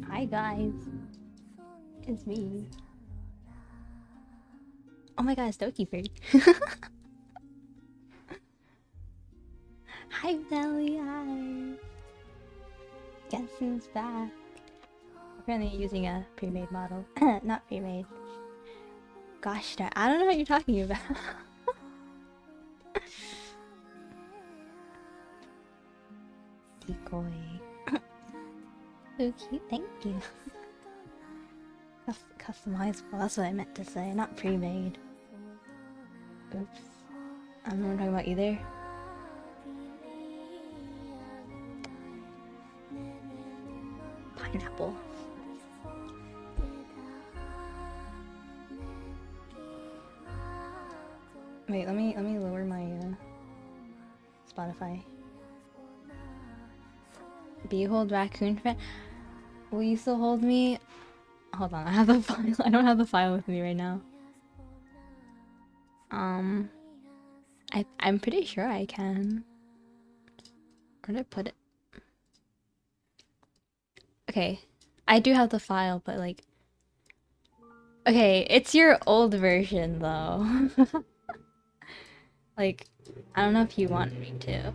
Hi guys, it's me. Oh my god, it's Dokiford. Hi Belly, hi. Genshin's back. Apparently using a pre-made model. Not pre-made. Gosh darn, I don't know what you're talking about. Decoy. So cute, thank you. Customizable, that's what I meant to say, not pre-made. Oops. I don't know what I'm talking about either. Pineapple. Wait, let me lower my Spotify. Behold raccoon friend. Will you still hold me? Hold on, I have the file. I don't have the file with me right now. I'm pretty sure I can. Where did I put it? Okay, I do have the file, but like, okay, it's your old version though. Like, I don't know if you want me to.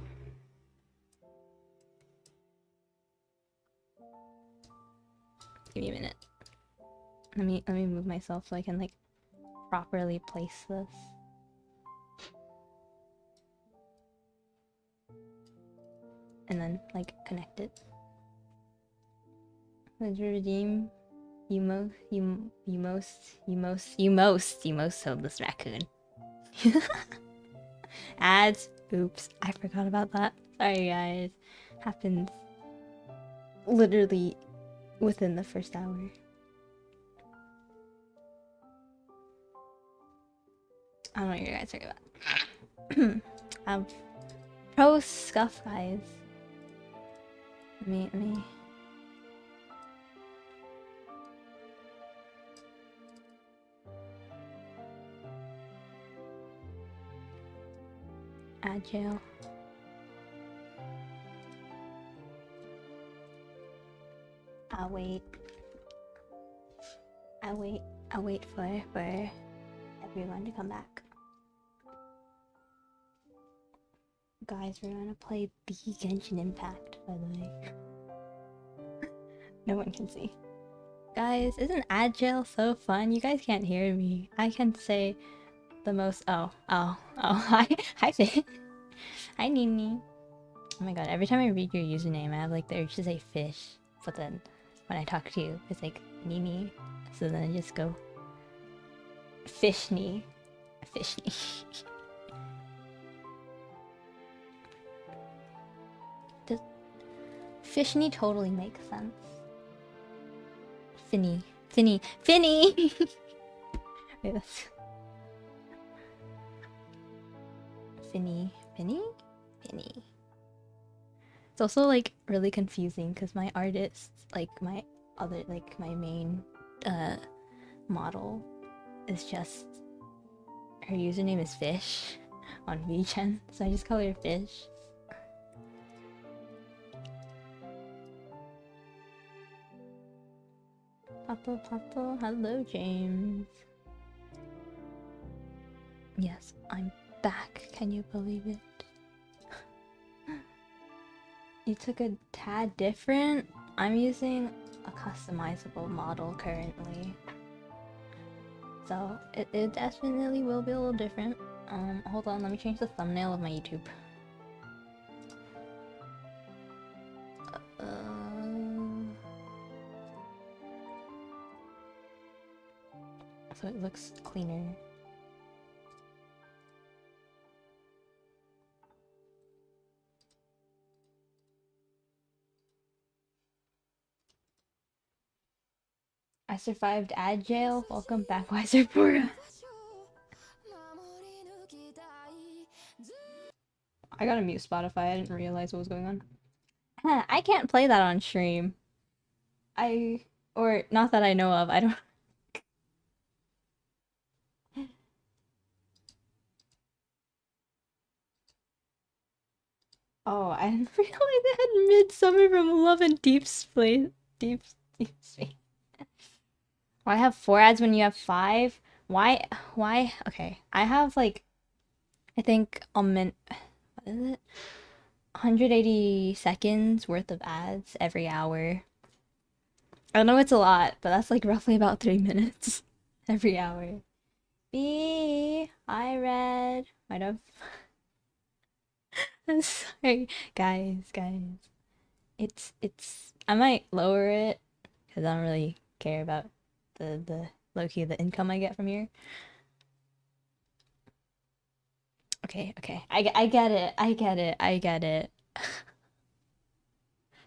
Give me a minute. Let me move myself so I can like properly place this. And then like connect it. Did you redeem? You most sold this raccoon. Ads. Oops, I forgot about that. Sorry guys. Happened literally within the first hour. I don't know what you guys are talking about. Pro scuff guys. Let me add jail. I'll wait for everyone to come back. Guys, we're gonna play the Genshin Impact, by the way. No one can see. Guys, isn't Agile so fun? You guys can't hear me. I can say the most. Oh, hi, Finn. Hi, Nini. Oh my god, every time I read your username, I have like the urge to say fish. But then when I talk to you, it's like Nini. So then I just go Fishni. Fishni. Does Fishni totally makes sense? Finny. Wait, that's... Finny. It's also like really confusing because my artist, like my other, like my main model is just, her username is Fish on VGen, so I just call her Fish. Pato, hello James. Yes, I'm back, can you believe it? You took a tad different? I'm using a customizable model currently. So it definitely will be a little different. Hold on, let me change the thumbnail of my YouTube. So it looks cleaner. I survived ad jail. Welcome back, Wiserpura. I gotta mute Spotify. I didn't realize what was going on. I can't play that on stream. Or not that I know of. I don't. Oh, I didn't realize they had Midsummer from Love and Deep Space. Excuse me. Why have 4 ads when you have 5? Why? Why? Okay, I have like I think a min. What is it? 180 seconds worth of ads every hour. I know it's a lot, but that's like roughly about 3 minutes every hour. I read. Might have. I'm sorry, guys. It's. I might lower it because I don't really care about the low key the income I get from here. Okay. I get it. I get it.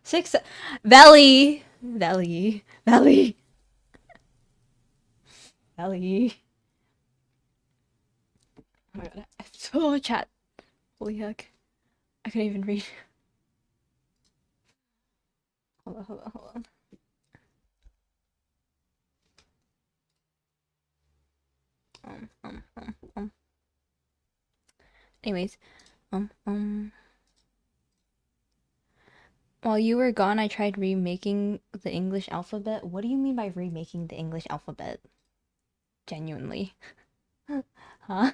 Six. Valley. Oh my god. Oh, chat. Holy heck. I couldn't even read. Hold on. Um, um, um, um. Anyways, while you were gone, I tried remaking the English alphabet. What do you mean by remaking the English alphabet? Genuinely. Huh?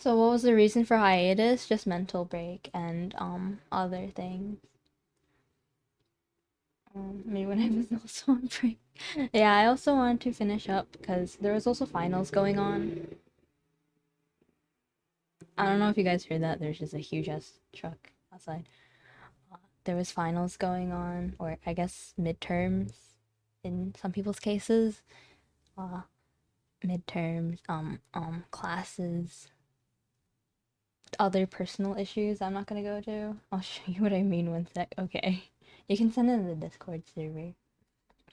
So what was the reason for hiatus? Just mental break and other things. Maybe when I was also on break. Yeah, I also wanted to finish up because there was also finals going on. I don't know if you guys heard that. There's just a huge ass truck outside. There was finals going on, or I guess midterms in some people's cases. Uh, midterms, classes, other personal issues I'm not gonna go to. I'll show you what I mean one sec. Okay. You can send it in the Discord server.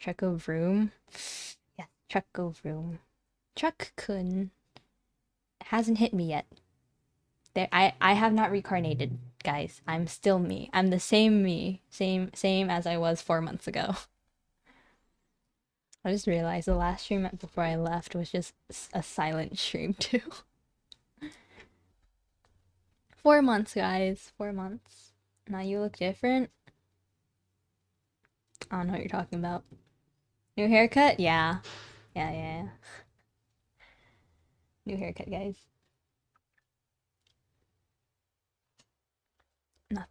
Trucko Vroom. Yeah, Trucko Vroom. Truck-kun hasn't hit me yet. There, I have not reincarnated, guys. I'm still me. I'm the same me. Same as I was 4 months ago. I just realized the last stream before I left was just a silent stream too. 4 months, guys. 4 months. Now you look different. I don't know what you're talking about. New haircut? Yeah. Yeah. New haircut, guys.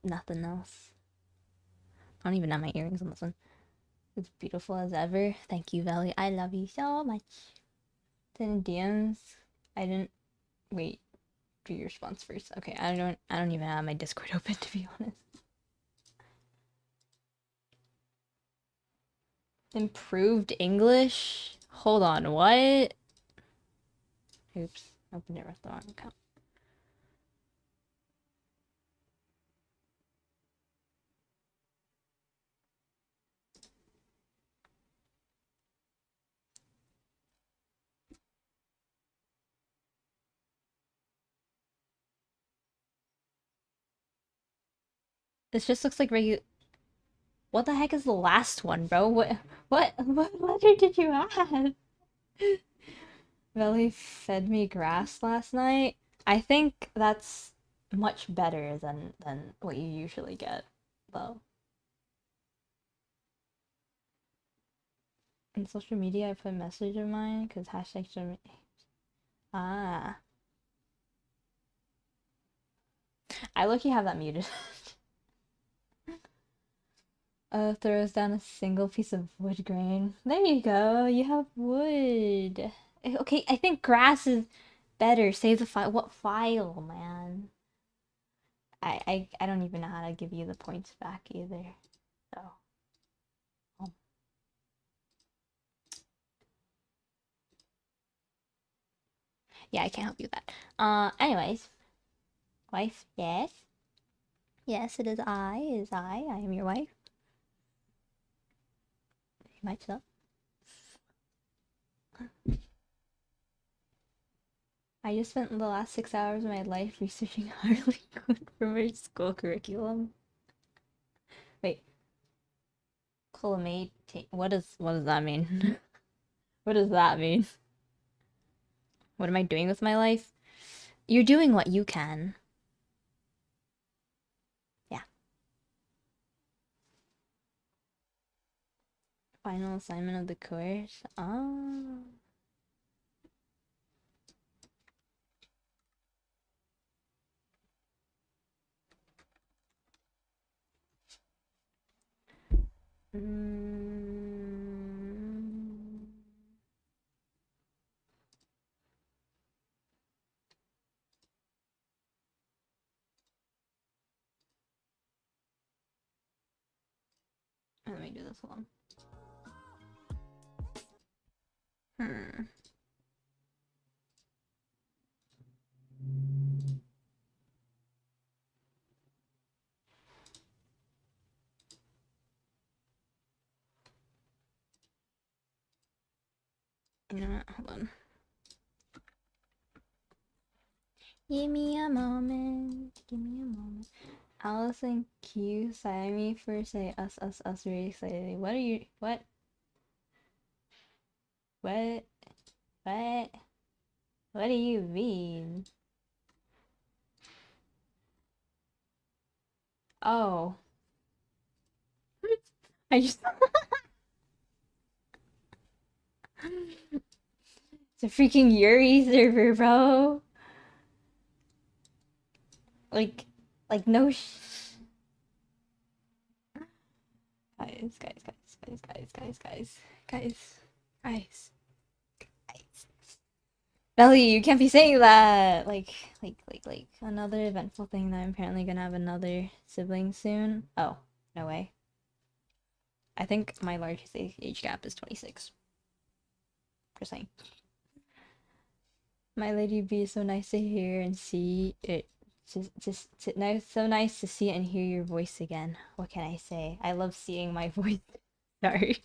Nothing else. I don't even have my earrings on this one. It's beautiful as ever. Thank you, Valley. I love you so much. Then DMs. I didn't wait. Do your response first. Okay, I don't even have my Discord open to be honest. Improved English? Hold on, what? Oops, opened it with the wrong account. This just looks like regular. What the heck is the last one, bro? What letter did you add? Valley fed me grass last night. I think that's much better than what you usually get, though. In social media, I put a message of mine because hashtag should. Ah, I look you have that muted. Throws down a single piece of wood grain. There you go. You have wood. Okay, I think grass is better. Save the file. What file, man? I don't even know how to give you the points back either. So. Oh. Yeah, I can't help you with that. Anyways. Wife, yes. Yes, it is I. It is I. I am your wife. Myself. I just spent the last 6 hours of my life researching Harley Quinn for my school curriculum. Wait. Columate. What does that mean? What does that mean? What am I doing with my life? You're doing what you can. Yeah. Final assignment of the course. Oh. Let me do this one. You know what? Hold on. Give me a moment. Give me a moment. Alice and Q sign me for say us really excited. What are you what? What? What? What do you mean? Oh. I just It's a freaking Yuri server, bro. Like no guys. Belly, you can't be saying that. Like another eventful thing that I'm apparently gonna have another sibling soon. Oh, no way. I think my largest age gap is 26. Just saying. My lady B, so nice to hear and see it. Just nice, so nice to see and hear your voice again. What can I say? I love seeing my voice. Sorry.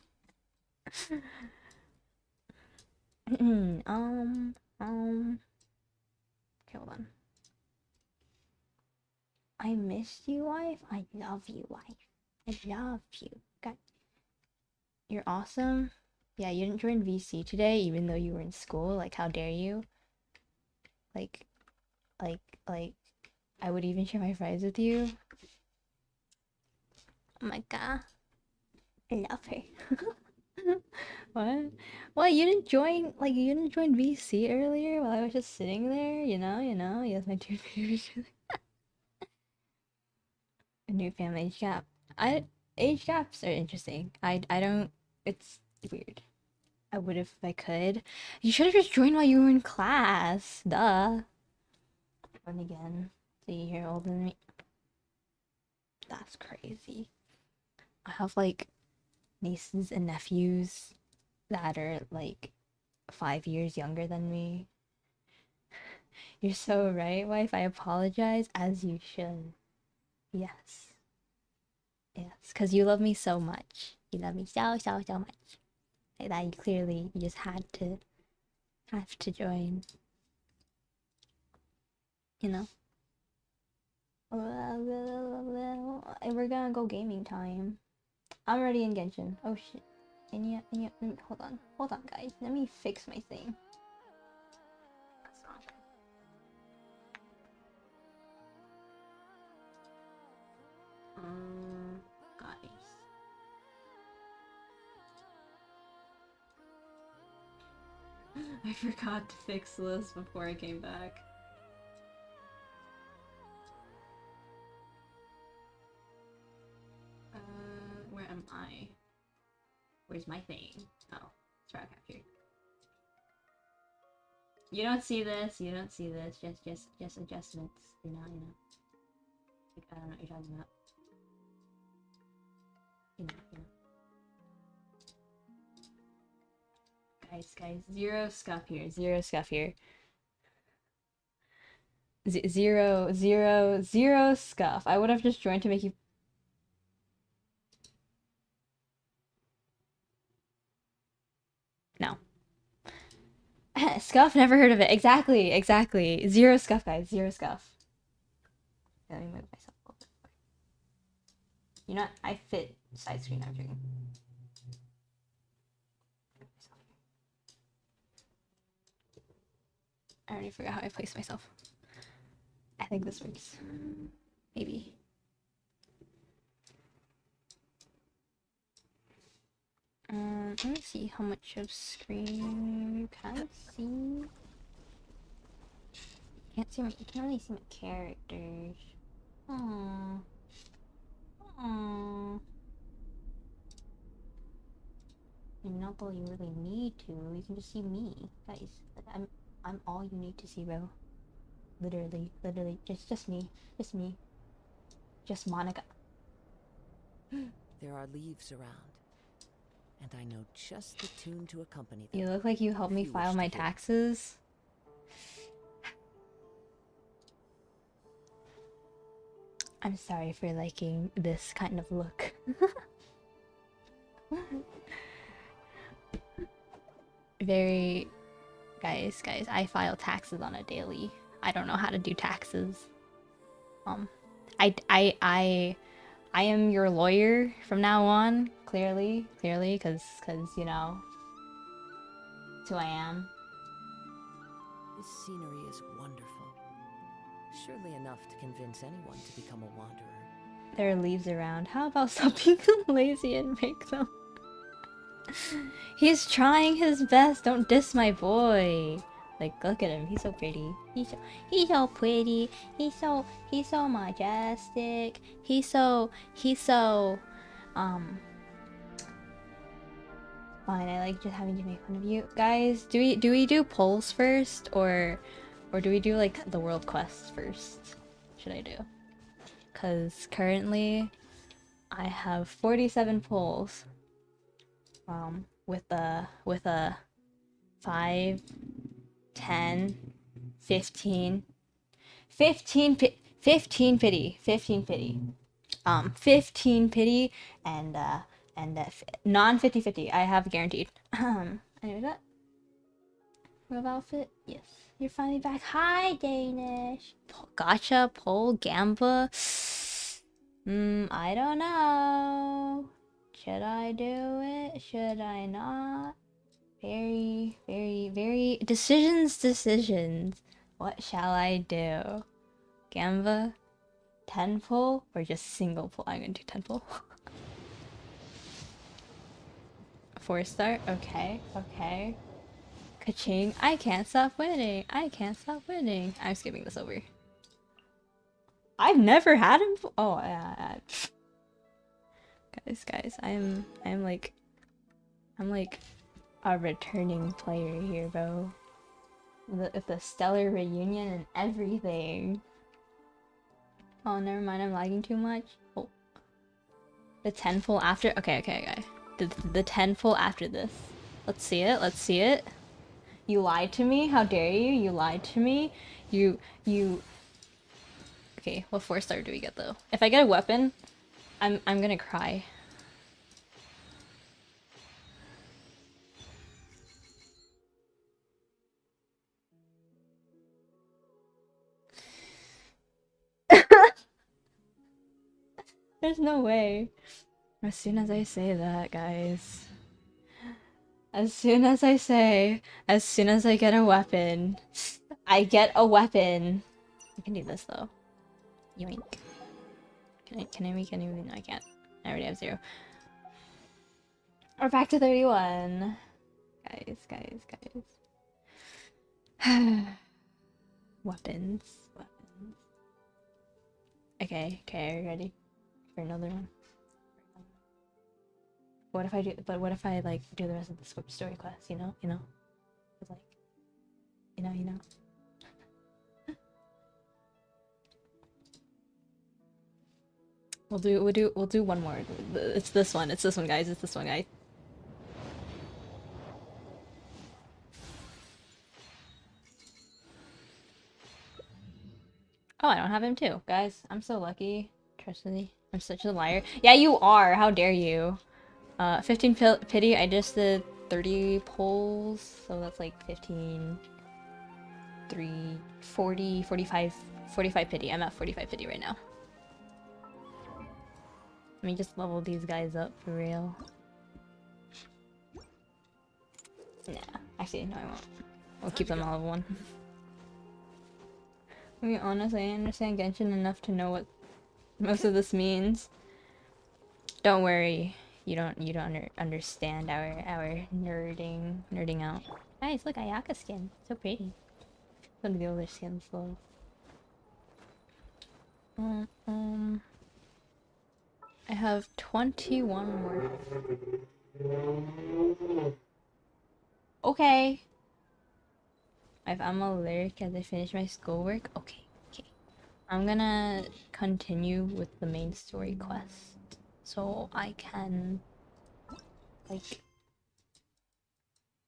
Okay, hold on. I missed you, wife. I love you, wife. I love you. God, you're awesome. Yeah, you didn't join VC today, even though you were in school. Like, how dare you? Like, like, I would even share my fries with you. Oh my god, I love her. What? What? You didn't join? Like, you didn't join VC earlier while I was just sitting there? You know. Yes, my two favorites. A new family age gap. Age gaps are interesting. I don't. It's weird. I would if I could. You should have just joined while you were in class. Duh. Join again. So you're older than me. That's crazy. I have like nieces and nephews that are like 5 years younger than me. You're so right, wife. I apologize, as you should. Yes. Yes. Because you love me so much. You love me so much. Like that you clearly you just had to have to join. You know? We're gonna go gaming time. I'm already in Genshin. Oh shit. And yeah, hold on, guys. Let me fix my thing. That's not guys. I forgot to fix this before I came back. Where am I? Where's my thing? Oh, track capture. You don't see this. You don't see this. Just adjustments. You know. Like, I don't know what you're talking about. You know. Guys, zero scuff here. Zero scuff here. Zero scuff. I would have just joined to make you. No. Scuff, never heard of it. Exactly. Zero scuff, guys. Zero scuff. Let me move myself a little bit. You know what? I fit side screen. I'm joking. I already forgot how I placed myself. I think this works. Maybe. Let me see how much of screen you can see. You can't really see my characters. Aww. Aww. And not that you really need to. You can just see me, guys. Like, I'm all you need to see, bro. Literally, just me, just Monica. There are leaves around, and I know just the tune to accompany them. You look like you helped me file my taxes. I'm sorry for liking this kind of look. Very, guys, I file taxes on a daily. I don't know how to do taxes. I am your lawyer from now on. Clearly, because you know, that's who I am. This scenery is wonderful. Surely enough to convince anyone to become a wanderer. There are leaves around. How about stop being lazy and make them? He's trying his best. Don't diss my boy. Like, look at him. He's so pretty. He's so pretty. He's so majestic. He's so fine. I like just having to make fun of you guys. Do we do polls first, or do we do like the world quests first? Should I do? Cause currently I have 47 polls. With a 5, 10, 15 pity, 15 pity, and non 50/50. I have guaranteed. Anyway, that move outfit. Yes, you're finally back. Hi, Danish. Gotcha, poll, Gamba. I don't know. Should I do it? Should I not? Very decisions. What shall I do? Gamba? 10 pull or just single pull? I'm gonna do 10 pull. 4-star? Okay. Ka-ching. I can't stop winning. I'm skipping this over. I've never had him. Oh, yeah. Guys, I'm like a returning player here, bro. With the stellar reunion and everything. Oh, never mind. I'm lagging too much. Oh, the 10 pull after. Okay. The 10 pull after this. Let's see it. You lied to me. How dare you? You lied to me. You. Okay, what 4-star do we get though? If I get a weapon, I'm gonna cry. There's no way. As soon as I say that, guys. As soon as I get a weapon, I get a weapon. I can do this though. Yoink. Can I make any? No, I can't. I already have 0. We're back to 31. Guys. Weapons. Okay, are you ready for another one? What if I do? But what if I like do the rest of the story quest? You know. It's like, you know. We'll do one more. It's this one, guys. Oh, I don't have him too, guys. I'm so lucky. Trust me. I'm such a liar. Yeah, you are. How dare you? 15 pity. I just did 30 polls, so that's like 15, 3, 40, 45 pity. I'm at 45 pity right now. Let me just level these guys up for real. Nah, actually, no, I won't. We'll keep them all level 1. To be honest, I understand Genshin enough to know what most of this means. Don't worry. you don't understand our nerding out. Guys, look, Ayaka skin, so pretty. Some of the older skins though. I have 21 more. Okay. If I'm a lyric as I finish my schoolwork, okay, okay. I'm gonna continue with the main story quest, so I can, like,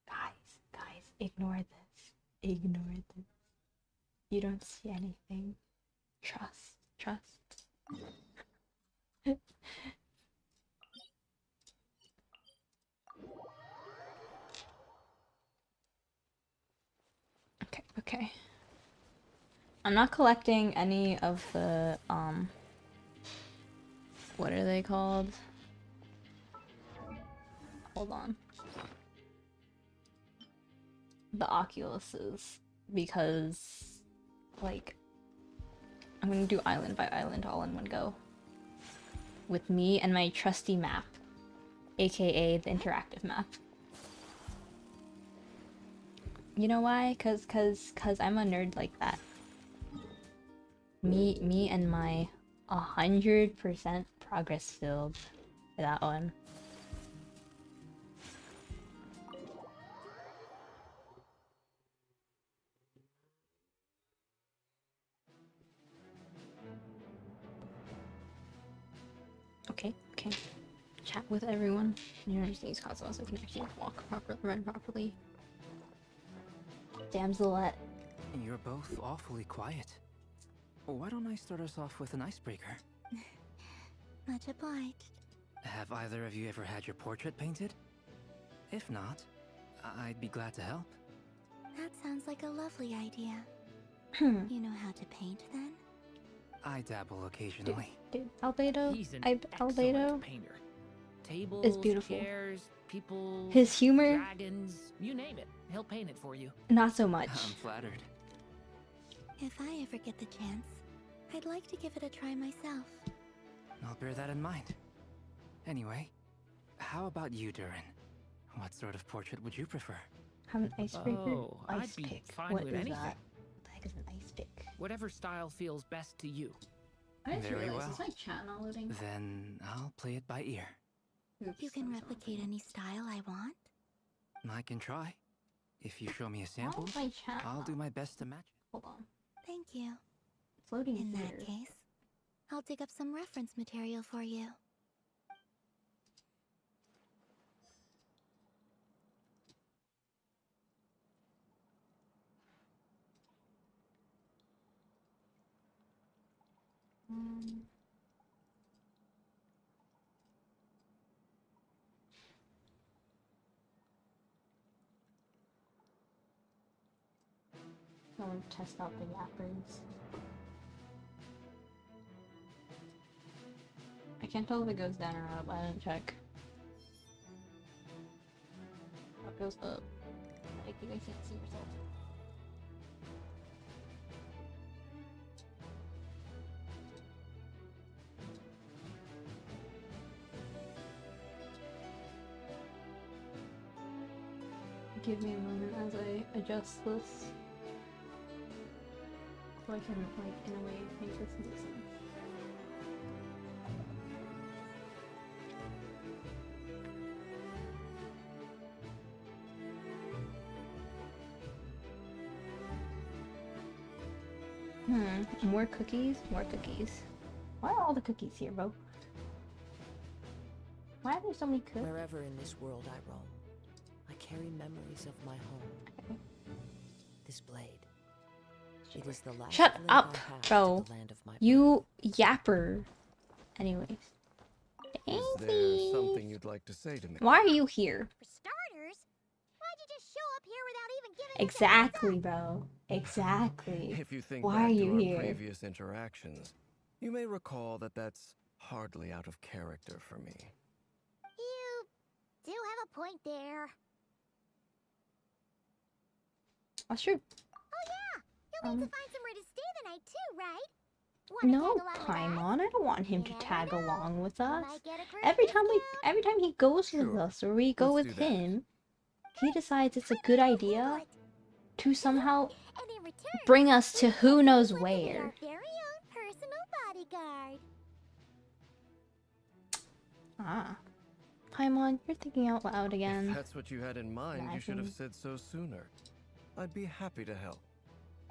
guys, ignore this. Ignore this. You don't see anything. Trust. Okay. I'm not collecting any of the, what are they called? Hold on. The Oculuses, because, like, I'm gonna do island by island all in one go. With me and my trusty map, aka the interactive map. You know why? Cause I'm a nerd like that. Me and my 100% progress filled for that one. Okay. Chat with everyone. You understand these cosmos so you can actually walk properly, run properly. Damselette. You're both awfully quiet. Why don't I start us off with an icebreaker? Much obliged. Have either of you ever had your portrait painted? If not, I'd be glad to help. That sounds like a lovely idea. You know how to paint then? I dabble occasionally. Dude, Albedo. He's an Albedo excellent painter. Tables, is beautiful. chairs, people, His humor, dragons, you name it. He'll paint it for you. not so much. I'm flattered. If I ever get the chance, I'd like to give it a try myself. I'll bear that in mind. Anyway, how about you, Durin? What sort of portrait would you prefer? Have an icebreaker? Oh, I'd Ice be pick. fine What with is anything. that? What the heck is an ice pick? Whatever style feels best to you. I just Very realized, well. is my chat not loading? Then I'll play it by ear. Oops, You can I'm replicate sorry. any style I want. I can try. If you show me a sample, Why is my chat I'll not- do my best to match it. Hold on. Thank you. It's loading In here. that case, I'll dig up some reference material for you. I want to test out the yappers. I can't tell if it goes down or up. I didn't check. Oh, it goes up. Like, you guys can't see yourself. Give me a moment as I adjust this. So I can, like, in a way, make this make sense. More cookies? More cookies. Why are all the cookies here, bro? Why are there so many cookies? Wherever in this world I roam, I carry memories of my home. This blade. It is the last Shut link up, I have to bro. the land of my You yapper. Anyways. Is there something you'd like to say to me? Why are you here? For starters, why'd you just show up here without even giving Exactly, bro. Exactly. If you think Why back are you to our here? previous interactions, you may recall that that's hardly out of character for me. You do have a point there. That's true. Oh yeah, you'll need to find somewhere to stay the night too, right? No, Paimon, I don't want him to You never tag know. along with You us. might get a great Every time discount. he goes with Sure, us or we go let's with do that. him, he decides it's a good idea to somehow And in return, bring us to we who get knows to be where. our very own personal bodyguard. Ah. Paimon, you're thinking out loud If again. that's what you had in mind, you should have Lagging. said so sooner. I'd be happy to help.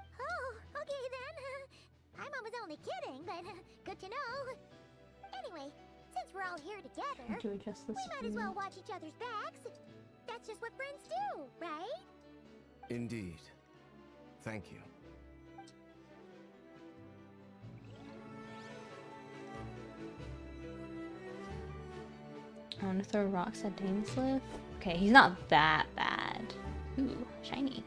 Oh, okay then. Paimon was only kidding, but good to know. Anyway, since we're all here together, To adjust the we might as screen. well watch each other's backs. That's just what friends do, right? Indeed. Thank you. I want to throw rocks at Dainsliff. Okay, he's not that bad. Ooh, shiny.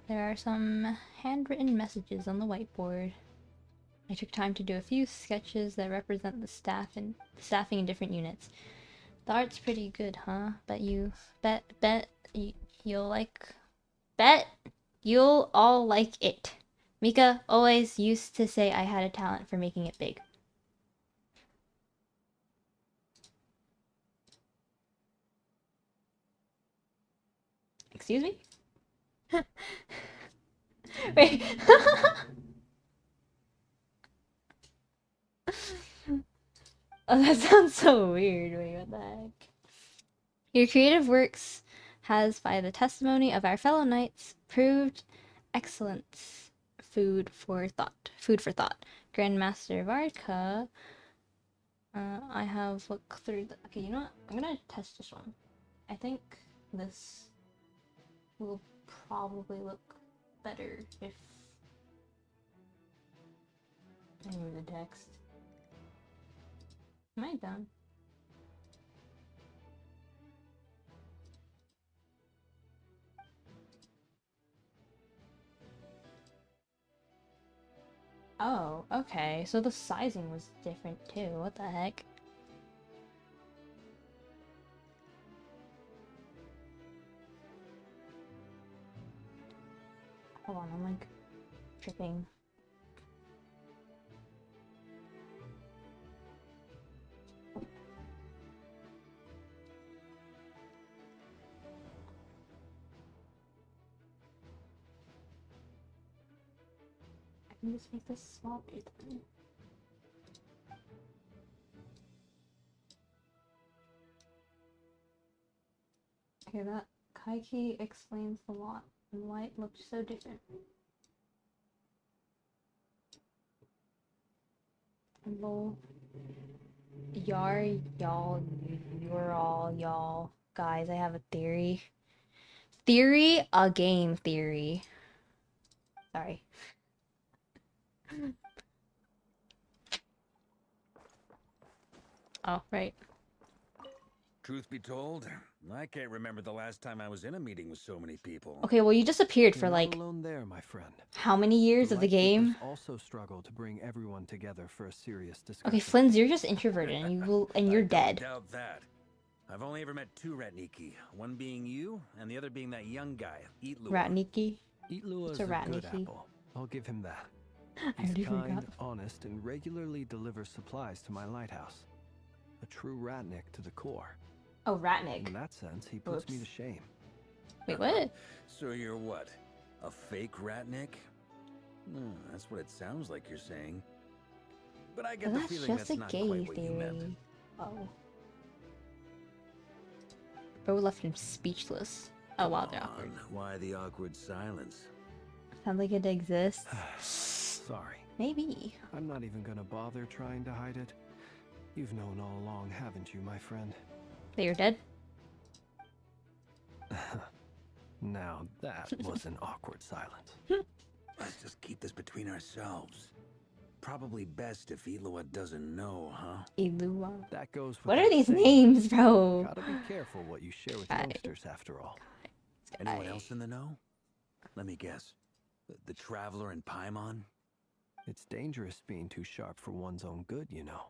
There are some handwritten messages on the whiteboard. I took time to do a few sketches that represent the staffing in different units. The art's pretty good, huh? Bet you'll all like it. Mika always used to say I had a talent for making it big. Excuse me? Wait. Oh, that sounds so weird. Wait, what the heck? Your creative works has, by the testimony of our fellow knights, proved excellence. Food for thought. Food for thought. Grandmaster Varka. I have looked through the... Okay, you know what? I'm gonna test this one. I think this will probably look better if I move the text. Am I done? Oh, okay. So the sizing was different too. What the heck? Hold on, I'm like tripping. I can just make this smaller then. Okay, that Kaiki explains a lot and why it looked so different. Lol. You're all y'all. Guys, I have a theory. Theory? A game theory. Sorry. Oh, right. Truth be told, I can't remember the last time I was in a meeting with so many people. Okay, well, you disappeared for You're not like alone there, my friend. how many years of the Lightkeepers game? also struggle to bring everyone together for a serious discussion. Okay, Flynn's, you're just introverted and you're I dead. don't doubt that. I've only ever met two Ratniki, one being you, and the other being that young guy, Eatlua. Ratniki. Eatlua is a a rat, good Nikki. apple. I'll give him that. I He's already kind, forgot. honest, and regularly delivers supplies to my lighthouse. A true ratnik to the core. Oh, Ratnik. In that sense, he puts me to Whoops. shame. Wait, what? So you're what? A fake Ratnik? That's what it sounds like you're saying. But I get Well, the that's feeling just that's a not gay quite what you meant. theory. Oh. Bro left him speechless. Oh wow, they're awkward. Why the awkward silence? Sounds like it exists. Sorry. Maybe. I'm not even gonna bother trying to hide it. You've known all along, haven't you, my friend? That you're dead? Now that was an awkward silence. Let's just keep this between ourselves. Probably best if Eloa doesn't know, huh? Ilua. That goes What are without these saying. names, bro? Gotta be careful what you share with Guy. youngsters, after all. Anyone else in the know? Let me guess. The Traveler and Paimon? It's dangerous being too sharp for one's own good, you know.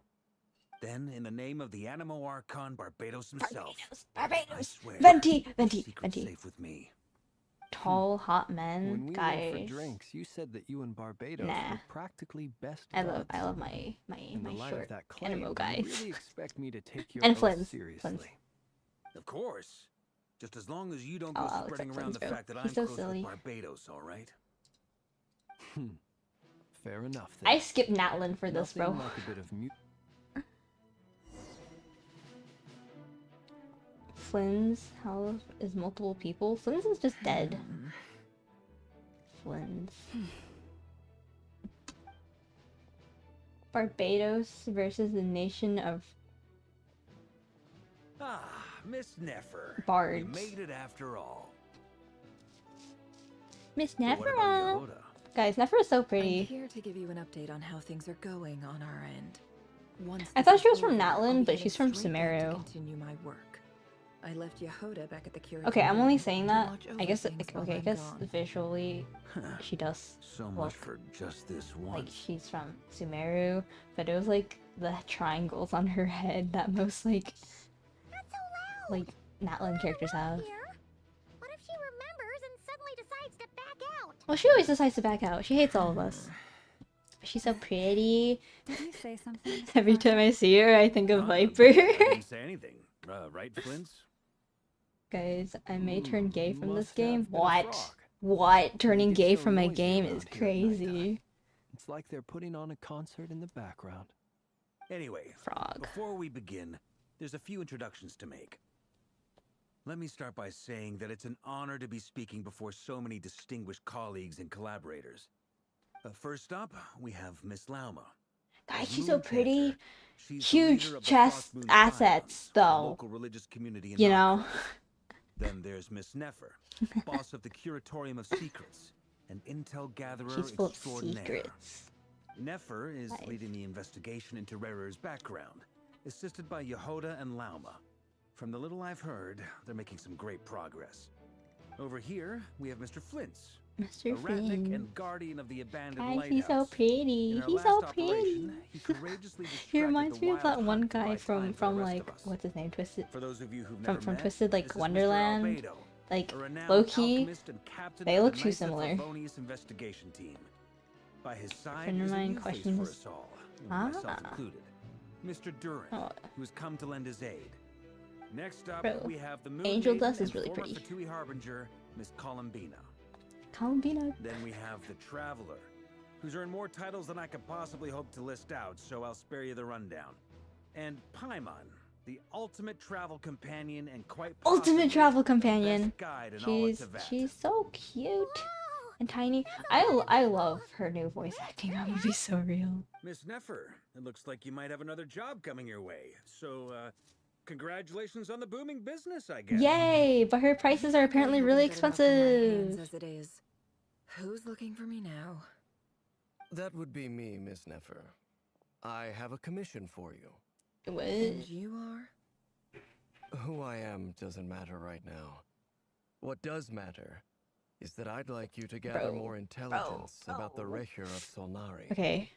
Then, in the name of the Animo Archon Barbados himself, I Barbados. swear, Venti. secret's safe with me. tall, hot When men, we went guys. for drinks, you said that you and Barbados Nah. were practically best I buds. love my In the light short of that claim, animo do guys. you really expect me to take your And oath Flynn's. seriously? Of course. Just as long as you don't Oh, go I'll spreading accept around the Flynn's, bro. fact that He's I'm so close silly. with Barbados, all right? Fair enough then. I skipped Natlin for this, Nothing bro. like a bit of Flynn's house is multiple people. Flynn's is just dead. Flynn's. Barbados versus the nation of Ah, Miss Nefer. Bards. You made it after all. Miss But what about Nefera. Yehuda? Guys, Nefera is so I'm pretty. here to give you an update on how things are going on our end. Once I this thought is she was from over, I'll Natlin, be but heading she's from straight back to Sumeru. continue my work. I left Yehuda back at the curatorium. Okay, I'm only saying to that. watch I over guess things while okay, I I'm guess gone. visually she does So look much for just this like once. she's from Sumeru, but it was like the triangles on her head that most Not so loud. like Natlin characters have. Here. What if she remembers and suddenly decides to back out? Well, she always decides to back out. She hates all of us. But she's so pretty. Did you say something? Mr. Every time I see her, I think of Huh? Viper. I didn't say anything. Right, Flints? Guys, I may turn gay you from this must have game. been a What? frog. What? Turning get gay so from a noisy game around is here at nighttime. crazy. It's like they're putting on a concert in the background. Anyway, Frog. before we begin, there's a few introductions to make. Let me start by saying that it's an honor to be speaking before so many distinguished colleagues and collaborators. First up, we have Miss Lauma. Guys, As she's Moon so pretty. Panther, she's the Huge leader of the chest Frostmoon assets, Scions, a though. local religious community in You know? Valkyrie. Then there's Miss Nefer, boss of the Curatorium of Secrets, an intel gatherer She's full of extraordinaire. secrets. Nefer is Nice. leading the investigation into Rerer's background, assisted by Yehuda and Lauma. From the little I've heard, they're making some great progress. Over here, we have Mr. Flints, Mr. a ratnik Flynn. and guardian of the abandoned Guys, lighthouse. he's so pretty. In our He's last so pretty. operation, he courageously He distracted reminds the me of wild that one hunt to guy buy from time for the rest like of us. what's his name, Twisted For those of you who've from never met, Twisted like this is Mr. Wonderland. Albedo, Like a renowned low key, alchemist and captain they of look the too Knights of similar. Favonius investigation team. By his side Friend of is a mine new face questions- for us all, myself Ah. included, Mr. Durin, Oh. who has come to lend his aid. Next up, Bro, we have the Moon Angel Maiden Dust is and really former pretty. Fatui Harbinger, Miss Columbina. Columbina. Then we have the Traveler, who's earned more titles than I could possibly hope to list out, so I'll spare you the rundown. And Paimon, the ultimate travel companion and quite possibly Ultimate travel the companion. best guide in all of She's Teyvat. so cute and tiny. I love her new voice acting. That would be so real. Miss Nefer, it looks like you might have another job coming your way. So, congratulations on the booming business, I guess. Yay! But her prices are apparently really expensive. As it is. Who's looking for me now? That would be me, Miss Nefer. I have a commission for you. What? And you are? Who I am doesn't matter right now. What does matter is that I'd like you to gather Bro. more intelligence about the Recher of Solnari. Okay.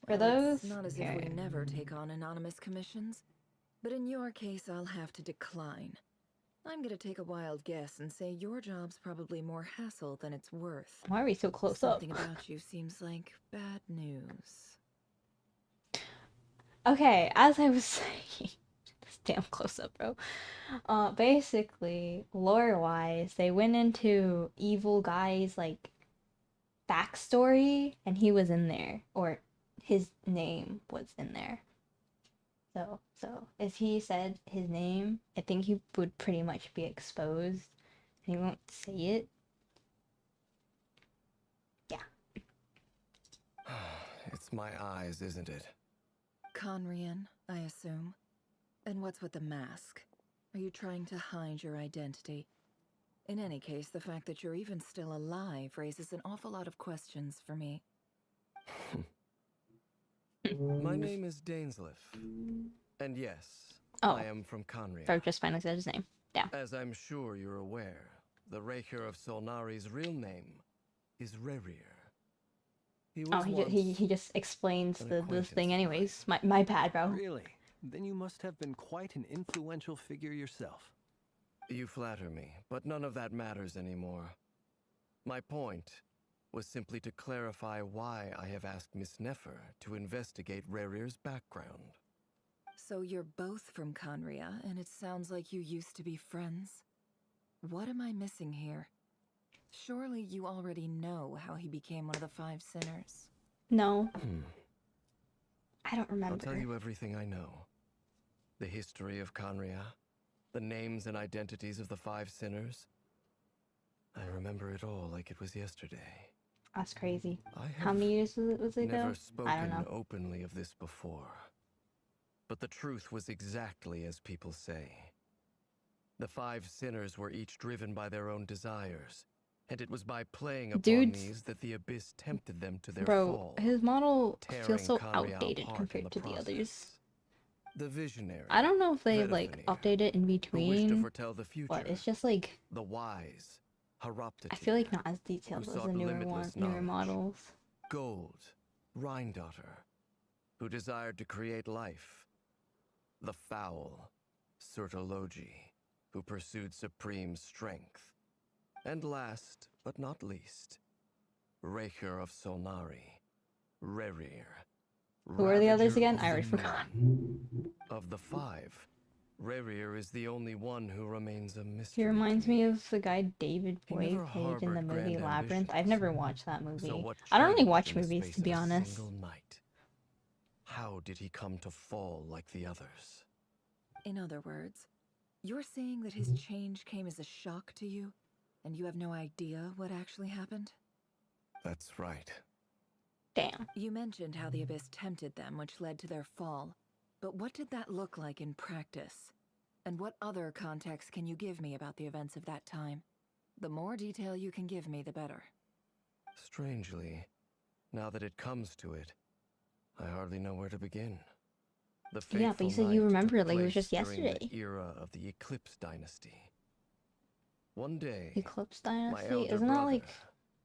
For Well, it's those, not as if we okay. never take on anonymous commissions. But in your case, I'll have to decline. I'm gonna take a wild guess and say your job's probably more hassle than it's worth. Why are we so close up? Something about you seems like bad news. Okay, as I was saying, this damn close up, bro. Basically, lore-wise, they went into evil guy's like backstory, and he was in there, or his name was in there. So if he said his name, I think he would pretty much be exposed, and he won't say it. Yeah. It's my eyes, isn't it? Conrian, I assume. And what's with the mask? Are you trying to hide your identity? In any case, the fact that you're even still alive raises an awful lot of questions for me. My name is Dainsliff. And yes, Oh. I am from Conria. Bro just finally said his name. Yeah. As I'm sure you're aware, the Recher of Solnari's real name is Rerir. He Oh, was he just explains an the acquaintance thing of anyways. My bad, bro. Really? Then you must have been quite an influential figure yourself. You flatter me, but none of that matters anymore. My point was simply to clarify why I have asked Miss Nefer to investigate Rerir's background. So you're both from Conria, and it sounds like you used to be friends. What am I missing here? Surely you already know how he became one of the 5 sinners. No. I don't I'll remember. tell you everything I know. The history of Conria, the names and identities of the 5 sinners. I remember it all like it was yesterday. That's crazy. I have How many years was it ago? never I don't spoken know. openly of this before. But the truth was exactly as people say. The 5 sinners were each driven by their own desires, and it was by playing upon Dude's- these that the abyss tempted them to their Bro, fall. his model tearing feels so Conria outdated apart compared in to the others. process. The visionary. I don't know if they like Vedafenir, update it in who wished to between, foretell the future. but it's just like The wise. Haroptati, I feel like not as detailed who as the sought newer limitless newer knowledge. models. Gold, Rhine-daughter, who desired to create life. The foul, Sertologi, who pursued supreme strength. And last, but not least, Raker of Solnari, Rerir. Who are the others Ravager again? of I already the forgot. moon. Of the 5, Rerir is the only one who remains a mystery. He reminds to me of the guy David He Boyd never played in the harbored movie grand Labyrinth. I've ambitions. never watched that movie. So what I don't really changed watch in the movies, space to be of a honest. single night? How did he come to fall like the others? In other words, you're saying that his change came as a shock to you, and you have no idea what actually happened? That's right. Damn. You mentioned how the Abyss tempted them, which led to their fall. But what did that look like in practice? And what other context can you give me about the events of that time? The more detail you can give me, the better. Strangely, now that it comes to it, I hardly know where to begin. The Yeah, but you fateful said you night remember took it like it was place just during yesterday. the era of the Eclipse Dynasty. One day, Eclipse my Dynasty? elder Isn't that brother, like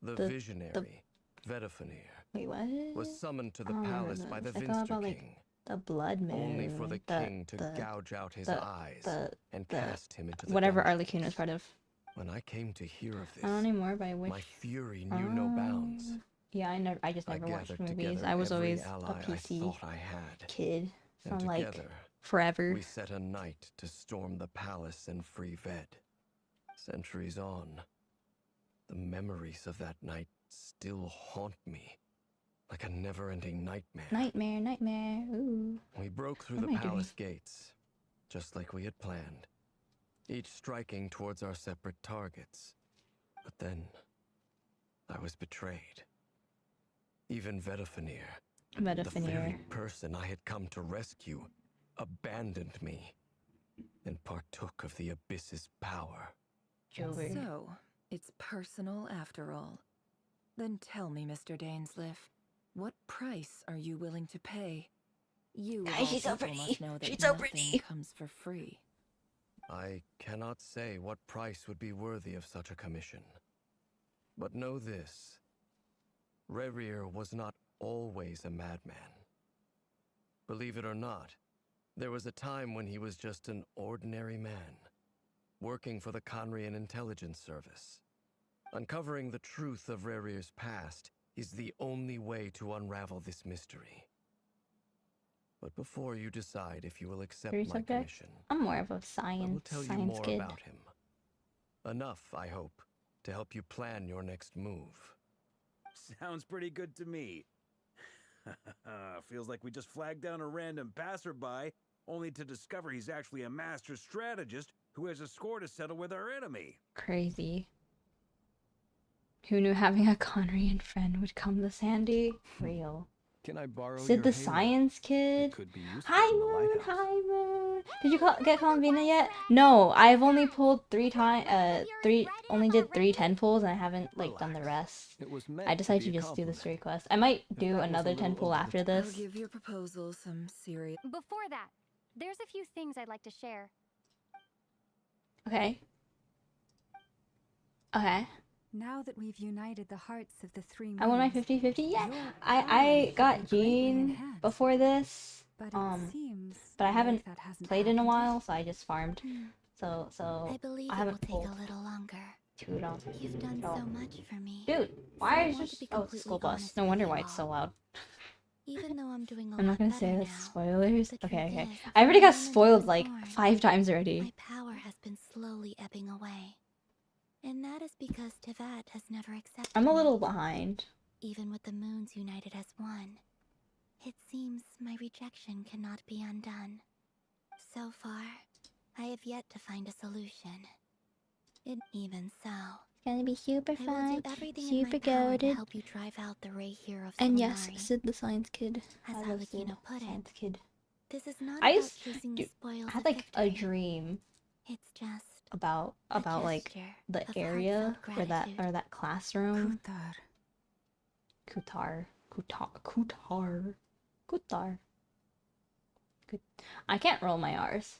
the the- visionary, Vedafenir, wait what? was summoned to I the don't remember palace by the those. I thought Vinster about like King, the Blood Moon. only for the king to the gouge out his the- eyes the- and the- cast him into the whatever dungeon. Arlequin was part of. When I came to hear of this, I don't anymore by which. my fury knew no bounds. Yeah, I just never watched gathered movies. together I was every always ally a PC I thought I had, kid and from like together forever. we set a night to storm the palace and free Ved. Centuries on, the memories of that night still haunt me, like a never-ending nightmare. Nightmare. Ooh. We broke through What the am I doing? palace gates, just like we had planned, each striking towards our separate targets. But then, I was betrayed. Even Vedafenir, the very Vedafenir. person I had come to rescue, abandoned me and partook of the Abyss's power. Jover. So, it's personal after all. Then tell me, Mr. Dainsliff, what price are you willing to pay? You, of Guys, all she's so people, pretty. must know that She's so nothing pretty. comes for free. I cannot say what price would be worthy of such a commission. But know this. Rerir was not always a madman. Believe it or not, there was a time when he was just an ordinary man, working for the Conrian Intelligence Service. Uncovering the truth of Rerir's past is the only way to unravel this mystery. But before you decide if you will accept Your my subject? commission, I'm more of a I will science tell you more kid. about him. Enough, I hope, to help you plan your next move. Sounds pretty good to me. Feels like we just flagged down a random passerby, only to discover he's actually a master strategist who has a score to settle with our enemy. Crazy. Who knew having a Conrian friend would come this handy? Real. Can I borrow Sid your the halo? science kid. It could be useful Hi in the Moon, lighthouse. hi Moon. Did you get Columbina yet? No, I've only pulled 3 times. Only did 3 10 pulls, and I haven't like done the rest. It was meant I decided be to a just do the compliment. straight quest. I might If do that was a another little 10 pull over the after I'll this. give your proposal some serious... Before that, there's a few things I'd like to share. Okay. Okay. Now that we've united the hearts of the 3 I won my moons, 50-50. Yeah, your I powers got will be greatly Jean enhanced. before this. But it seems but I like haven't that hasn't played in a happened while, yet. so I just farmed. So I believe I it will haven't take told a little longer. Tudor. You've done so much for me. Dude, So why I is want just to be oh completely school bus? honest No with wonder you why it's so all. loud. Even though I'm doing a I'm not lot gonna better say now, that's spoilers. the Okay, truth okay. is, I already from got the moment I spoiled was like born, 5 times already. my power has been slowly ebbing away. And that is because Tevat has never accepted I'm a me. little behind. Even with the moons united as one, it seems my rejection cannot be undone. So far, I have yet to find a solution. And even so, It's gonna be super I will fun, do everything in my super power to goated. help you drive out the Ray here of And yes, Solnari. Sid the Science Kid. As I love Sid, Alekina put it, Science Kid. this is not I about used, chasing the dude, spoils I had of like a victory. dream It's just about like gesture the of area heartfelt where gratitude. that classroom. Kutar. Kutar. I can't roll my R's.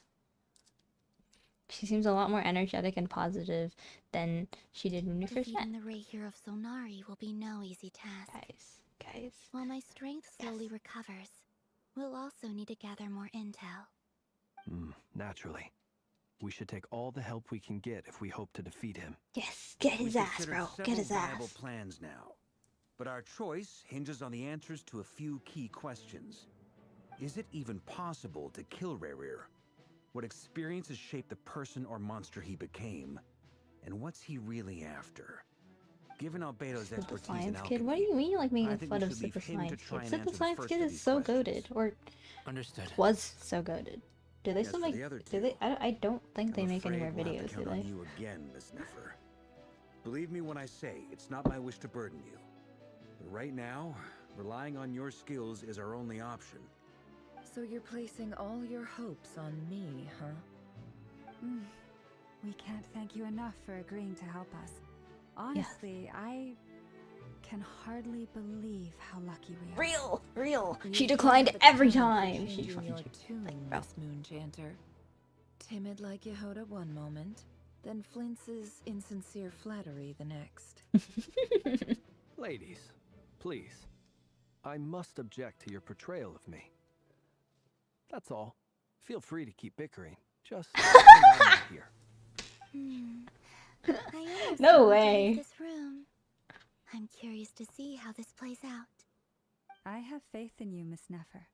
She seems a lot more energetic and positive than she did when we first met. Defeating the Ray here of Solnari will be no easy task. Guys. While my strength slowly recovers, we'll also need to gather more intel. Naturally. We should take all the help we can get if we hope to defeat him. Yes, get his We've ass, considered bro. several Get his viable ass. plans now, but our choice hinges on the answers to a few key questions. Is it even possible to kill Rerir? What experiences shaped the person or monster he became? And what's he really after? Given Albedo's Super expertise in Science alchemy, Kid? What do you mean, like I making think fun we of should leave Super him to Science try Kid? and Super answer the Science first Kid of is these so questions. goaded, or Understood. was so goaded. Do they As still for make? the other Do they? I don't think they I'm make any more afraid we'll have videos, to do count on they? you again, Miss Nefer. Believe me when I say it's not my wish to burden you. But right now, relying on your skills is our only option. So you're placing all your hopes on me, huh? We can't thank you enough for agreeing to help us. Honestly, I can hardly believe how lucky we are. Real. You She don't declined have a every talent for time. She changing your declined. tune, bro. Miss Moonchanter. Timid like Yehoda one moment, then flinches insincere flattery the next. Ladies, please. I must object to your portrayal of me. That's all. Feel free to keep bickering. Just pretend I'm not here. I almost No want to way. leave this room. I'm curious to see how this plays out. I have faith in you, Miss Nefer.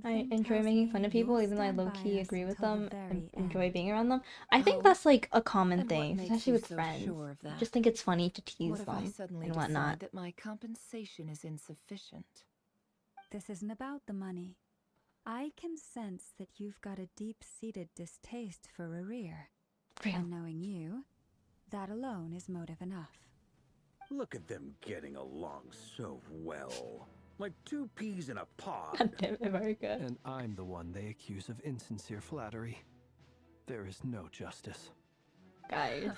I Something enjoy tells making me fun of people, you'll even though I stand by low-key us agree with until the them and very enjoy end. being around them. I think Oh, that's like a common and what thing, makes especially you with so friends. sure of that? Just think it's funny to tease What if I them suddenly and decide whatnot. that my compensation is insufficient? This isn't about the money. I can sense that you've got a deep-seated distaste for Rerir. Real. And knowing you, that alone is motive enough. Look at them getting along so well. Like two peas in a pod. God damn it, Marika. And I'm the one they accuse of insincere flattery. There is no justice. Guys.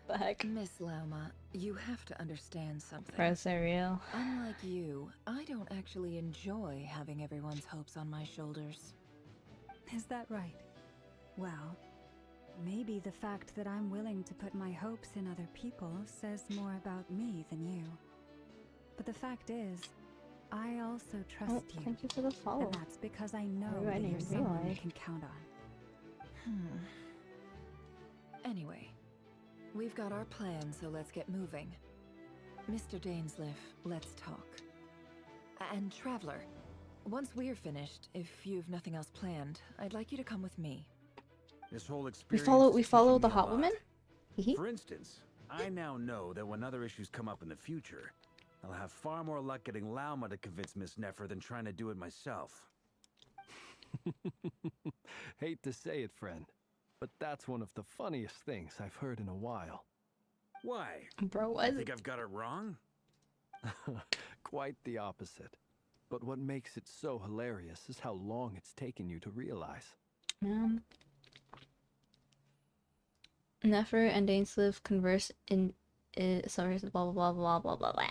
The heck? Miss Lauma, you have to understand something. Bro, so real. Unlike you, I don't actually enjoy having everyone's hopes on my shoulders. Is that right? Well, maybe the fact that I'm willing to put my hopes in other people says more about me than you. But the fact is, I also trust Oh, you. thank you for the follow. And that's because I know Oh, I that you're didn't someone you realize. can count on. Anyway, we've got our plan, so let's get moving. Mr. Dainsliff, let's talk. And Traveler, once we're finished, if you've nothing else planned, I'd like you to come with me. This whole We experience follow is the teaching me a hot lot. woman? Hee. For instance, I now know that when other issues come up in the future, I'll have far more luck getting Lauma to convince Miss Nefer than trying to do it myself. Hate to say it, friend, but that's one of the funniest things I've heard in a while. Why? Bro, You what? think I've got it wrong? Quite the opposite. But what makes it so hilarious is how long it's taken you to realize. Nefer and Dainsliff converse in sorry, blah blah blah blah blah blah.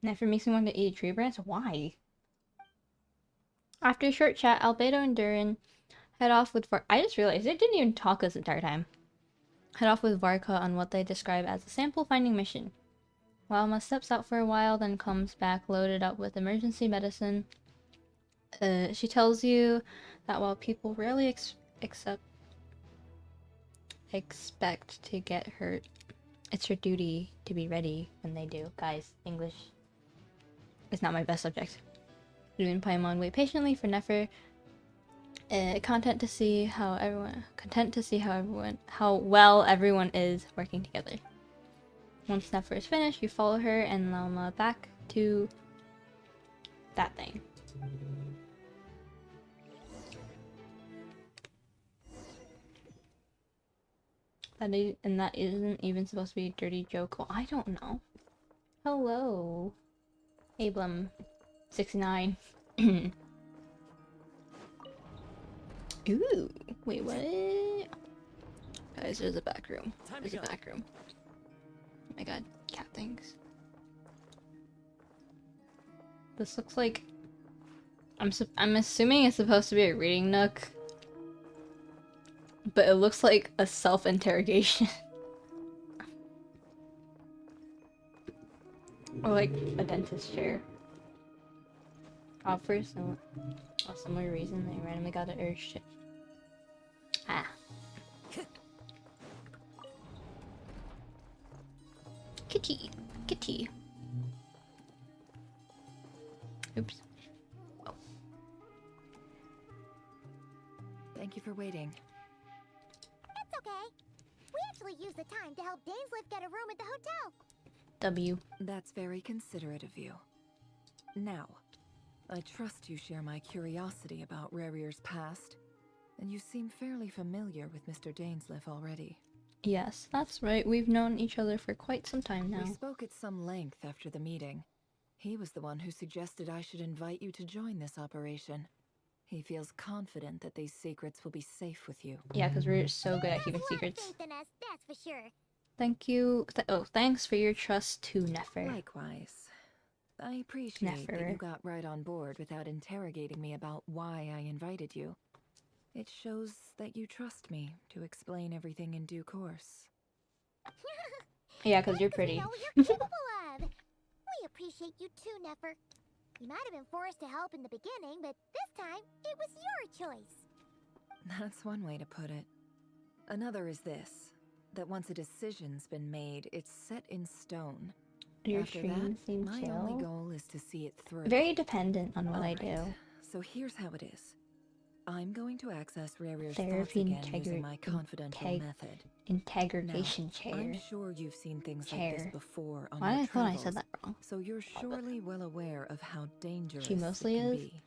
Nefer makes me want to eat a tree branch. Why? After a short chat, Albedo and Durin head off with I just realized they didn't even talk this entire time. Head off with Varka on what they describe as a sample finding mission. Walma steps out for a while, then comes back loaded up with emergency medicine. She tells you that while people rarely expect to get hurt, it's your duty to be ready when they do. Guys, English is not my best subject. You and Paimon wait patiently for Nefer, content to see how well everyone is working together. Once Nefer is finished, you follow her and Lama back to that thing. That isn't even supposed to be a dirty joke. Well, I don't know. Hello, Abram 69. Ooh, wait, what? Guys, there's a back room. There's a back room. Oh my god, cat things. This looks like I'm assuming it's supposed to be a reading nook, but it looks like a self-interrogation. Or like a dentist chair. For some weird reason, they randomly got an urge to... Ah. Kitty. Kitty. Oops. Oh. Thank you for waiting. It's okay. We actually used the time to help Dainsleif get a room at the hotel. W. That's very considerate of you. Now, I trust you share my curiosity about Rarier's past, and you seem fairly familiar with Mr. Dainsleif already. Yes, that's right. We've known each other for quite some time now. We spoke at some length after the meeting. He was the one who suggested I should invite you to join this operation. He feels confident that these secrets will be safe with you. Yeah, because we're so good at keeping secrets. Faith in us, that's for sure. Thank you. Thanks for your trust to Nefer. Likewise. I appreciate that you got right on board without interrogating me about why I invited you. It shows that you trust me to explain everything in due course. Yeah, because you're pretty. We know what you're capable of. We appreciate you too, Nefer. You might have been forced to help in the beginning, but this time, it was your choice. That's one way to put it. Another is this, that once a decision's been made, it's set in stone. Your After stream that, seems my chill. only goal is to see it through. Very dependent on what I do. So here's how it is. I'm going to access Rarier's Therapy thoughts again using my confidential method. Integration chair. I'm sure you've seen things like this before on Why your I thought I travels, said that wrong. so you're surely well aware of how dangerous She mostly it can is. be.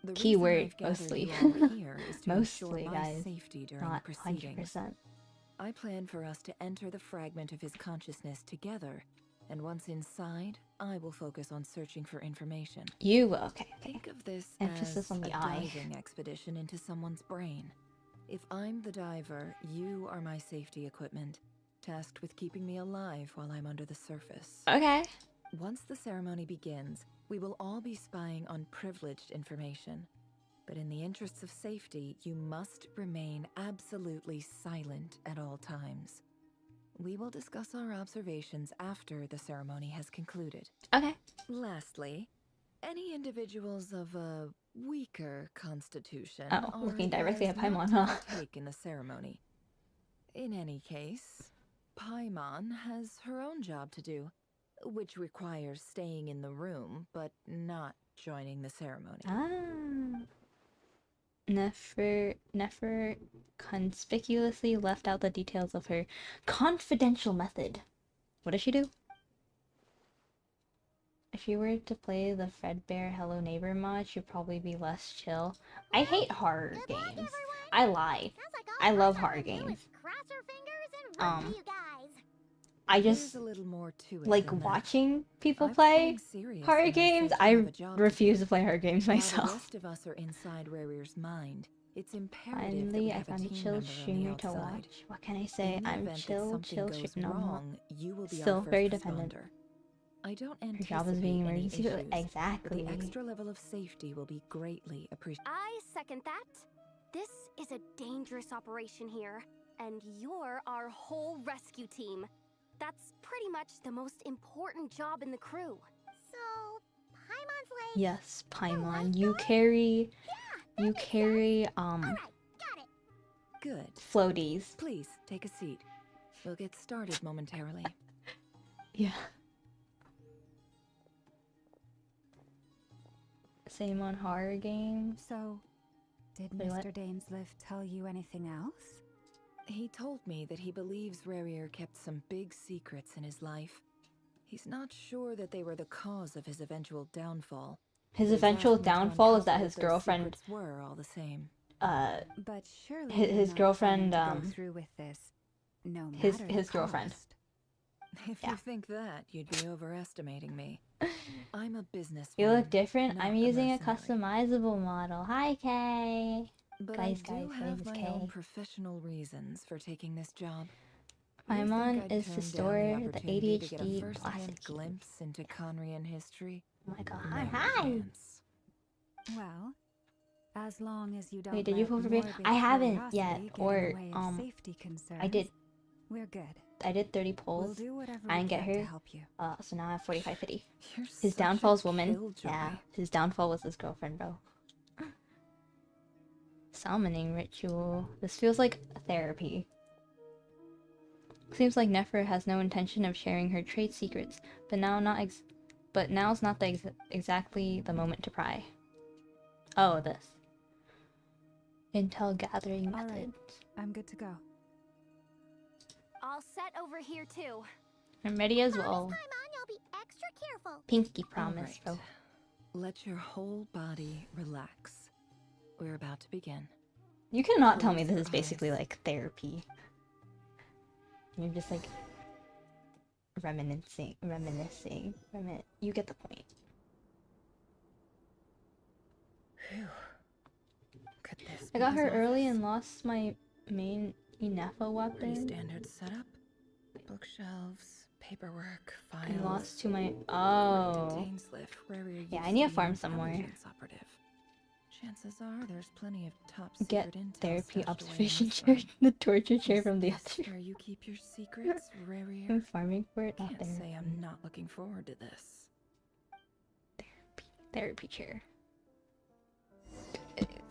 The Keyword reason I've gathered mostly. you all here is to Mostly, ensure my guys. safety during Not the proceedings. 100%. I plan for us to enter the fragment of his consciousness together, and once inside, I will focus on searching for information. You will. Okay. Think of this Emphasis as on the a I. diving expedition into someone's brain. If I'm the diver, you are my safety equipment, tasked with keeping me alive while I'm under the surface. Okay. Once the ceremony begins, we will all be spying on privileged information. But in the interests of safety, you must remain absolutely silent at all times. We will discuss our observations after the ceremony has concluded. Okay. Lastly, any individuals of a weaker constitution Oh, are looking directly at advised Paimon, not huh? to partake in the ceremony. In any case, Paimon has her own job to do, which requires staying in the room but not joining the ceremony. Ah. Nefer conspicuously left out the details of her confidential method. What does she do? If you were to play the Fredbear Hello Neighbor mod, she'd probably be less chill. I hate horror games. I lie. I love horror games. I just There's a little more to it like than that. watching people I'm play staying serious horror and I games. think I you have a job to refuse do. to play horror games While myself. the rest of us are inside Rarier's mind, it's imperative that Finally, we I have a found a team chill member on the streamer to outside. watch. What can I say? In the I'm event that chill something goes no, I'm not. wrong, you will be Still our first very dependent. responder. I don't Her anticipate job is being any emergency. issues, Exactly. but the extra level of safety will be greatly appreciated. I second that. This is a dangerous operation here, and you're our whole rescue team. That's pretty much the most important job in the crew. So, Paimon's like... Yes, Paimon, you carry You carry Good. floaties. Please, take a seat. We'll get started momentarily. Yeah. Same on horror games. So, did Wait, what? Mr. Dainsliff tell you anything else? He told me that he believes Rarier kept some big secrets in his life. He's not sure that they were the cause of his eventual downfall. His but he's eventual asked me to downfall is that uncover his what those girlfriend, secrets were all the same. But surely his you're not girlfriend, planning to go through with this, no matter his the girlfriend. cost. If Yeah. you think that, you'd be overestimating me. I'm a businesswoman. You look different. not I'm using a mercenary. customizable model. Hi, Kay. But Guys, I do my have name is my Kay. own professional reasons for taking this job. My You think mom I'd is to turn down store the opportunity to get a ADHD first-hand plastic cube. glimpse into Conrian history? Oh my god. No Hi. chance. Well, as long as you don't Wait, did you let vote for me? morbid I haven't curiosity yet. get in the Or way of safety concerns, I did we're good. 30 We'll polls. do whatever I we didn't get can to her. help you. So now I have 45-50. You're His such downfall a is woman. killjoy. Yeah, his downfall was his girlfriend, bro. Summoning ritual. This feels like therapy. Seems like Nefer has no intention of sharing her trade secrets, but now's not exactly the moment to pry. Oh, this. Intel gathering All methods. right, I'm good to go. All set over here too. I'm ready as From well. this time on, you'll be extra careful. Pinky All promise, right. bro. Let your whole body relax. We're about to begin. You cannot tell me Close this your is basically eyes. like therapy. You're just like reminiscing. You get the point. Phew. Could this I be got his her early office? and lost my main Inefa Pretty weapon. standard setup. Bookshelves, paperwork, files. I lost to my According to oh. Dainsliff, Rarier Yeah, I used need to a be farm an somewhere. intelligence operative. Chances are there's plenty of top Get secret intel therapy stashed away in observation this chair, room. the torture chair Is from the this other. where you keep your secrets, Rarier? I'm farming for it, not Can't therapy. say I'm not looking forward to this. Therapy chair.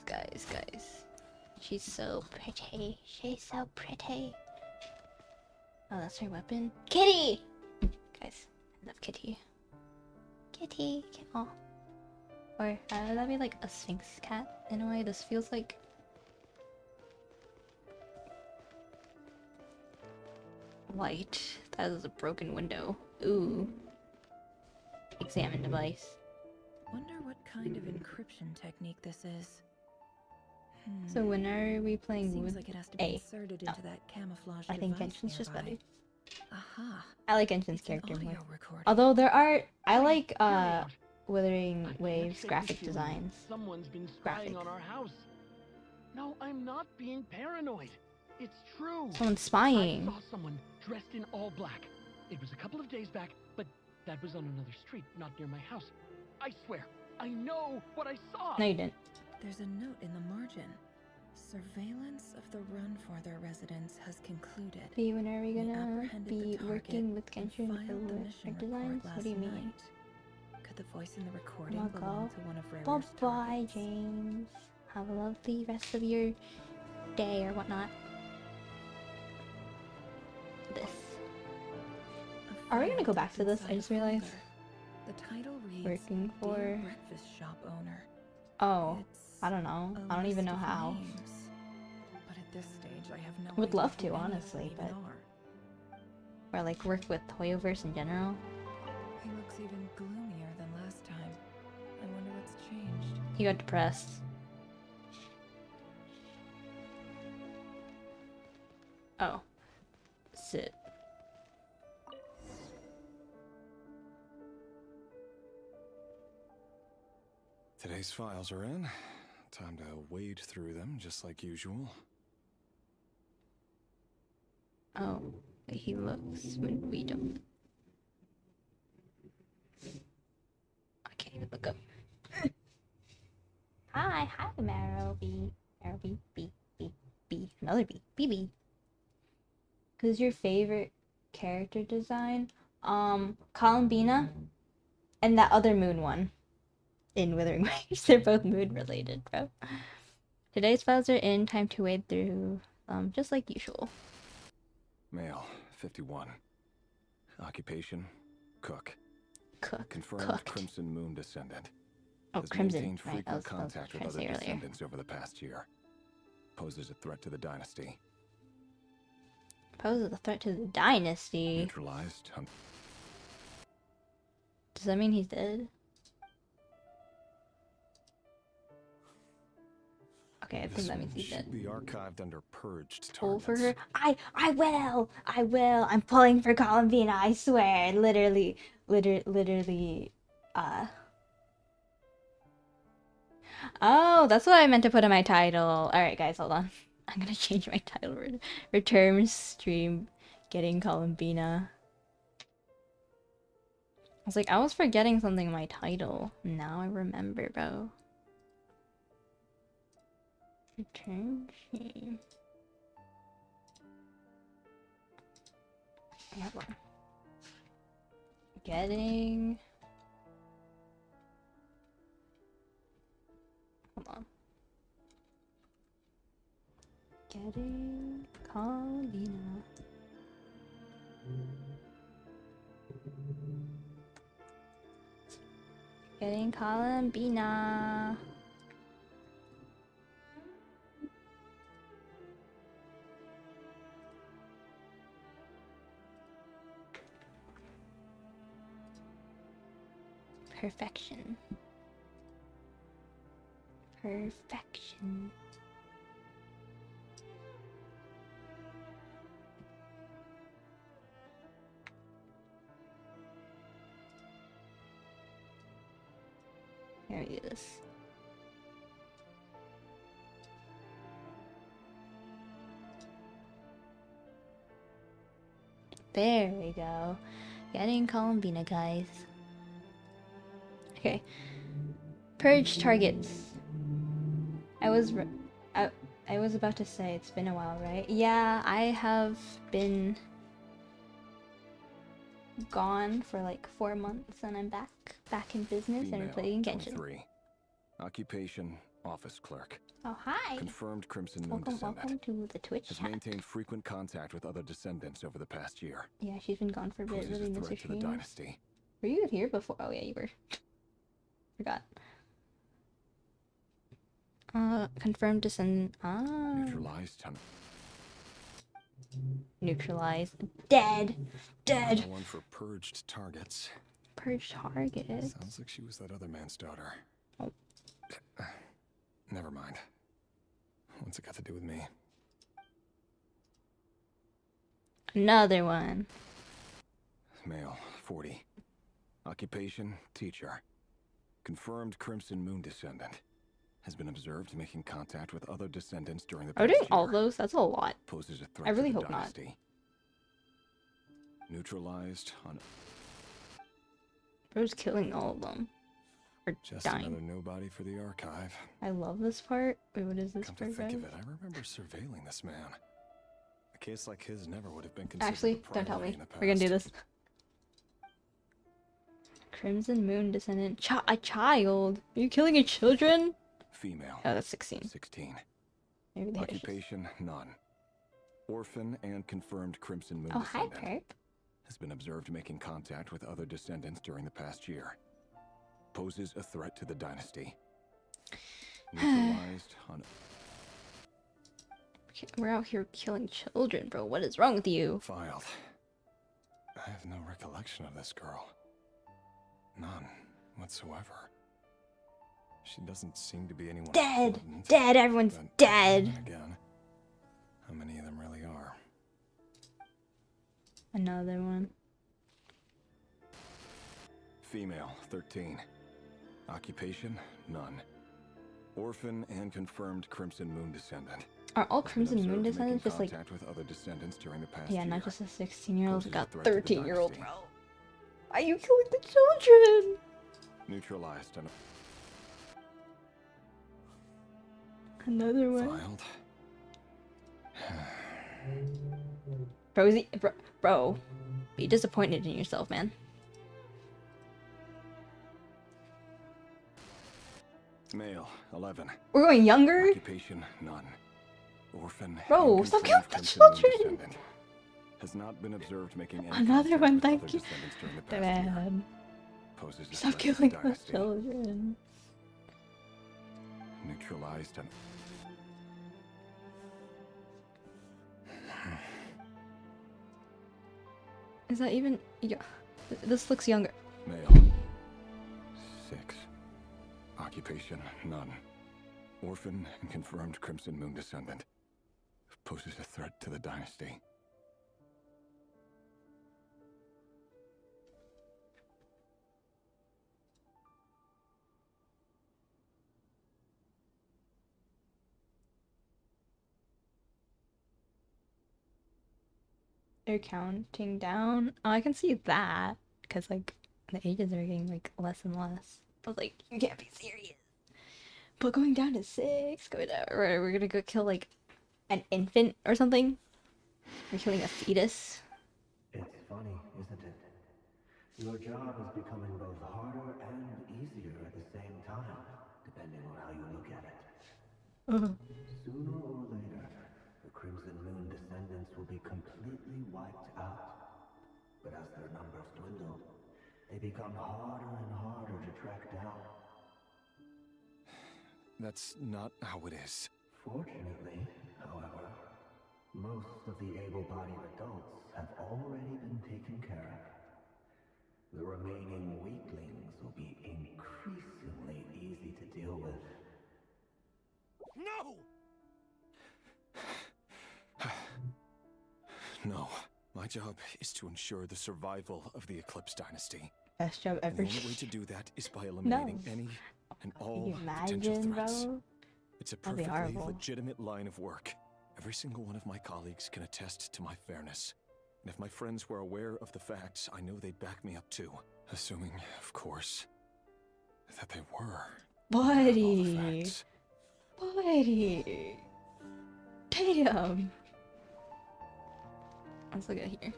Guys. She's so pretty. She's so pretty. Oh, that's her weapon. Kitty! Guys, I love Kitty. Kitty. Oh. Or would that be like a Sphinx cat in a way? This feels like light. That is a broken window. Ooh. Examine device. Wonder what kind of encryption technique this is. So when are we playing Seems wood? like it has to be A. inserted into that camouflage I think device Genshin's just nearby. better. Aha. I like Genshin's It's an character more. audio recording. Although there are, I like Hear me out. Wuthering I can't Waves shake graphic the feeling designs. Someone's been spying Graphic. on our house. No, I'm not being paranoid. It's true. Someone's I spying. saw someone dressed in all black. It was a couple of days back, but that was on another street, not near my house. I swear, I know what I saw. No, you didn't. There's a note in the margin. Surveillance of the run for their residence has concluded. B, when are we We gonna apprehended the be target working with and Genshin filed the for mission graphic report designs? What last do you mean? night. Could the voice in the recording I'll belong go. to one of Rarier's Bye-bye, targets? James. Have a lovely rest of your day or whatnot. This. A Are we gonna file go back to tucked this? I inside a just realized. folder. The title reads, Working Dear for... breakfast shop owner. Oh, It's I don't know. a I don't even list know of how. names. But at this stage, I have no Would idea love who to, any of them honestly, even but- are. Or like work with Toyoverse in general. He looks even gloomier than last time. I wonder what's changed. He got depressed. Oh. Sit. Today's files are in. Time to wade through them, just like usual. Oh, he looks when we don't. I can't even look up. Hi, Marrow B. Marrow B, B, B, B. Another B, B, B. Who's your favorite character design? Columbina and that other moon one in Withering Waves. They're both moon related, bro. Today's files are in. Time to wade through just like usual. Male, 51. Occupation, cook. Cook. Confirmed Cooked. Crimson Moon descendant. Oh, Has Crimson. maintained Right, frequent I was contact with trying to other say earlier. descendants over the past year. Poses a threat to the dynasty. Poses a threat to the dynasty. Neutralized. Does that mean he's dead? Okay, I think that means he's dead. Should be archived under purged Pull targets. for her. I will. I'm pulling for Columbina. I swear. Literally. Oh, that's what I meant to put in my title. All right, guys, hold on. I'm gonna change my title. Return stream, getting Columbina. I was like, I was forgetting something in my title. Now I remember, bro. Return stream. Hold on. Getting. Hold on. Getting Columbina. Getting Columbina. Perfection. Perfection. Here we do this. There we go. Getting Columbina, guys. Okay. Purge targets. I was about to say it's been a while, right? Yeah, I have been gone for like 4 months and I'm back in business and we're playing Genshin. 23. Occupation, office clerk. Oh, hi. Confirmed Crimson Moon Welcome to the Twitch has chat. maintained frequent contact with other descendants over the past year. Yeah, she's been gone for a bit. Poses Really a miss her threat to the streams. dynasty. Were you here before? Oh yeah, you were. Forgot. Confirmed descendant. Ah. Neutralized. Neutralized. Dead. Dead. One for purged targets. Purged targets. Sounds like she was that other man's daughter. Oh. Never mind. What's it got to do with me? Another one. Male, 40. Occupation, teacher. Confirmed Crimson Moon descendant. Has been observed making contact with other descendants during the past Are we doing year. all those? That's a lot. Poses a threat I really to the hope not. dynasty. Neutralized on. Bro's killing all of them. Or Just dying. another nobody for the archive. I love this part. Wait, what is this Come to part, think guys? of it, I remember surveilling this man. A case like his never would have been considered Actually, a don't tell priority me. in the We're gonna do past. this. Crimson Moon descendant. A child? Are you killing your children? Female. Oh, that's 16. 16. Maybe they Occupation, none. Orphan and confirmed Crimson Moon Oh, hi, descendant. Purp. Has been observed making contact with other descendants during the past year. Poses a threat to the dynasty. Neutralized on. We're out here killing children, bro. What is wrong with you? Filed. I have no recollection of this girl. None whatsoever. She doesn't seem to be anyone Dead! important, Dead! Everyone's but dead! then again, how many of them really are? Another one. Female, 13. Occupation, none. Orphan and confirmed Crimson Moon descendant. Are all Has been Crimson Moon observed making descendants just like... contact with other descendants during the past Yeah, year. not just a 16-year-old, Poses a got threat to the 13-year-old, dynasty. bro. Why are you killing the children? Neutralized and Another one. filed. Bro, be disappointed in yourself, man. Male, 11. We're going younger? Occupation, none. Orphan. Bro, stop killing the Crimson Moon children! descendant. Has not been observed making any Another contact one, with other thank you. descendants during the past year. Dad. Poses a Stop threat to the killing the dynasty. children. Neutralized and... Is that even... Yeah. This looks younger. Male. 6. Occupation, none. Orphan and confirmed Crimson Moon descendant. Poses a threat to the dynasty. They're counting down. Oh, I can see that. Because, like, the ages are getting, like, less and less. I was like, you can't be serious. But going down to 6, going down, we're gonna go kill, like, an infant or something? We're killing a fetus? It's funny, isn't it? Your job is becoming both harder and easier at the same time, depending on how you look at it. Sooner or later, the Crimson Moon descendants will be completely wiped out. But as their numbers dwindle, they become harder and harder to track down. That's not how it is. Fortunately, however, most of the able-bodied adults have already been taken care of. The remaining weaklings will be increasingly easy to deal with. No! No. My job is to ensure the survival of the Eclipse dynasty. Best job And ever. the only way to do that is by eliminating any and all Can you potential imagine, threats. bro? It's a That'd be perfectly horrible. legitimate line of work. Every single one of my colleagues can attest to my fairness. And if my friends were aware of the facts, I know they'd back me up too. Assuming, of course, that they were. Buddy. Buddy. Damn. Let's look at here.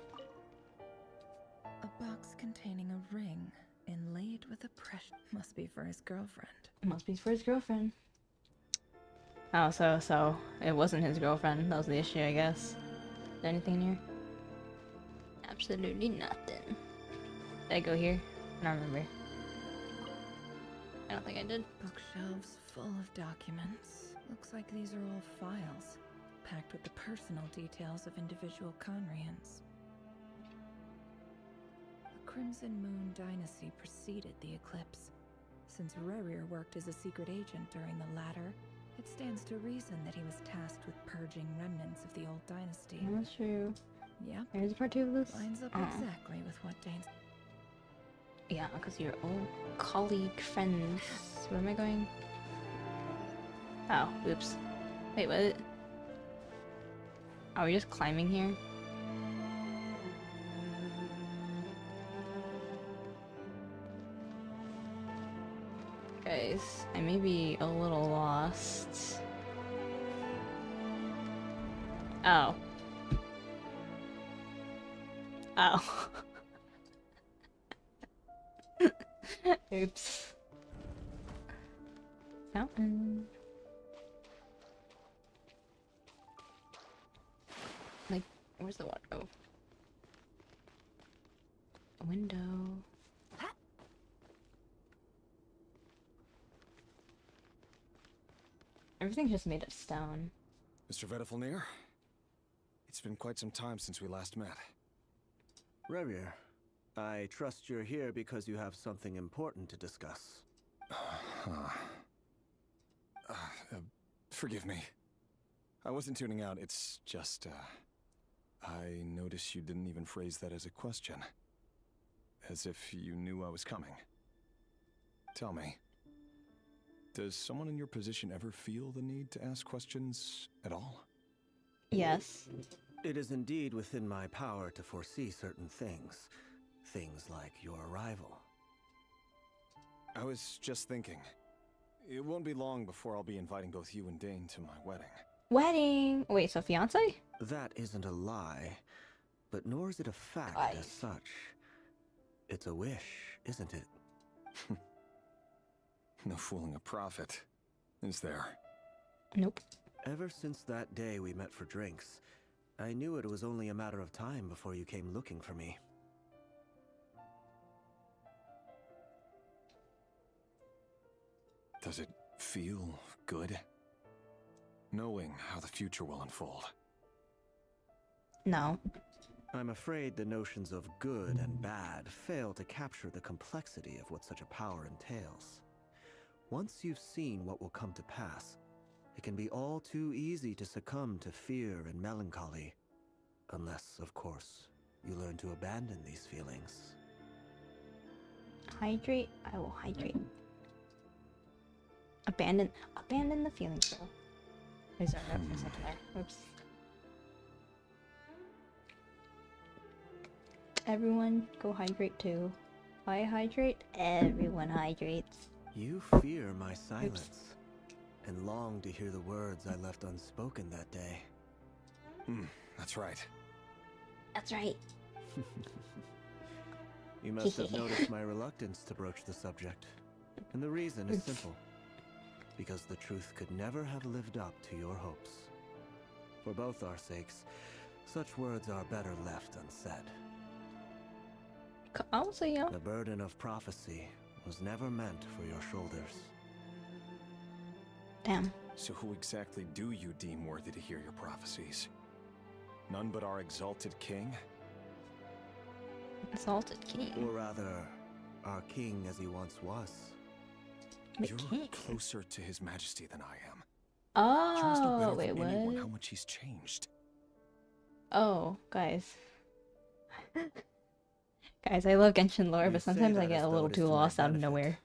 A box containing a ring inlaid with a precious... Must be for his girlfriend. It must be for his girlfriend. Oh, so it wasn't his girlfriend. That was the issue, I guess. Is there anything in here? Absolutely nothing. Did I go here? I don't remember. I don't think I did. Bookshelves full of documents. Looks like these are all files, packed with the personal details of individual Conrians. The Crimson Moon dynasty preceded the eclipse. Since Rerir worked as a secret agent during the latter, it stands to reason that he was tasked with purging remnants of the old dynasty. That's true. Yep. There's part 2 of this. Lines up Oh. exactly with what Dane's... Yeah, because you're old colleague friends. Where am I going? Oh, oops. Wait, what? Are we just climbing here? Guys, I may be a little lost. Oh. Oh. Oops. Fountain. Like, where's the water? Oh. A window. Everything's just made of stone. Mr. Vedifalnir? It's been quite some time since we last met. Rerir, I trust you're here because you have something important to discuss. Forgive me. I wasn't tuning out, it's just, I noticed you didn't even phrase that as a question. As if you knew I was coming. Tell me, does someone in your position ever feel the need to ask questions at all? Yes. It is indeed within my power to foresee certain things. Things like your arrival. I was just thinking. It won't be long before I'll be inviting both you and Dane to my wedding. Wedding! Wait, so fiance? That isn't a lie, but nor is it a fact as such. It's a wish, isn't it? No fooling a prophet, is there? Nope. Ever since that day we met for drinks, I knew it was only a matter of time before you came looking for me. Does it feel good? Knowing how the future will unfold. No. I'm afraid the notions of good and bad fail to capture the complexity of what such a power entails. Once you've seen what will come to pass, it can be all too easy to succumb to fear and melancholy. Unless, of course, you learn to abandon these feelings. Hydrate. I will hydrate. Abandon the feelings, bro. There's our reference up there. Oops. Everyone go hydrate too. If I hydrate, everyone hydrates. You fear my silence, and long to hear the words I left unspoken that day. That's right. That's right. You must have noticed my reluctance to broach the subject. And the reason is simple. Because the truth could never have lived up to your hopes. For both our sakes, such words are better left unsaid. The burden of prophecy was never meant for your shoulders. Damn. So who exactly do you deem worthy to hear your prophecies? None but our exalted king? Exalted king? Or rather, our king as he once was. You're closer to his majesty than I am. Oh, you must know better wait, than anyone what? how much he's changed. Oh, guys. Guys, I love Genshin lore, You but say sometimes I that get as a though little it is too to my lost out of benefit. nowhere.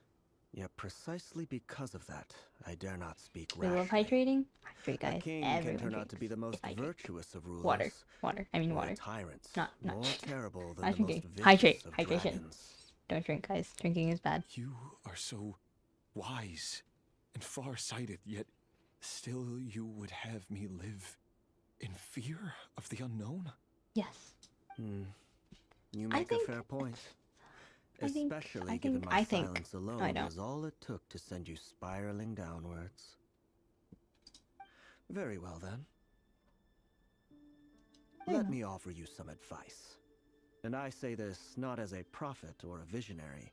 Yet precisely because of that, I dare not speak We rashly. love hydrating. Hydrate, guys. A king Everyone can turn out drinks. to be the most If I drink. virtuous of rulers. Water. I mean or water. a tyrant, Not more terrible than not the most drinking. vicious Hydrate. of Hydration. dragons. Don't drink, guys. Drinking is bad. You are so wise and far-sighted, yet still you would have me live in fear of the unknown? Yes. You make a fair point. Especially given my silence alone was all it took to send you spiraling downwards. Very well then. Let me offer you some advice. And I say this not as a prophet or a visionary,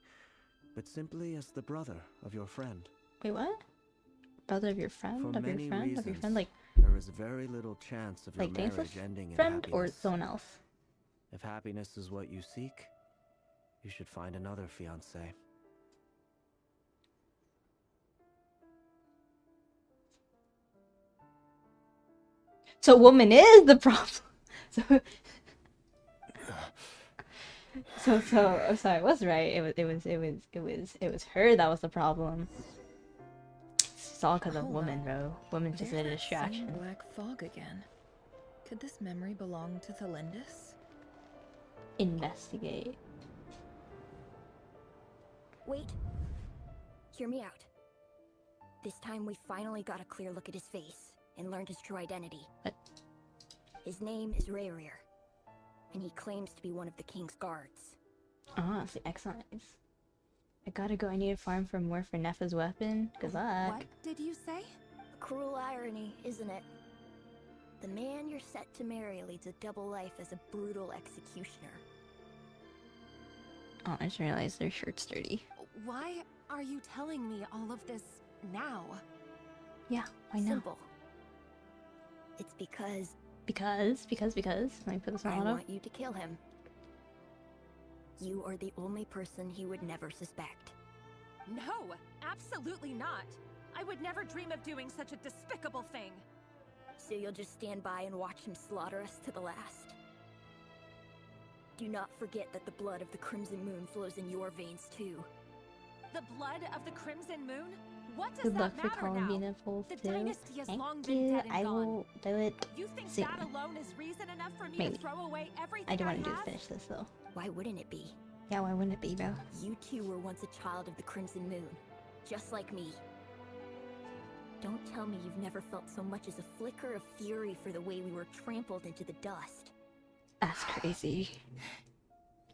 but simply as the brother of your friend. Wait, what? Brother of your friend? For Of your many friend? reasons, Of your friend? Like there is very little chance of your Dance's marriage ending in friend happiness. or someone else? If happiness is what you seek, you should find another fiancé. So woman is the problem. I'm sorry, I was right. It was her that was the problem. It's all because of women, bro. Women's just a distraction. Black fog again. Could this memory belong to Thelindis? Investigate. Wait. Hear me out. This time we finally got a clear look at his face and learned his true identity. What? His name is Rayrir, and he claims to be one of the king's guards. Ah, it's the X-Lines. I gotta go. I need to farm for more for Nefa's weapon. Good luck. What did you say? A cruel irony, isn't it? The man you're set to marry leads a double life as a brutal executioner. Oh, I just realized their shirt's dirty. Why are you telling me all of this now? Yeah, I know. Simple. It's because... Because? Let me put this on I auto. want you to kill him. You are the only person he would never suspect. No, absolutely not. I would never dream of doing such a despicable thing. So you'll just stand by and watch him slaughter us to the last? Do not forget that the blood of the Crimson Moon flows in your veins too. The blood of the Crimson Moon? What does Good luck that for matter now? Columbina Pulse The too. dynasty has long Thank been you. dead and I gone. will do it You think soon. that alone is reason enough for me Maybe. to throw away everything I do want to do have? finish this though. Why wouldn't it be? Yeah, why wouldn't it be, bro? You two were once a child of the Crimson Moon, just like me. Don't tell me you've never felt so much as a flicker of fury for the way we were trampled into the dust. That's crazy.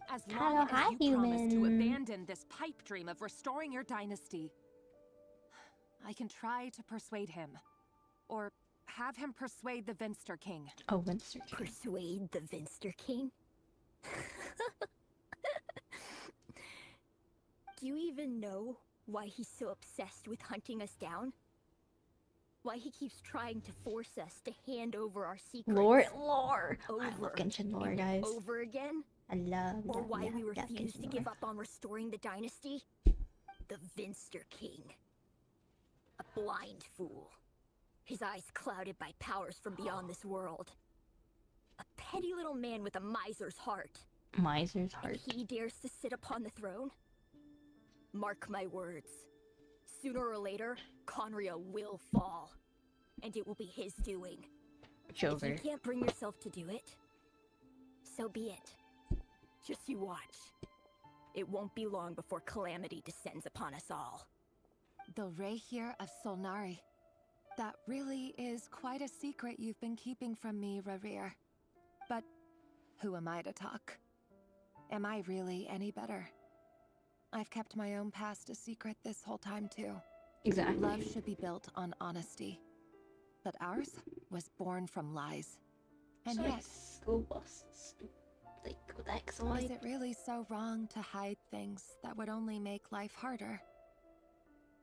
As Hello, long as hi, you promise to human. abandon this pipe dream of restoring your dynasty, I can try to persuade him. Or have him persuade the Vinster King. Oh, Vinster King. Persuade the Vinster King? Do you even know why he's so obsessed with hunting us down? Why he keeps trying to force us to hand over our secrets? Lore. I love Genshin lore, guys. Over again? I love Or that. why we love refuse Genshin to lore. give up on restoring the dynasty? The Vinster King. A blind fool. His eyes clouded by powers from beyond this world. A petty little man with a miser's heart. Miser's heart. If he dares to sit upon the throne, mark my words. Sooner or later, Conria will fall. And it will be his doing. Jover. If you can't bring yourself to do it, so be it. Just you watch. It won't be long before calamity descends upon us all. The Rehir of Solnari. That really is quite a secret you've been keeping from me, Rerir. But who am I to talk? Am I really any better? I've kept my own past a secret this whole time, too. Exactly. Love should be built on honesty. But ours was born from lies. And yet... School buses. Like, what the heck's the Is it really so wrong to hide things that would only make life harder?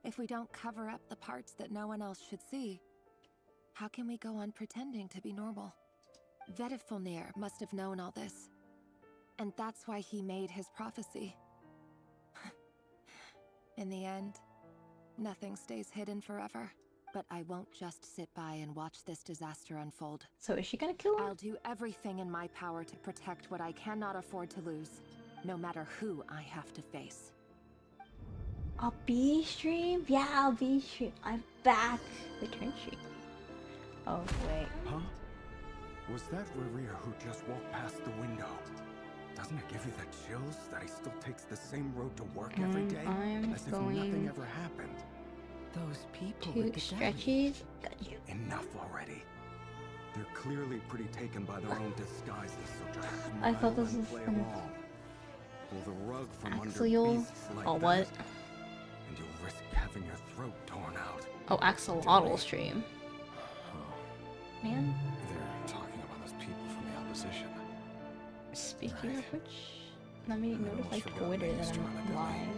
If we don't cover up the parts that no one else should see, how can we go on pretending to be normal? Vedifulnir must have known all this. And that's why he made his prophecy. In the end, nothing stays hidden forever. But I won't just sit by and watch this disaster unfold. So is she gonna kill him? I'll do everything in my power to protect what I cannot afford to lose, no matter who I have to face. I'll be stream? Yeah, I'll be stream. I'm back. Return stream. Oh, wait. Huh? Was that Rerir who just walked past the window? Doesn't it give you the chills that he still takes the same road to work every day? I'm as if going nothing ever happened. Those people Two with the stretchies. Got you. Enough already. They're clearly pretty taken by their own disguises, so just I smile thought this and was play an along. Pull the rug from under Axial. beasts like Oh, that, what? and you'll risk having your throat torn out. Oh, axolotl stream. Man. They're talking about those people from the opposition. Speaking of which, let me notify Twitter that I'm live.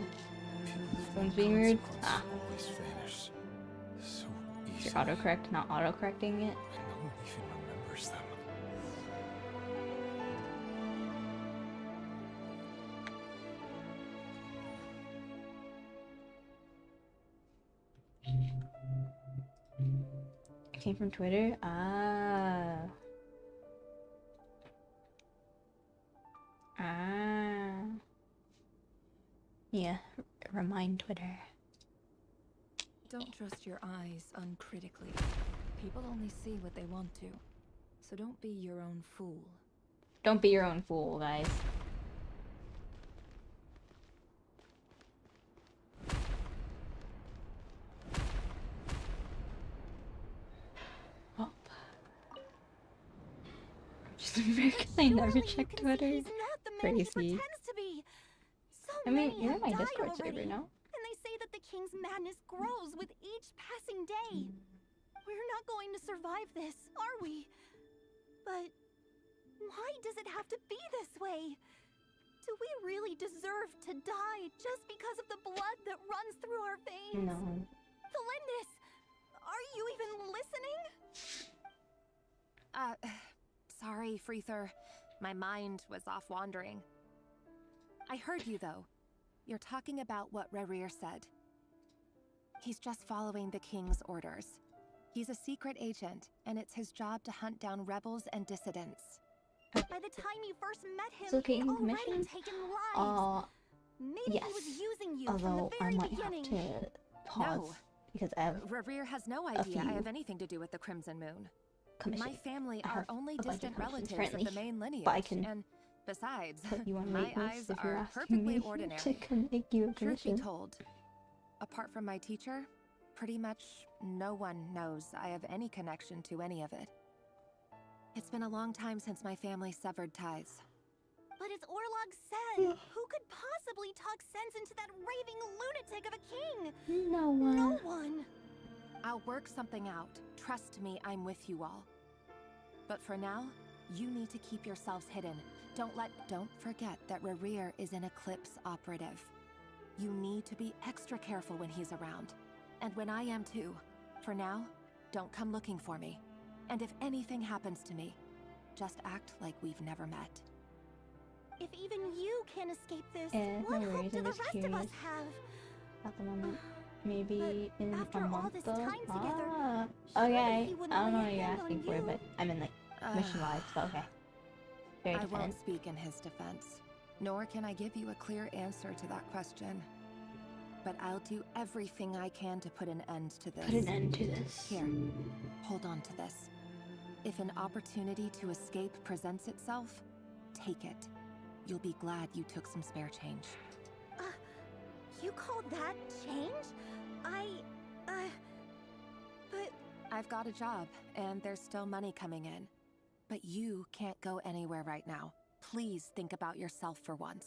Phone's being weird. Ah. Always vanish. So Is easy. your autocorrect not autocorrecting it? No one even remembers them. It came from Twitter? Ah. Ah. Yeah, remind Twitter. Don't trust your eyes uncritically. People only see what they want to. So don't be your own fool. Don't be your own fool, guys. Oh. Just American. I never check Twitter. He's not the man he Crazy. pretends to be. So I mean, many you're have my died Discord already, server, no? And they say that the king's madness grows with each passing day. We're not going to survive this, are we? But why does it have to be this way? Do we really deserve to die just because of the blood that runs through our veins? No. Felindis, are you even listening? Sorry, Freether. My mind was off wandering. I heard you, though. You're talking about what Rerir said. He's just following the king's orders. He's a secret agent, and it's his job to hunt down rebels and dissidents. By the time you first met him, So he'd King's already mission? taken lives. Maybe Yes. he was using you Although from the I very might beginning. have to pause No. because I have Rerir has no a idea I few have anything to do with the Crimson Moon. commissions. My family I are have only a bunch of distant commissions relatives of currently, the main lineage, but I can and besides, put you on my wait list eyes if you're are asking perfectly me ordinary. to come make you a Truth be commission. told, apart from my teacher, pretty much no one knows I have any connection to any of it. It's been a long time since my family severed ties. But as Orlog said, who could possibly talk sense into that raving lunatic of a king? No one. No one. I'll work something out. Trust me, I'm with you all. But for now, you need to keep yourselves hidden. Don't forget that Rerir is an Eclipse operative. You need to be extra careful when he's around. And when I am too. For now, don't come looking for me. And if anything happens to me, just act like we've never met. If even you can't escape this, no what worries, hope do I'm the just rest of curious. us have? At the moment. Maybe in after a all month this though? time together, Ah, surely okay. he wouldn't I don't know lay what a you're hand asking on for, you. but I'm in like mission-wise, so okay. Very I defense. won't speak in his defense, nor can I give you a clear answer to that question. But I'll do everything I can to put an end to this. Put an end to this. Here, hold on to this. If an opportunity to escape presents itself, take it. You'll be glad you took some spare change. You call that change? But... I've got a job, and there's still money coming in. But you can't go anywhere right now. Please think about yourself for once.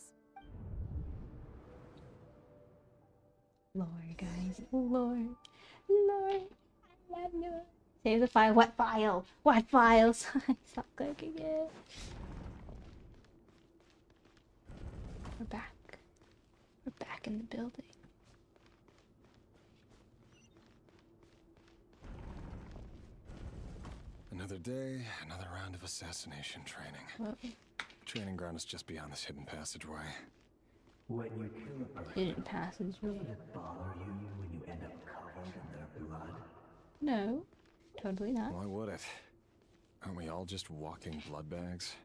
Lord, guys. Lord. Lord. I love you. Save the file. What file? What files? Stop clicking it. We're back. We're back in the building. Another day, another round of assassination training. Whoa. Training ground is just beyond this hidden passageway. When you kill a person, Hidden passageway. doesn't it bother you when you end up covered in their blood? No. Totally not. Why would it? Aren't we all just walking blood bags?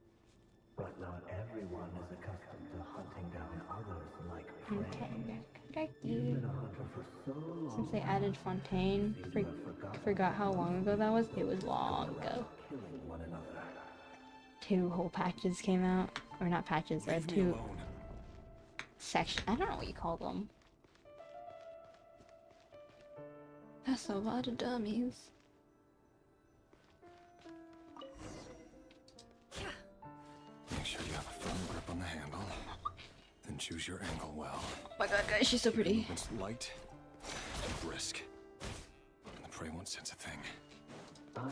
But not everyone is accustomed to hunting down others like prey. Okay. You've been a hunter for so long. Since they added Fontaine, forgot how long ago that was. It was long ago. Killing one another. 2 whole patches came out, or not patches, or 2 sections. I don't know what you call them. That's a lot of dummies. Make sure you have a firm grip on the handle. Then choose your angle well. Oh my god, guys, she's so Keep your pretty. movements light and brisk. And the prey won't sense a thing. I'll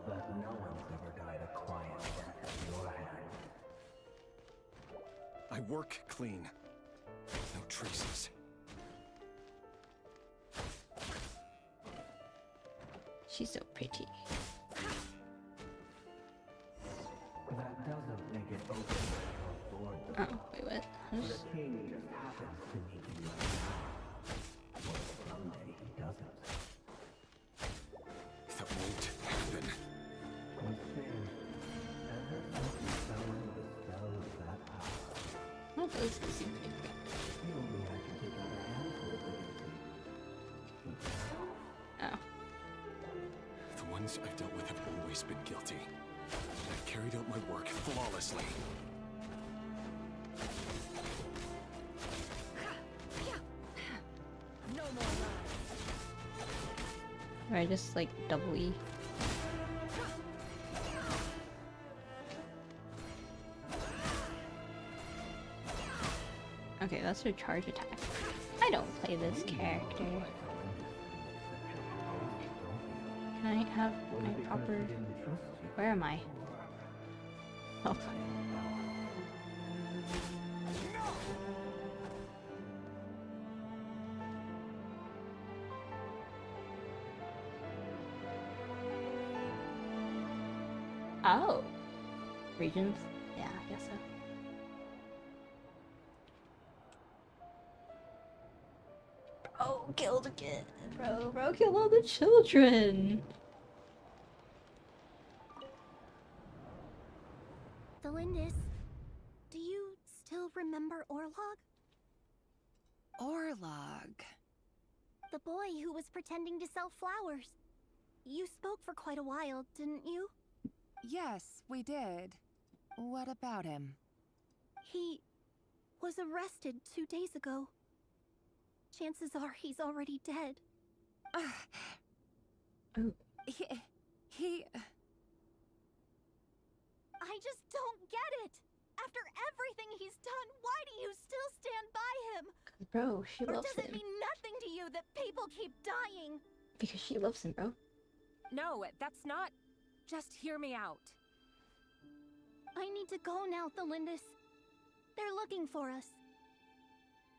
bet no one's ever died a quiet death at your hands. I work clean. No traces. She's so pretty. That doesn't make it open or board the Oh, wait, what? The king just happens to need you right now. Or someday he doesn't. That won't happen. What's fair? Ever since you fell under the spell of that power, What is this secret? you only had to take out a handful of the guilty. Oh. The ones I've dealt with have always been guilty. I've carried out my work flawlessly. No more lies. Or I just like double E. Okay, that's her charge attack. I don't play this character. Can I have my proper... Where am I? Oh. Oh. Regions? Yeah, I guess so. Bro killed again. Bro killed all the children. Delindis, do you still remember Orlog? Orlog. The boy who was pretending to sell flowers. You spoke for quite a while, didn't you? Yes, we did. What about him? He was arrested 2 days ago. Chances are he's already dead. He... I just don't get it! After everything he's done, why do you still stand by him? Bro, she or loves does it him. mean nothing to you that people keep dying. Because she loves him, bro. No, that's not... Just hear me out. I need to go now, Thelindis. They're looking for us.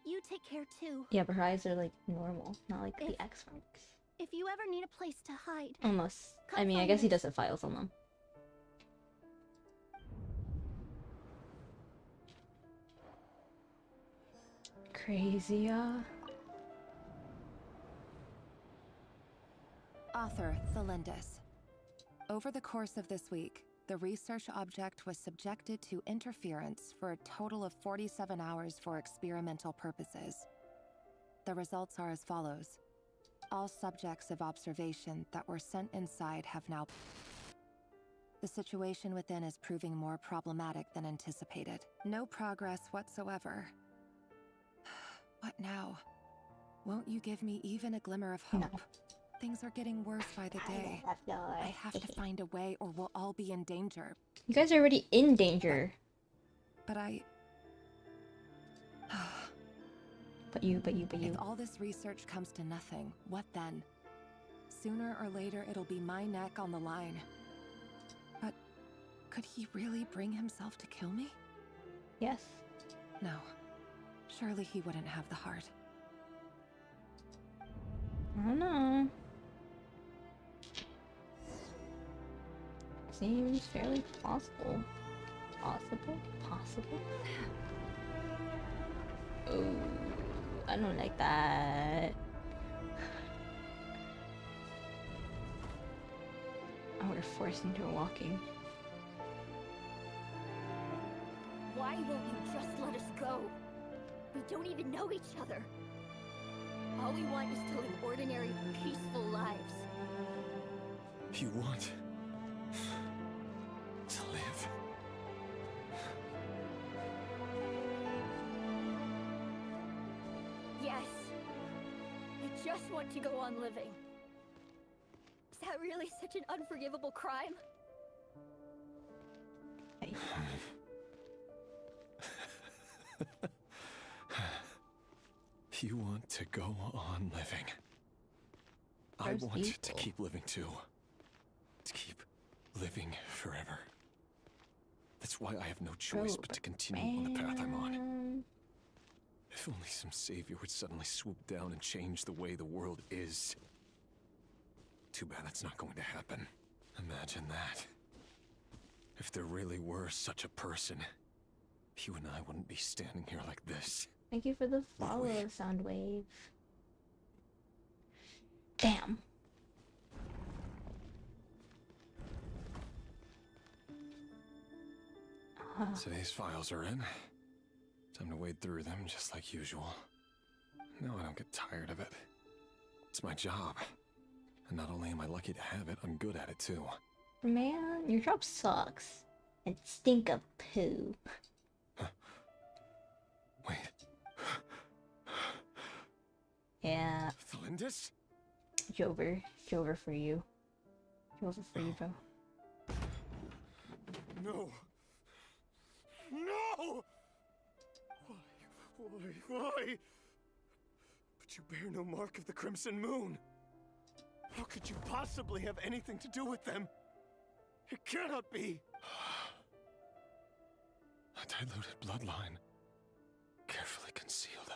You take care too. Yeah, but her eyes are like normal, not like the X marks. If you ever need a place to hide. Almost. I come mean, I find guess he us. does have files on them. Crazy, Author Thelindis. Over the course of this week, the research object was subjected to interference for a total of 47 hours for experimental purposes. The results are as follows. All subjects of observation that were sent inside have now... The situation within is proving more problematic than anticipated. No progress whatsoever. What now? Won't you give me even a glimmer of hope? No. Things are getting worse by the day. I have to find a way or we'll all be in danger. You guys are already in danger. But I... But you. If all this research comes to nothing, what then? Sooner or later, it'll be my neck on the line. But could he really bring himself to kill me? Yes. No. Surely he wouldn't have the heart. I don't know. Seems fairly plausible. Possible? Oh, I don't like that. Oh, we're forced into walking. Why won't you just let us go? We don't even know each other. All we want is to live ordinary, peaceful lives. You want to live? Yes. I just want to go on living. Is that really such an unforgivable crime? You want to go on living. I There's want evil. to keep living too. To keep living forever. That's why I have no choice but to continue on the path I'm on. If only some savior would suddenly swoop down and change the way the world is. Too bad that's not going to happen. Imagine that. If there really were such a person, you and I wouldn't be standing here like this. Thank you for the follow, Soundwave. Damn. Today's files are in. Time to wade through them just like usual. No, I don't get tired of it. It's my job. And not only am I lucky to have it, I'm good at it too. Man, your job sucks. And stink of poo. Wait. Yeah. Thelindis? Jover for you. Jover for you, bro. No! No! Why? But you bear no mark of the Crimson Moon. How could you possibly have anything to do with them? It cannot be! A diluted bloodline. Carefully concealed.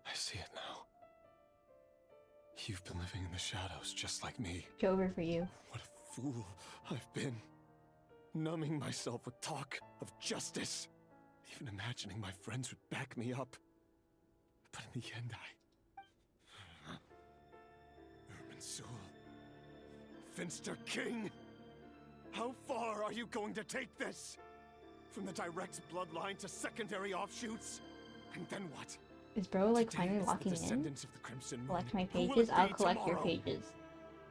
I see it now. You've been living in the shadows just like me. Jover for you. What a fool I've been. Numbing myself with talk of justice. Even imagining my friends would back me up. But in the end, Irminsul. Finster King! How far are you going to take this? From the direct bloodline to secondary offshoots? And then what? Is bro like Today finally is the walking in? descendants of the Crimson Moon. Collect my Who will pages? it I'll be collect your tomorrow? pages.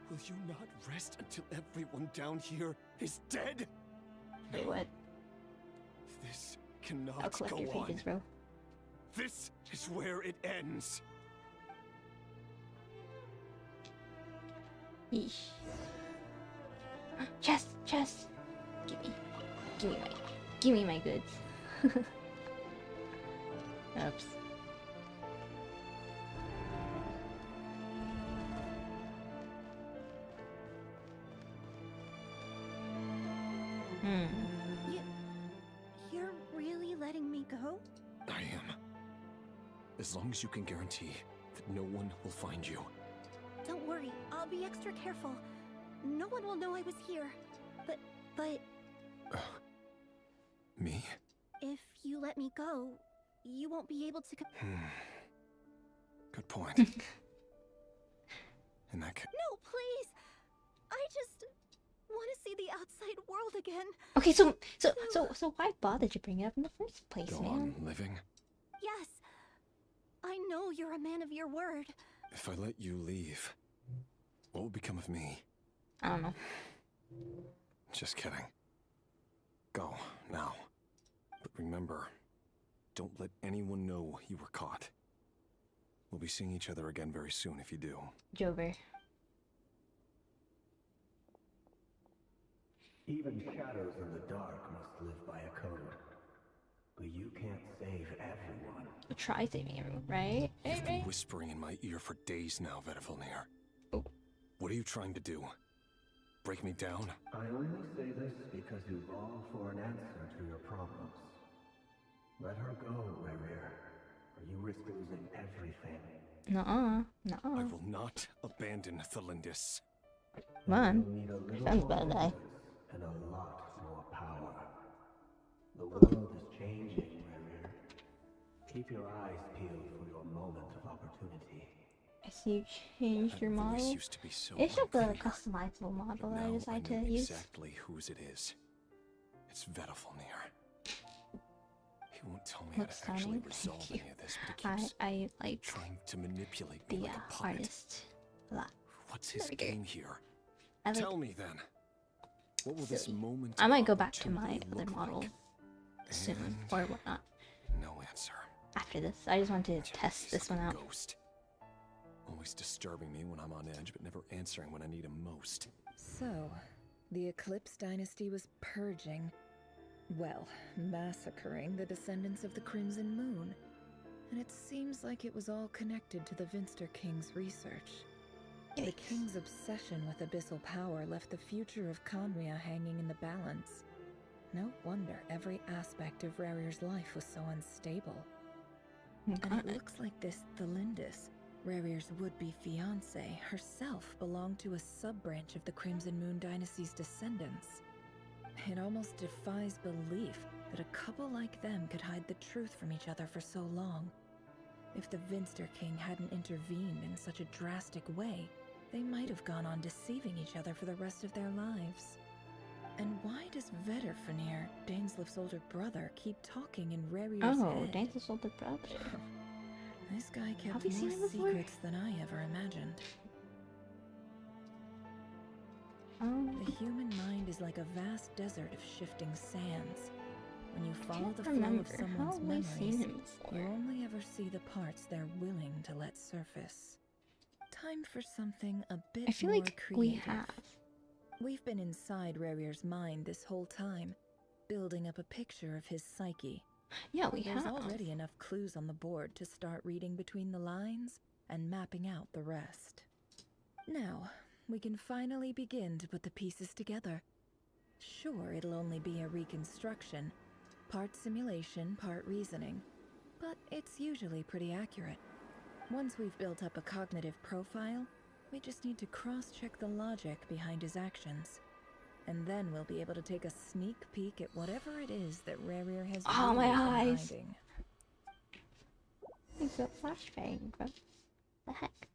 Will you not rest until everyone down here is dead? Wait, what? This cannot I'll collect go your pages, on. bro. This is where it ends. Yeesh. Chest! Give me my goods. Oops. know? I am. As long as you can guarantee that no one will find you. Don't worry, I'll be extra careful. No one will know I was here. But... Me? If you let me go, you won't be able to... Good point. In that case... No, please! I just want to see the outside world again. Okay, so why bother to bring it up in the first place, Go man? on living. Yes. I know you're a man of your word. If I let you leave, what will become of me? I don't know. Just kidding. Go, now. But remember, don't let anyone know you were caught. We'll be seeing each other again very soon if you do. Jover. Even shadows in the dark must live by a code. But you can't save everyone. Try saving everyone, right? You've been whispering in my ear for days now, Vedifilnir. Oh. What are you trying to do? Break me down? I only say this because you long for an answer to your problems. Let her go, Rerir, or you risk losing everything. Nuh-uh. I will not abandon Thelindis. Come on. You'll need a little Sounds more bad, eh? focus and a lot more power. The world is changing, Rerir. Keep your eyes peeled for your moment of opportunity. I see you changed your That voice model. used to be so It's just the unclear, customizable model but that I now decided know to use. exactly whose it is. It's Vedifilnir. He won't tell me Looks how to actually stunning. resolve Thank you. any of this, but he keeps I like trying to manipulate me the like a puppet. artist a lot. What's his There we go. game here? I like Tell me then. What will this silly. moment I of might go back to my opportunity other look model like? soon And or whatnot. no answer. After this, I just wanted to test this one out. Ghost. Always disturbing me when I'm on edge, but never answering when I need him most. So, the Eclipse Dynasty was purging, well, massacring the descendants of the Crimson Moon. And it seems like it was all connected to the Vinster King's research. The King's obsession with abyssal power left the future of Conria hanging in the balance. No wonder every aspect of Rarir's life was so unstable. And it looks like this Thelindis, Rarir's would-be fiancé, herself belonged to a sub-branch of the Crimson Moon Dynasty's descendants. It almost defies belief that a couple like them could hide the truth from each other for so long. If the Vinster King hadn't intervened in such a drastic way, they might have gone on deceiving each other for the rest of their lives. And why does Vedifilnir, Daneslif's older brother, keep talking in Rarir's head? Daneslif's older brother. This guy kept Have you seen more him before? secrets than I ever imagined. The human mind is like a vast desert of shifting sands. When you follow the flow of someone's memories, you only ever see the parts they're willing to let surface. Time for something a bit I feel more like creative. we have. We've been inside Rarir's mind this whole time, building up a picture of his psyche. Yeah, we There's have. already enough clues on the board to start reading between the lines and mapping out the rest. Now, we can finally begin to put the pieces together. Sure, it'll only be a reconstruction, part simulation, part reasoning, but it's usually pretty accurate. Once we've built up a cognitive profile, we just need to cross-check the logic behind his actions. And then we'll be able to take a sneak peek at whatever it is that Rarir has Oh, my really been eyes. hiding. He's got flashbang, bro. The heck?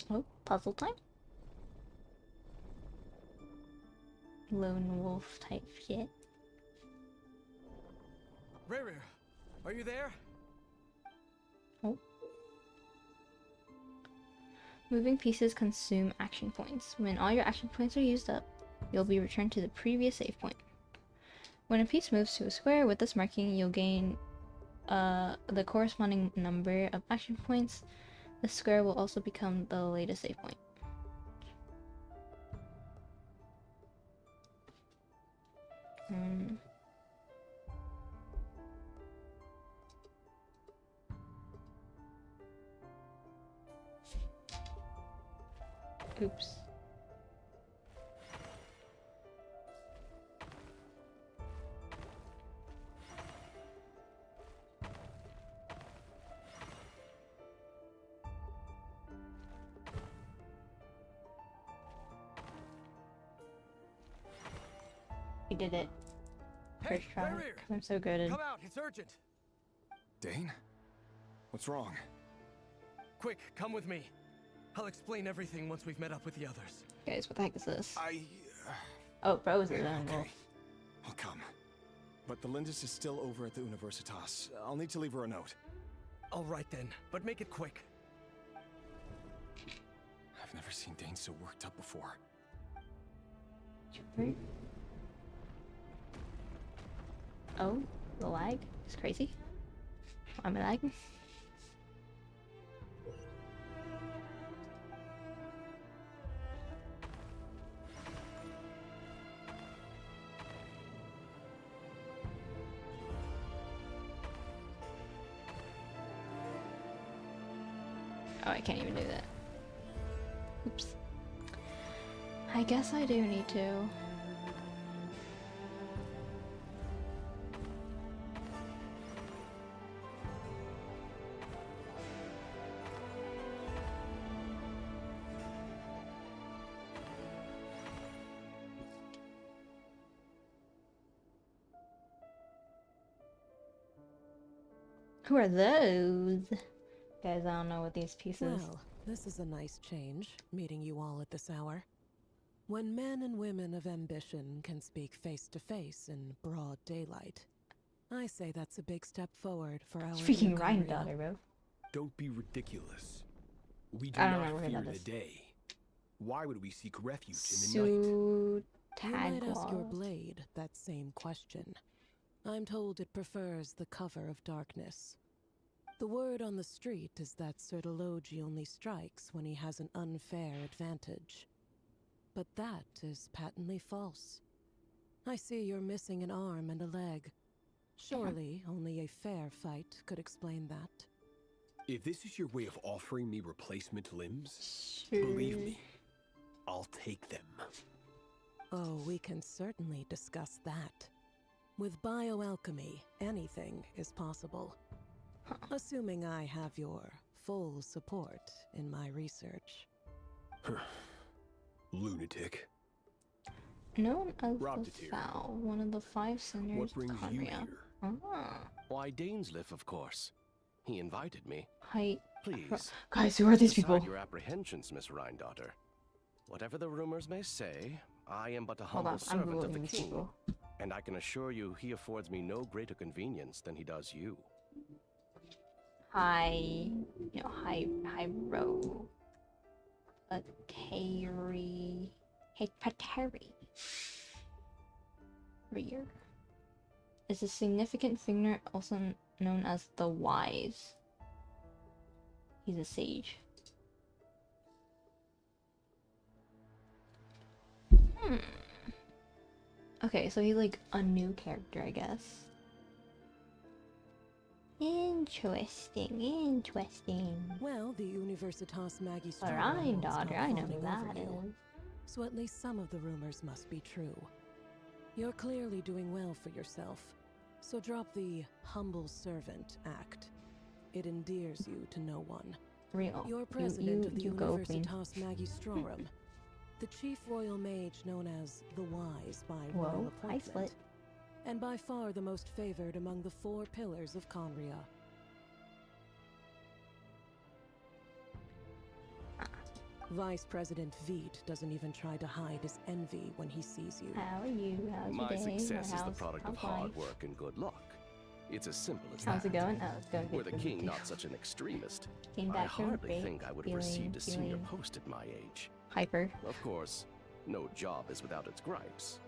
Oh, puzzle time? Lone wolf type shit. Rerir, are you there? Oh. Moving pieces consume action points. When all your action points are used up, you'll be returned to the previous save point. When a piece moves to a square with this marking, you'll gain the corresponding number of action points. The square will also become the latest save point. Oops. We did it. Hey, First try. Rayrear! 'Cause I'm so good at. Come out, it's urgent. Dane? What's wrong? Quick, come with me. I'll explain everything once we've met up with the others. Guys, what the heck is this? I... Oh, Bros is on wolf. I'll come. But the Lindis is still over at the Universitas. I'll need to leave her a note. All right then, but make it quick. I've never seen Dane so worked up before. Oh, the lag is crazy. I'm lagging. Oh, I can't even do that. Oops. I guess I do need to. Who are those? Guys, I don't know what these pieces. Well, this is a nice change, meeting you all at this hour. When men and women of ambition can speak face to face in broad daylight, I say that's a big step forward for our Speaking new Ryan Gabriel. daughter, bro. Don't be ridiculous. We do I don't know not where fear that the is. day. Why would we seek refuge in the night? You might ask your Sutagwa. blade that same question. I'm told it prefers the cover of darkness. The word on the street is that Sertologi only strikes when he has an unfair advantage. But that is patently false. I see you're missing an arm and a leg. Surely only a fair fight could explain that. If this is your way of offering me replacement limbs, Sure. believe me, I'll take them. Oh, we can certainly discuss that. With bioalchemy, anything is possible. Assuming I have your full support in my research. Lunatic. Known as Robbed the it here. Foul, one of the 5 sinners What brings of you Conria. here? Ah. Why, Dainsliff, of course. He invited me. Hi. Please. Guys, who are these decide people? your apprehensions, Miss Rhindaughter. Whatever the rumors may say, I am but a Hold humble on, I'm servant of Googling the these king. people. And I can assure you he affords me no greater convenience than he does you. Hi. No, hi, Ro. Pateri. Hey, Pateri. Rear. Is a significant figure also known as the Wise. He's a sage. Okay, so he's like a new character, I guess. Interesting. Well, the Universitas Magistrorum Ryan is daughter, not I know fawning who that over you. is. So at least some of the rumors must be true. You're clearly doing well for yourself, so drop the humble servant act. It endears you to no one. Real. You're president of the you go, Queen. Universitas Magistrorum, the chief royal mage known as the Wise by Whoa, royal I appointment, split. and by far the most favored among the 4 pillars of Conria. Vice President Veet doesn't even try to hide his envy when he sees you. How are you? How's your My day? success is the How's- product of how's hard life? work and good luck. It's as simple as How's that. it going? Oh, it's going Were good the for king me, not too. such an extremist, Came I back from hardly break, think I would have feeling- received a senior feeling post at my age. hyper. Of course, no job is without its gripes.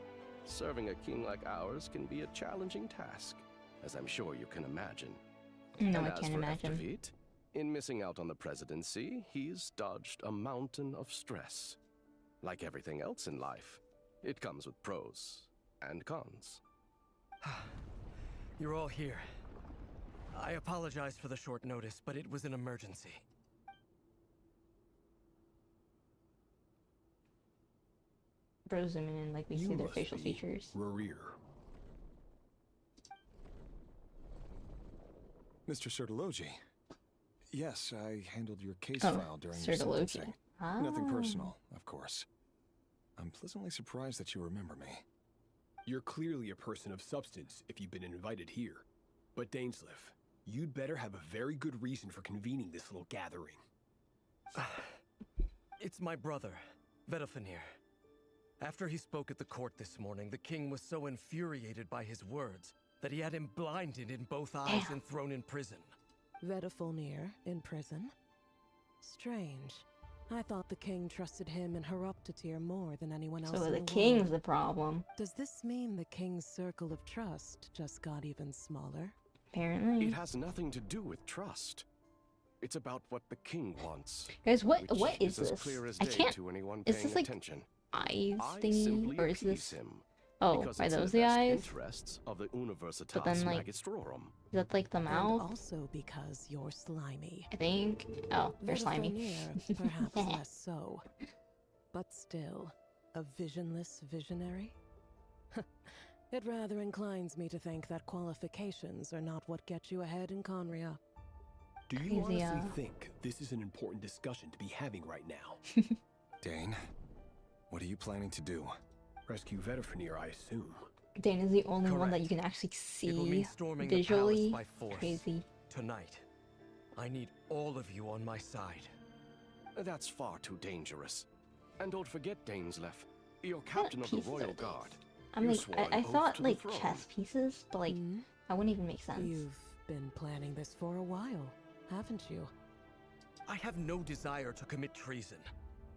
Serving a king like ours can be a challenging task, as I'm sure you can imagine. No, and I as can't for imagine. Eftervit, in missing out on the presidency, he's dodged a mountain of stress. Like everything else in life, it comes with pros and cons. You're all here. I apologize for the short notice, but it was an emergency. Bro zooming in like we see their facial features. Rayrear. Mr. Sertologi. Yes, I handled your case Oh, file during your Sertologi. sentencing. Ah. Nothing personal, of course. I'm pleasantly surprised that you remember me. You're clearly a person of substance if you've been invited here. But Dainsleif, you'd better have a very good reason for convening this little gathering. It's my brother, Vedafenir. After he spoke at the court this morning, the king was so infuriated by his words that he had him blinded in both eyes and thrown in prison. Vedafenir in prison? Strange. I thought the king trusted him and Horoptatyr more than anyone else So in the the king's world. the problem. Does this mean the king's circle of trust just got even smaller? Apparently. It has nothing to do with trust. It's about what the king wants. Guys, what which is as this? clear as I day can't. to anyone Is paying this like attention. eyes I thingy, simply or is appease this? him, Oh, because are it's in those the the best eyes? interests of the Universitas But then, like, Magistrorum. is that like the And mouth? also because you're slimy. I think. Oh, they're slimy. Vedafenir, perhaps less so. But still, a visionless visionary? It rather inclines me to think that qualifications are not what get you ahead in Conria. Do you Crazy, honestly think this is an important discussion to be having right now? Dane, what are you planning to do? Rescue Vedafenir, I assume. Dane is the only one that you Correct. can actually It will mean see storming the visually. palace by force. Crazy. Tonight, I need all of you on my side. That's far too dangerous. And don't forget, Dainsleif, you're captain of the pieces Royal are these? Guard. I'm You like, swore an I oath thought to the like throne. chess pieces, but like that wouldn't even make sense. You've been planning this for a while, haven't you? I have no desire to commit treason,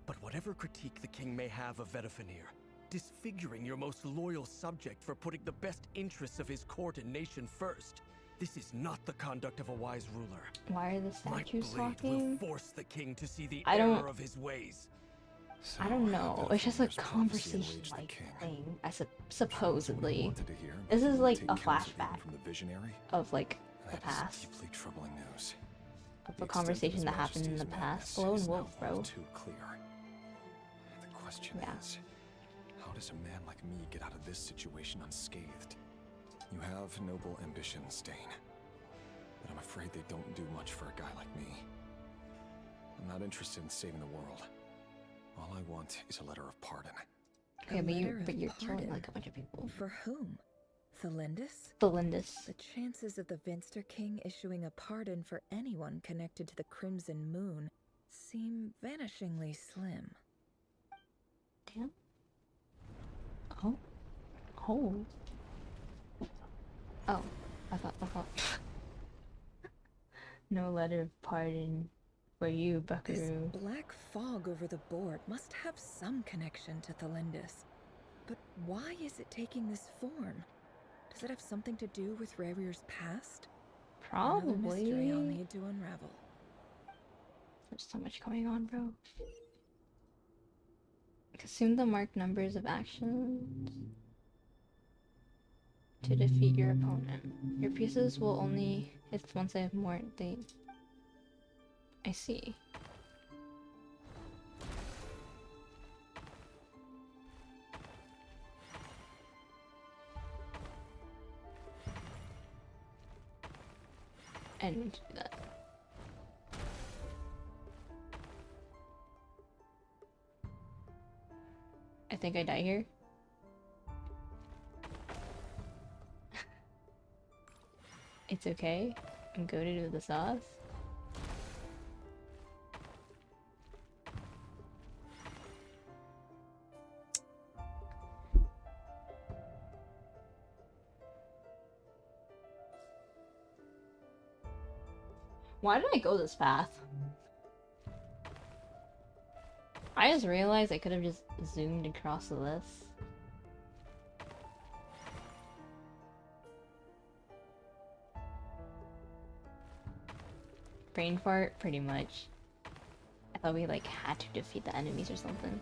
but whatever critique the king may have of Vedafenir, disfiguring your most loyal subject for putting the best interests of his court and nation first, this is not the conduct of a wise ruler. Why are the My statues blade talking? will force the king to see the I don't- error of his ways. I don't know. It's just a Vedafenir's prophecy conversation enraged the like king. thing. What he Supposedly. wanted to hear, but This he is wouldn't like take a counsel even flashback from the visionary. of like the That is past. deeply troubling news. Of The a extent conversation His that happened in the Majesty's past. madness Lone is now Wolf, all bro. too clear. The question Yeah. is, how does a man like me get out of this situation unscathed? You have noble ambitions, Dane, but I'm afraid they don't do much for a guy like me. I'm not interested in saving the world. All I want is a letter of pardon. Okay, A but letter of you're killing pardon? like a bunch of people. For whom? Thalindus? Thalindus. The chances of the Vinster King issuing a pardon for anyone connected to the Crimson Moon seem vanishingly slim. Damn. Oh. Oh. Oh. I thought. No letter of pardon for you, This Buckaroo. black fog over the board must have some connection to Thalindus. But why is it taking this form? Does it have something to do with Rarir's past? Another mystery I'll Probably. need to unravel. There's so much going on, bro. Consume the marked numbers of actions to defeat your opponent. Your pieces will only hit once they have more. I see. I didn't do that. I think I die here. It's okay. I'm goated with the sauce. Why did I go this path? I just realized I could have just zoomed across to this. Brain fart, pretty much. I thought we like had to defeat the enemies or something.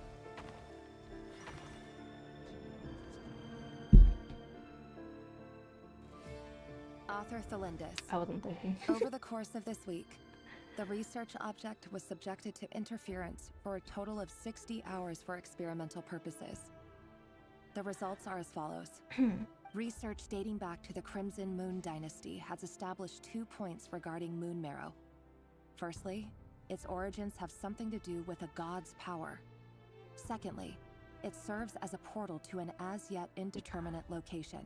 Author Thalindus. I wasn't thinking. Over the course of this week, the research object was subjected to interference for a total of 60 hours for experimental purposes. The results are as follows. Research dating back to the Crimson Moon Dynasty has established 2 points regarding moon marrow. Firstly, its origins have something to do with a god's power. Secondly, It serves as a portal to an as-yet indeterminate location.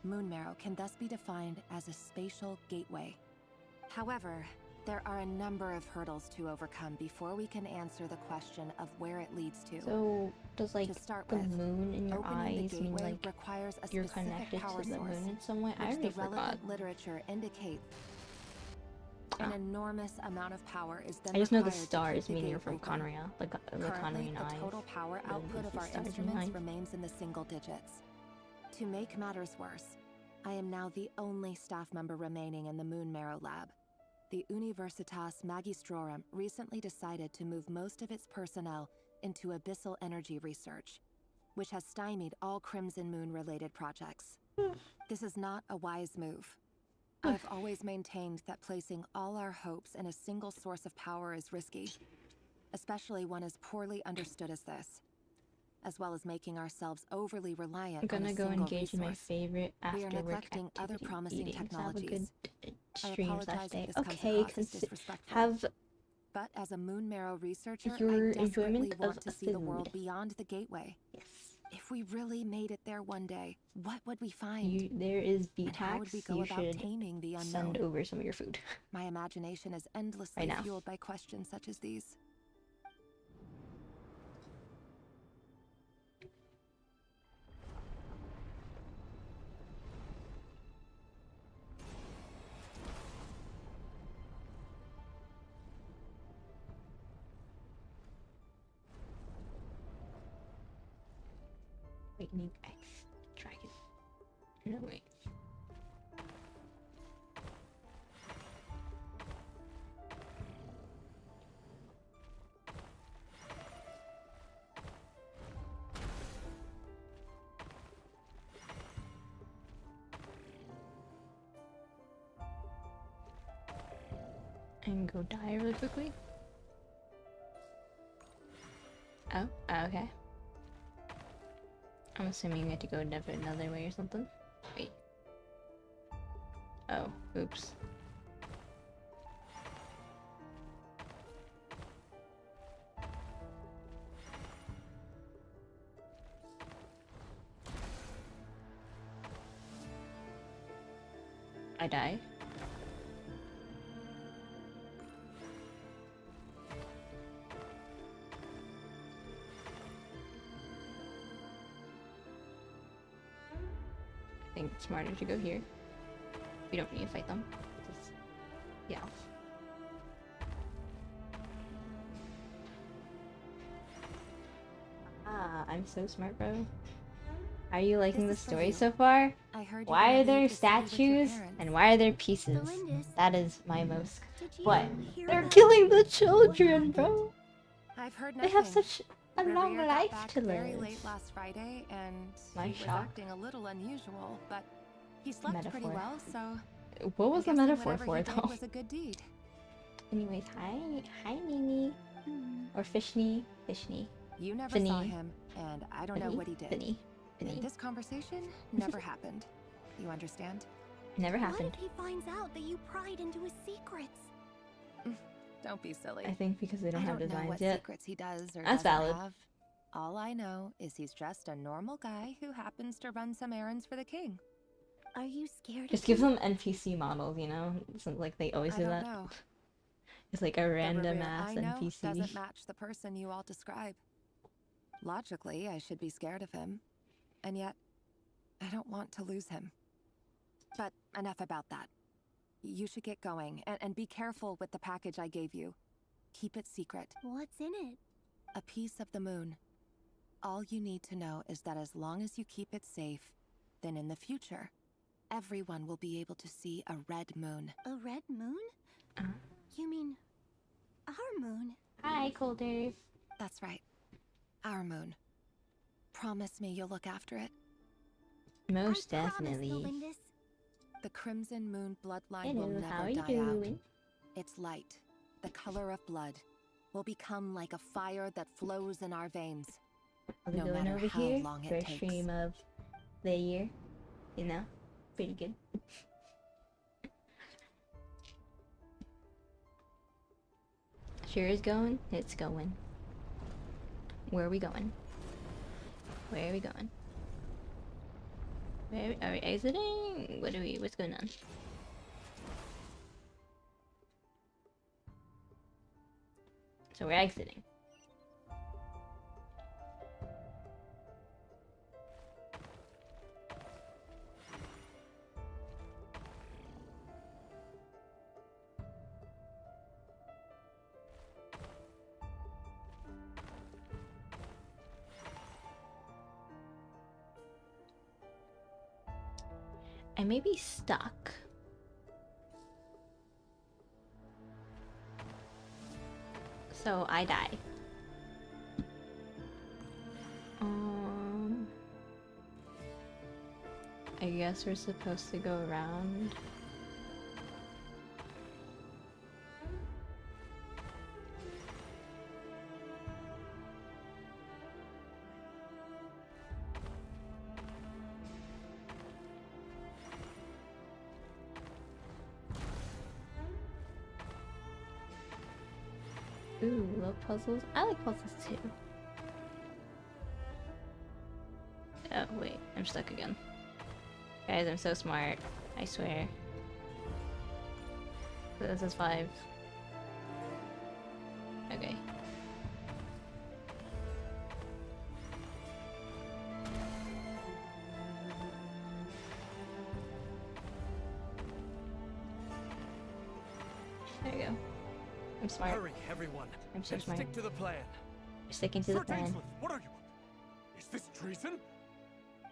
Moon Marrow can thus be defined as a spatial gateway. However, there are a number of hurdles to overcome before we can answer the question of where it leads to. So does like the with, moon in your opening the eyes mean gateway like requires a you're specific connected power to the source, moon in some way? I which already the forgot. relevant literature indicates. An enormous amount of power is then I just know the required to stars keep the mean gate you're from open. Conria, like the Currently, Conrian the eyes. total power The output of our stars in instruments mine. remains in the single digits. To make matters worse, I am now the only staff member remaining in the Moon Marrow lab. The Universitas Magistrorum recently decided to move most of its personnel into abyssal energy research, which has stymied all Crimson Moon-related projects. This is not a wise move. I've always maintained that placing all our hopes in a single source of power is risky, especially one as poorly understood as this, as well as making ourselves overly reliant I'm on gonna a go single engage in my resource. favorite We are after work neglecting activity, other promising eating. So have a good technologies. I stream apologize slash if day. this comes Okay, across as disrespectful. have But as a Moon Marrow researcher, your I desperately enjoyment want of to see the food. world beyond the gateway. Yes. If we really made it there one day, what would we find? There is And how would we VTAX. go You about should taming the unknown? send over some of your food. My imagination is endlessly Right now. fueled by questions such as these. Wait, need X. Dragon. No, wait. And go die really quickly. Oh, okay. I'm assuming you had to go another way or something. Wait. Oh, oops. I die. I think it's smarter to go here. We don't need to fight them. Just, yeah. Ah, I'm so smart, bro. Are you liking the story so far? Why are there statues and why are there pieces? That is my most. What? They're killing the children, bro. I've heard They nothing. have such a long Revere got life back to very live. late last Friday, and My he was shock. acting a little unusual, but he slept pretty Metaphor. well, so What was the I'm guessing metaphor whatever for, he did though? was a good deed. Anyways, hi Nini. Or Fishney. Fishney. You never Finny. saw him, and I don't know Finny? what he did. Finny. Finny. And this conversation never happened. You understand? Never What happened. if he finds out that you pried into his secrets? Don't be silly. I think because they don't I have don't know designs what yet. secrets he does or That's doesn't valid. have. All I know is he's just a normal guy who happens to run some errands for the king. Are you scared Just of give him? them NPC models, you know? It's like they always I do don't that. know. It's like a random Revere ass I know NPC. doesn't match the person you all describe. Logically, I should be scared of him. And yet, I don't want to lose him. But enough about that. You should get going, and be careful with the package I gave you. Keep it secret. What's in it? A piece of the moon. All you need to know is that as long as you keep it safe, then in the future, everyone will be able to see a red moon. A red moon? You mean our moon? Hi, Colder. That's right. Our moon. Promise me you'll look after it. Most Promise, definitely. Melindus. The Crimson Moon bloodline Hello, will how never are you die out. doing? Its light, the color of blood, will become like a fire that flows in our veins. Are we No going matter over how here? long it First takes. stream of the year. You know? Pretty good. Sure is going. It's going. Where are we going? Where are we going? Where are we exiting? What's going on? So we're exiting. I may be stuck. So I die. I guess we're supposed to go around. Ooh, little puzzles. I like puzzles too. Oh, wait. I'm stuck again. Guys, I'm so smart. I swear. So this is 5. Okay. There you go. I'm smart. Hurry, everyone. I'm so and smart. Stick to the plan. We're sticking to the plan. Dainsleif, what are you? Is this treason?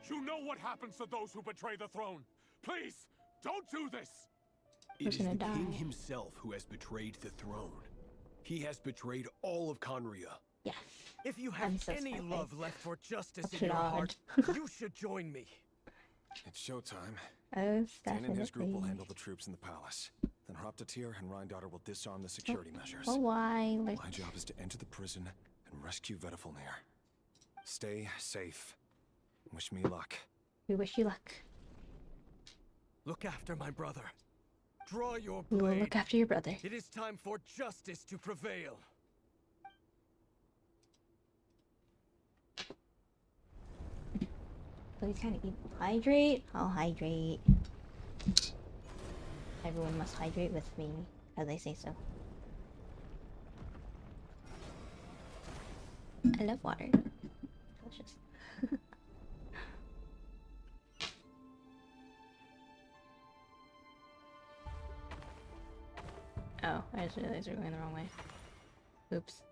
You know what happens to those who betray the throne. Please, don't do this. It is gonna the die? king himself who has betrayed the throne. He has betrayed all of Conria. Yes. If you have so any sorry. love left for justice in your heart, you should join me. It's showtime. Oh, Dan and his group will definitely. handle the troops in the palace. Then Hraptatir and Rheindotter will disarm the security measures. Oh, why? Like, My job is to enter the prison and rescue Vedafilnir. Stay safe. Wish me luck. we wish you luck. Look after my brother. Draw your We blade. will look after your brother. It is time for justice to prevail. Please kind of eat. Hydrate? I'll hydrate. Everyone must hydrate with me, as I say so. I love water. Delicious. Oh, I just realized we're going the wrong way. Oops.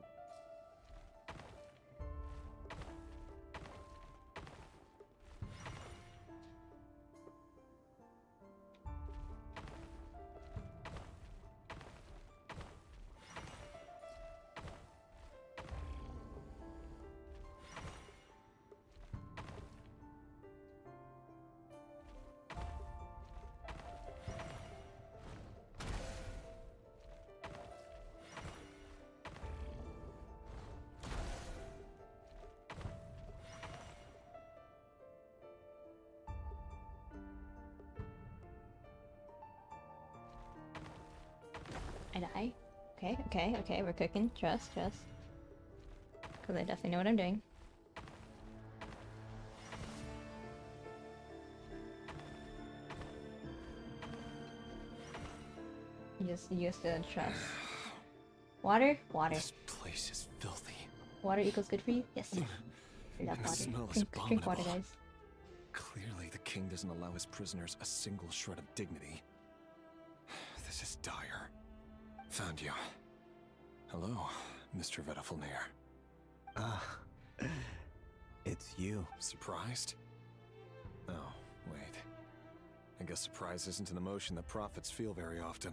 I die. Okay, we're cooking. Trust. Because I definitely know what I'm doing. You just gotta trust. Water? Water. This place is filthy. Water equals good for you? Yes. I love And the water. smell is Drink water, abominable. guys. Clearly, the king doesn't allow his prisoners a single shred of dignity. This is dire. Found you. Hello, Mr. Vedafilnir. Ah, it's you. Surprised? Oh, wait. I guess surprise isn't an emotion that prophets feel very often.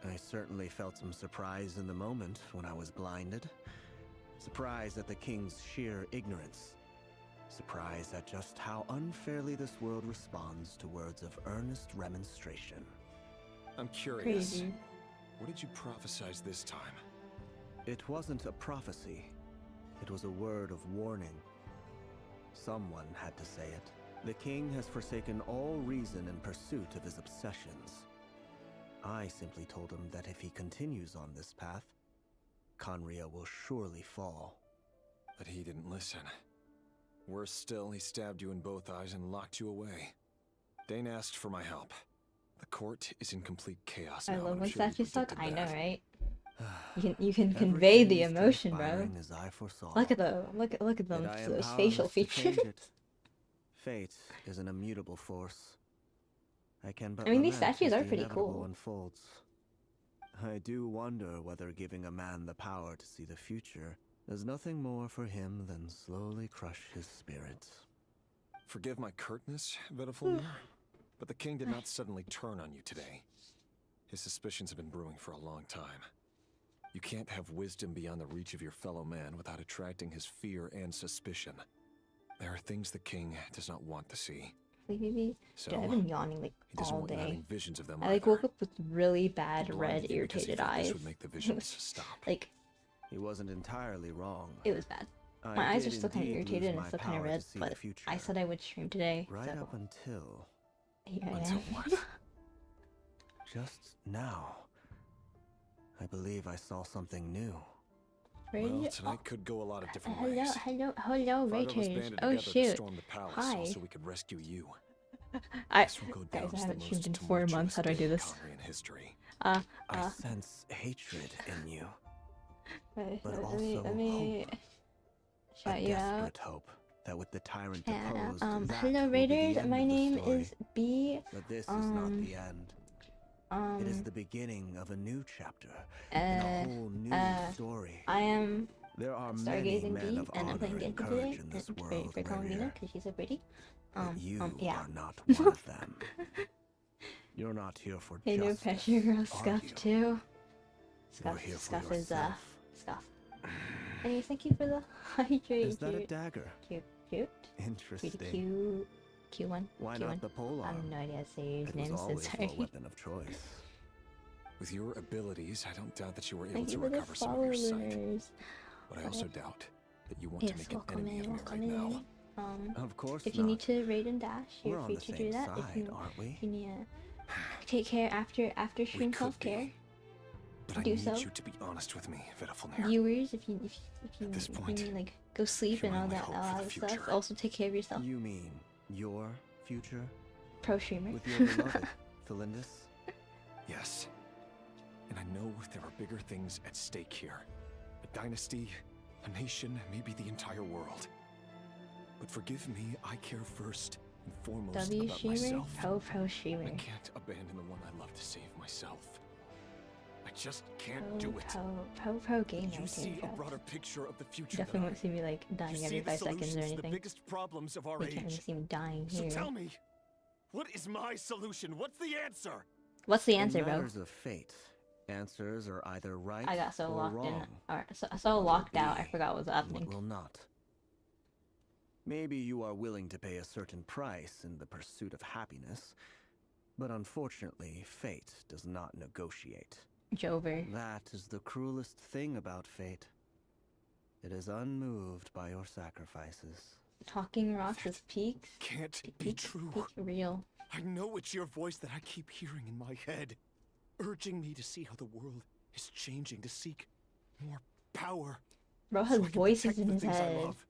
I certainly felt some surprise in the moment when I was blinded. Surprise at the king's sheer ignorance. Surprise at just how unfairly this world responds to words of earnest remonstration. I'm curious. Crazy. What did you prophesize this time? It wasn't a prophecy. It was a word of warning. Someone had to say it. The king has forsaken all reason in pursuit of his obsessions. I simply told him that if he continues on this path, Conria will surely fall. But he didn't listen. Worse still, he stabbed you in both eyes and locked you away. Dane asked for my help. The court is in complete chaos now. I love I'm when sure you statues talk. I predicted know, that. right? You can convey the Everything is emotion, bro. transpiring as I foresaw. Look at them, Yet I am those facial powerless to change features. it. Fate is an immutable force. I can but I mean, these lament statues as are the pretty inevitable cool. unfolds. I do wonder whether giving a man the power to see the future does nothing more for him than slowly crush his spirits. Forgive my curtness, Vedafilnir, but the king did not suddenly turn on you today. His suspicions have been brewing for a long time. You can't have wisdom beyond the reach of your fellow man without attracting his fear and suspicion. There are things the king does not want to see. Sleepy. So, Dude, I've been yawning like he doesn't all want you day. having visions of them I like either. woke up with really bad He red blinded you because he irritated thought eyes. this would make the visions stop. Like He wasn't entirely wrong. it was bad. I My eyes did are still kind of indeed irritated lose and my still kind of power to red, see but the future. I said I would stream today. Right so up until... here I Until am. what? Just now. I believe I saw something new. Well, tonight could go a lot of different Hello, ways. hello, Five of us Rayters. banded Oh together to shoot. storm the palace Hi. so we could rescue you. Guys, This will go I down as the haven't most streamed in 4 months. How do I do this? in history. I sense hatred in you. Wait, But let me also shout a you out. desperate hope that with the tyrant Yeah, deposed, that hello will be the Raiders, end my of the name story. is B. But this is not the end. It is the beginning of a new chapter in a whole new story. I am There are many stargazing men B, of and I'm honor playing and Genshin courage today. in this And world, for Columbina, Rarier. because she's so pretty. But you yeah. are not one of them. You're not here for Hey, no justice. pressure, girl. are Scuff you? too. You're Scuff, here for Scuff is yourself. Scuff. Anyways, thank you for the hydrate. Is that a dagger? Cute. Pretty Interesting. cute. Q1. Why Q1. not the polearm? I have no idea how to say his It name, was so always sorry. your weapon of choice. With your abilities, I don't doubt that you were able Thank to you for the recover some of your sight. followers. But I also doubt that you want Yes, to make an welcome enemy of in, me welcome right in. now. Of course If you not. need to raid and dash, you're We're on free the to do same that. side, If you, aren't we? if you need to take care after stream could self-care, But I do need so. you to be honest with me, Vedafilnir. Viewers, if you this if point, you need, like go sleep you're and my all only that hope all for the that stuff. future. Also take care of yourself. You mean your future? Pro streamer. With your beloved, Thalindis? Yes. And I know there are bigger things at stake here. A dynasty, a nation, maybe the entire world. But forgive me, I care first and foremost W about streamer, myself. pro streamer. I can't abandon the one I love to save myself. I just can't do it. Pro gamer. You see a broader picture of the future. Definitely than I won't see me like dying You every see the 5 seconds or solutions to anything. the biggest problems of our We can't really age. see me dying So here. tell me, what is my solution? What's the answer? What's the answer, In bro? matters of fate, answers are either right I got so or locked wrong. in. Or so locked out. I forgot what was and happening. what will not. Maybe you are willing to pay a certain price in the pursuit of happiness, but unfortunately, fate does not negotiate. Jover. That is the cruelest thing about fate. It is unmoved by your sacrifices. Talking rocks is peaks. Can't be true. Peak real. I know it's your voice that I keep hearing in my head, urging me to see how the world is changing, to seek more power. Bro so has I can voices protect in the his things head. I love.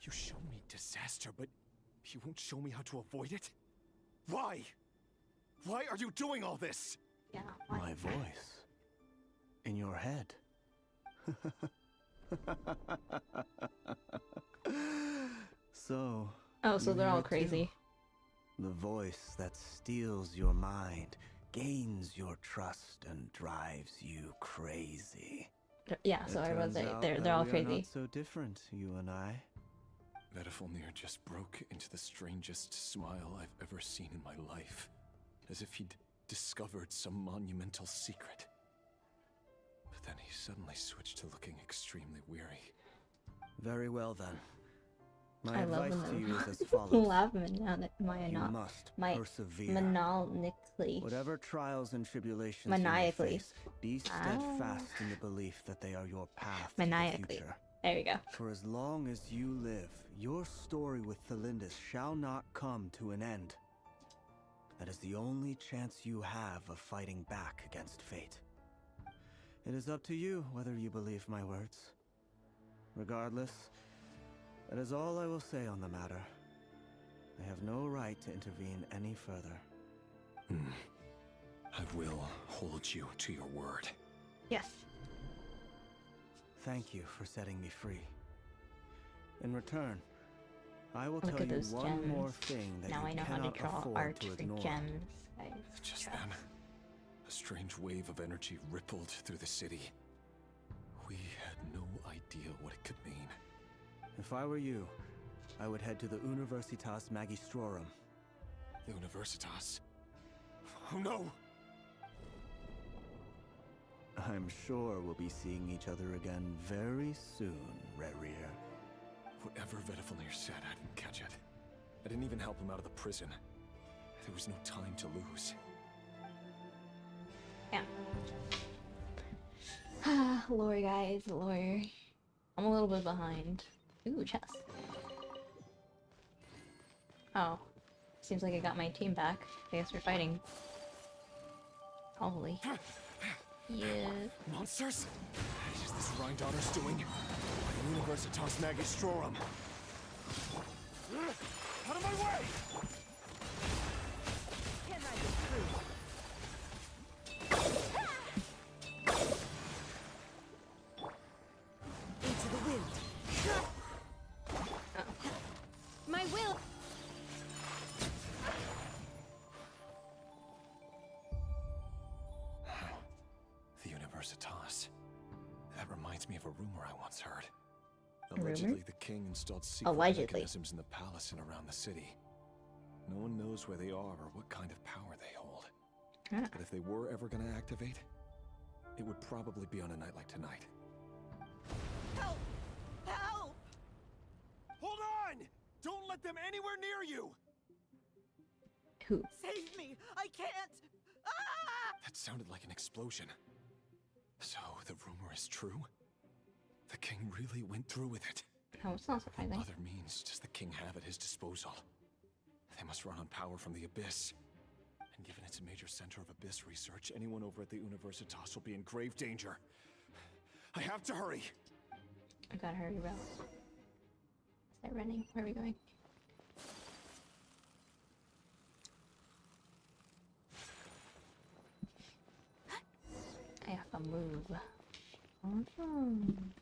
You show me disaster, but you won't show me how to avoid it? Why? Why are you doing all this? Yeah. My voice. In your head. So. Oh, so you they're hear all it too. crazy. The voice that steals your mind, gains your trust, and drives you crazy. Yeah, so It everyone's turns like, out they're that all we are crazy. not so different, you and I. Vedafilnir just broke into the strangest smile I've ever seen in my life, as if he'd discovered some monumental secret. But then he suddenly switched to looking extremely weary. Very well then. My I love advice to them. you is as follows. Laugh You maniacally. must My persevere. maniacally. Whatever trials and tribulations Maniacally. you may face, be steadfast in the belief that they are your path Maniacally. to the future. There we go. For as long as you live, your story with Thalindis shall not come to an end. That is the only chance you have of fighting back against fate. It is up to you whether you believe my words. Regardless, That is all I will say on the matter. I have no right to intervene any further. I will hold you to your word. Yes. Thank you for setting me free. In return, I will Look tell at you those one gems. more thing that Now you I know how cannot to draw afford art to for ignore. gems. Just then, a strange wave of energy rippled through the city. We had no idea what it could mean. If I were you, I would head to the Universitas Magistrorum. The Universitas? Oh no! I'm sure we'll be seeing each other again very soon, Rerir. Whatever Vedifalnir said, I didn't catch it. I didn't even help him out of the prison. There was no time to lose. Yeah. Lore, guys, lore. I'm a little bit behind. Ooh, chest. Oh. Seems like I got my team back. I guess we're fighting. Probably. Yeah. Monsters? Is this Rhindaughter's doing? The Universitas Magistrorum. Out of my way! Can I get through? Into the wind. My will. The Universitas. That reminds me of a rumor I once heard. Rumor? Allegedly, the king installed secret mechanisms in the palace and around the city. No one knows where they are or what kind of power they hold. But if they were ever going to activate, it would probably be on a night like tonight. Help! Help! Hold on! Don't let them anywhere near you! Who? Save me! I can't! Ah! That sounded like an explosion. So, the rumor is true? The king really went through with it. No, it's not surprising. What other means does the king have at his disposal? They must run on power from the Abyss. And given it's a major center of Abyss research, anyone over at the Universitas will be in grave danger. I have to hurry! I gotta hurry, bro. Is that running? Where are we going? I have to move. Awesome.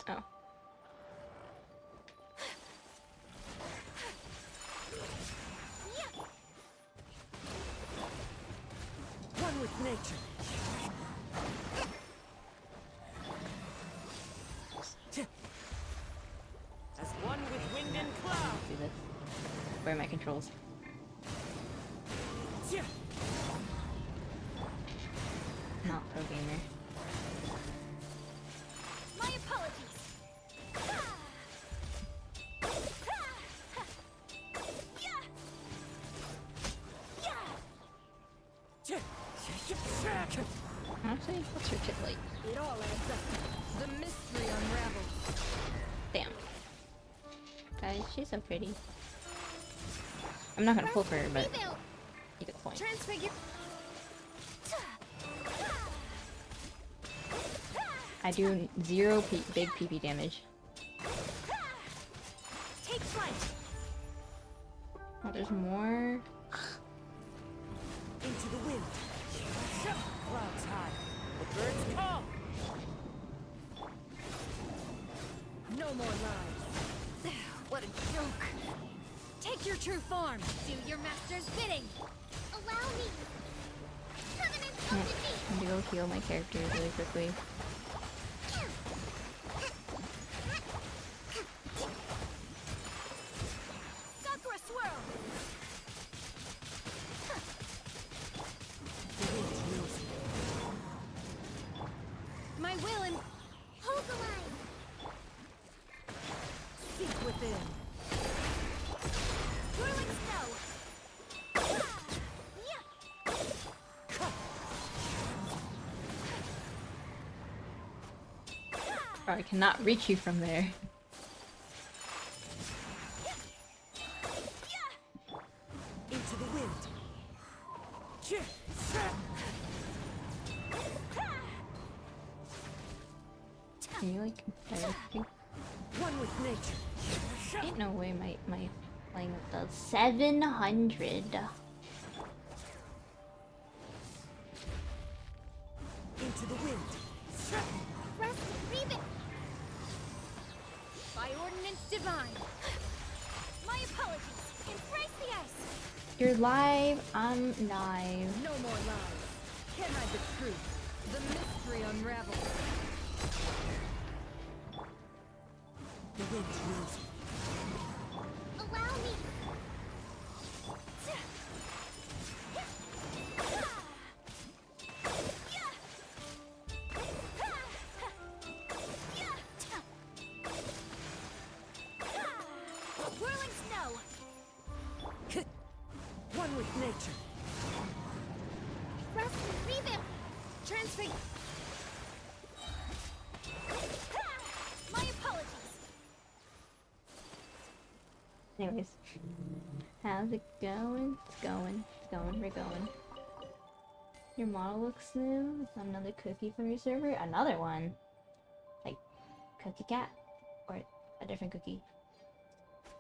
Oh. One with nature. As one with wind and cloud. Do this. Where are my controls? Not pro gamer. My apologies. Actually, what's her kit like? It all adds up. The mystery unravels. Damn. Guys, she's so pretty. I'm not gonna pull for her, but you get the point. Transfigure. I do 0 big PP damage. Take flight. Oh, there's more. Into the wind. Clouds high. The birds come. No more lies. What a joke. Take your true form. Do your master's bidding. Allow me. Permanent I'm gonna go heal my character really quickly. Sakura swirl. My will and hold the line. seek within. Whirling snow. Or I cannot reach you from there. Into the wind. like therapy. One with nature. Ain't no way my playing does 700. Into the wind. Rest, reave it! By ordinance divine. My apologies. Embrace the ice. You're live. I'm live. No more lies. Can't hide the truth. The mystery unravels. The wind moves. Allow me. Whirling snow. One with nature. Rest, reave it. Transfig. My apologies. Anyways, how's it going? It's going. It's going. We're going. Your model looks new. Another cookie from your server. Another one. Like Cookie Cat or a different cookie.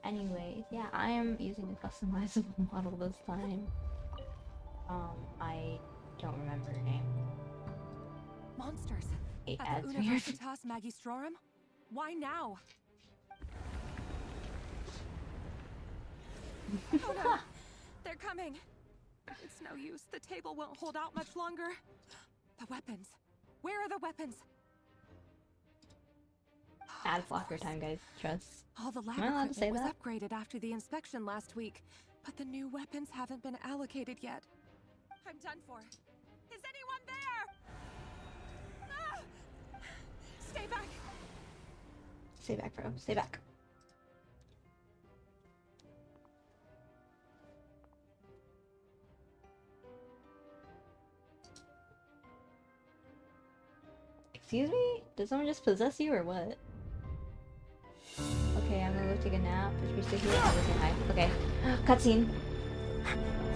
Anyways, yeah, I am using a customizable model this time. I don't remember her name. Monsters. It At adds the weird. Universitas Magistrorum? Why now? Oh no! They're coming! It's no use. The table won't hold out much longer. The weapons. Where are the weapons? Ad blocker time, guys. Trust. All the lab Am I allowed to say equipment was that? upgraded after the inspection last week, but the new weapons haven't been allocated yet. I'm done for. Is anyone there? Ah! Stay back. Stay back, bro. Stay back. Excuse me? Did someone just possess you or what? Okay, I'm gonna go take a nap. Which we still here? Oh, okay, hi. Okay. Cutscene.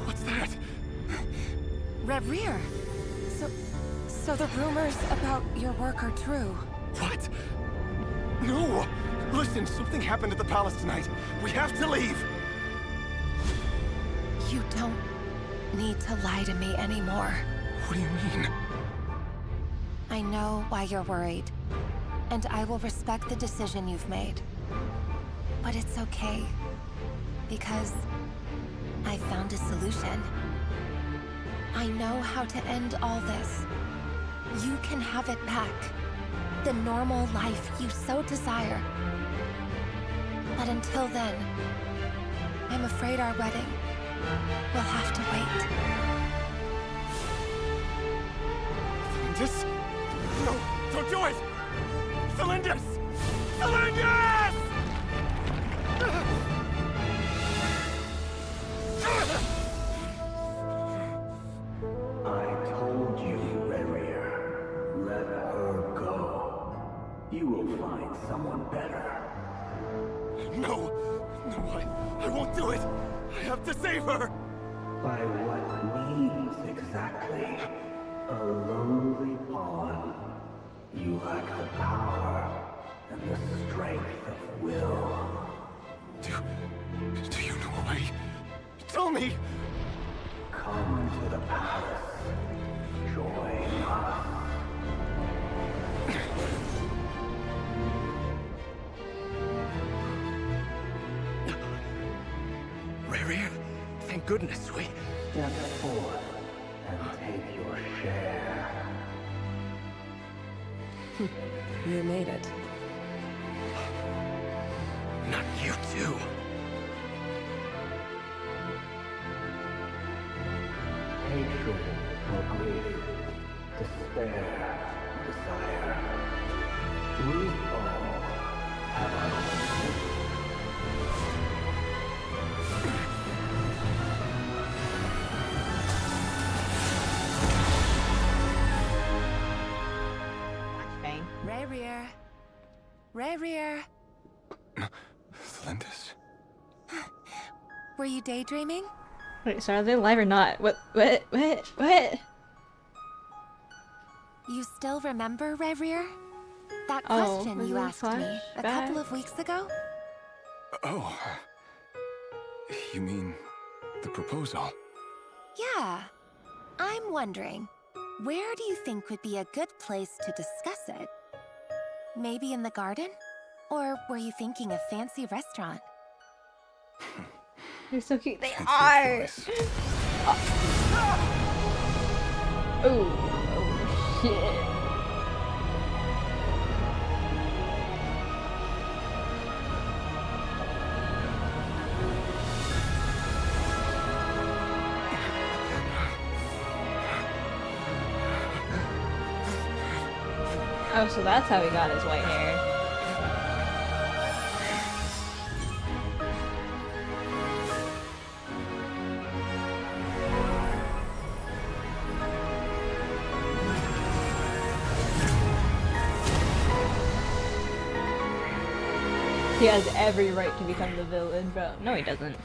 What's that? Reverie. So the rumors about your work are true. What? No! Listen, something happened at the palace tonight. We have to leave! You don't need to lie to me anymore. What do you mean? I know why you're worried, and I will respect the decision you've made. But it's okay, because I found a solution. I know how to end all this. You can have it back. The normal life you so desire. But until then, I'm afraid our wedding will have to wait. Celindus? No, don't do it! Celindus! Celindus! I told you, Reverie. Let her go. You will find someone better. No! No, I won't do it! I have to save her! By what means exactly? A lowly pawn. You lack the power and the strength of will. Do you know a way? Tell me! Come to the palace. Join us. Reverie, thank goodness we... Step forth and take your share. You made it. Not you too. Hatred or grief, despair, desire. We all have our own. Reverie. Reverie. Celindus? Were you daydreaming? Wait, so are they live or not? What? You still remember, Reverie? That Oh, question was you it a asked me a couple of weeks ago? Oh. You mean the proposal? Yeah. I'm wondering, where do you think would be a good place to discuss it? Maybe in the garden? Or were you thinking a fancy restaurant? They're so cute. They Fancy are! choice. Oh, shit. Oh, so that's how he got his white hair. He has every right to become the villain, bro. No, he doesn't.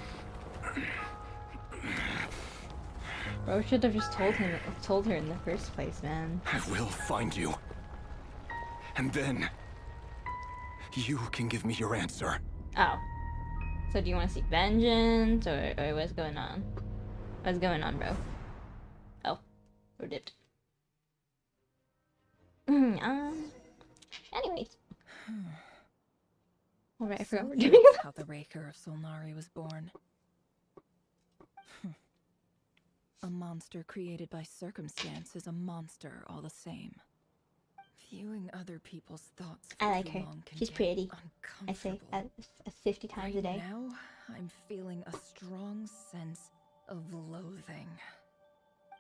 Bro should have just told her in the first place, man. I will find you. And then you can give me your answer. Oh. So do you want to see vengeance, or what's going on? What's going on, bro? Oh. Or dipped. Anyways. Alright, I forgot So we're doing that's that. how the Raker of Solnari was born. A monster created by circumstance is a monster all the same. Viewing other people's thoughts for I like too her. long can She's get pretty. I say uncomfortable. 50 times a day. Now, I'm feeling a strong sense of loathing.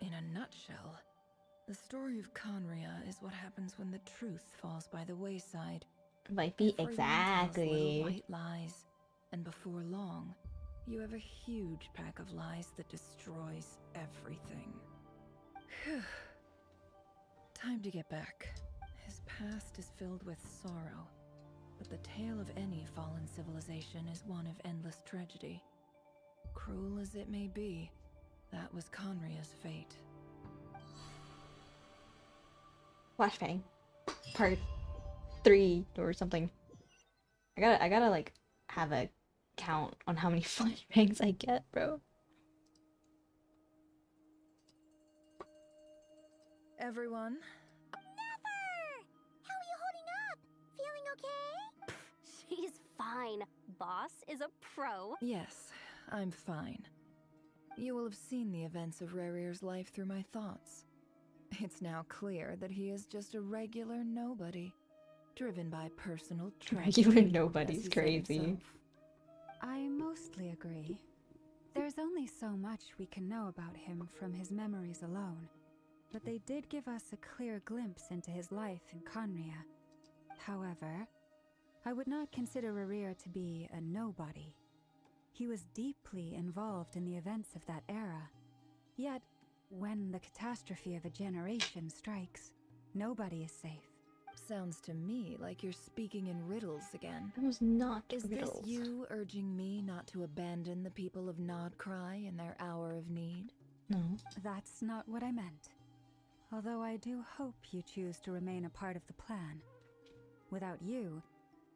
In a nutshell, the story of Conria is what happens when the truth falls by the wayside. Might be Everyone tells little exactly. white lies, and before long, you have a huge pack of lies that destroys everything. Phew. Time to get back. His past is filled with sorrow, but the tale of any fallen civilization is one of endless tragedy. Cruel as it may be, that was Conria's fate. Flashbang. Part 3 or something. I gotta like have a count on how many flashbangs I get, bro. Everyone, How are you holding up? Feeling okay? She's fine. Boss is a pro. yes, I'm fine. You will have seen the events of Rarir's life through my thoughts. It's now clear that he is just a regular nobody, driven by personal tragedy. Regular as nobody's he said crazy. himself. I mostly agree. There's only so much we can know about him from his memories alone, but they did give us a clear glimpse into his life in Conria. However, I would not consider Rarir to be a nobody. He was deeply involved in the events of that era. Yet, when the catastrophe of a generation strikes, nobody is safe. Sounds to me like you're speaking in riddles again. It was not Is riddles. this you urging me not to abandon the people of Nodcry in their hour of need? No. That's not what I meant. Although I do hope you choose to remain a part of the plan. Without you,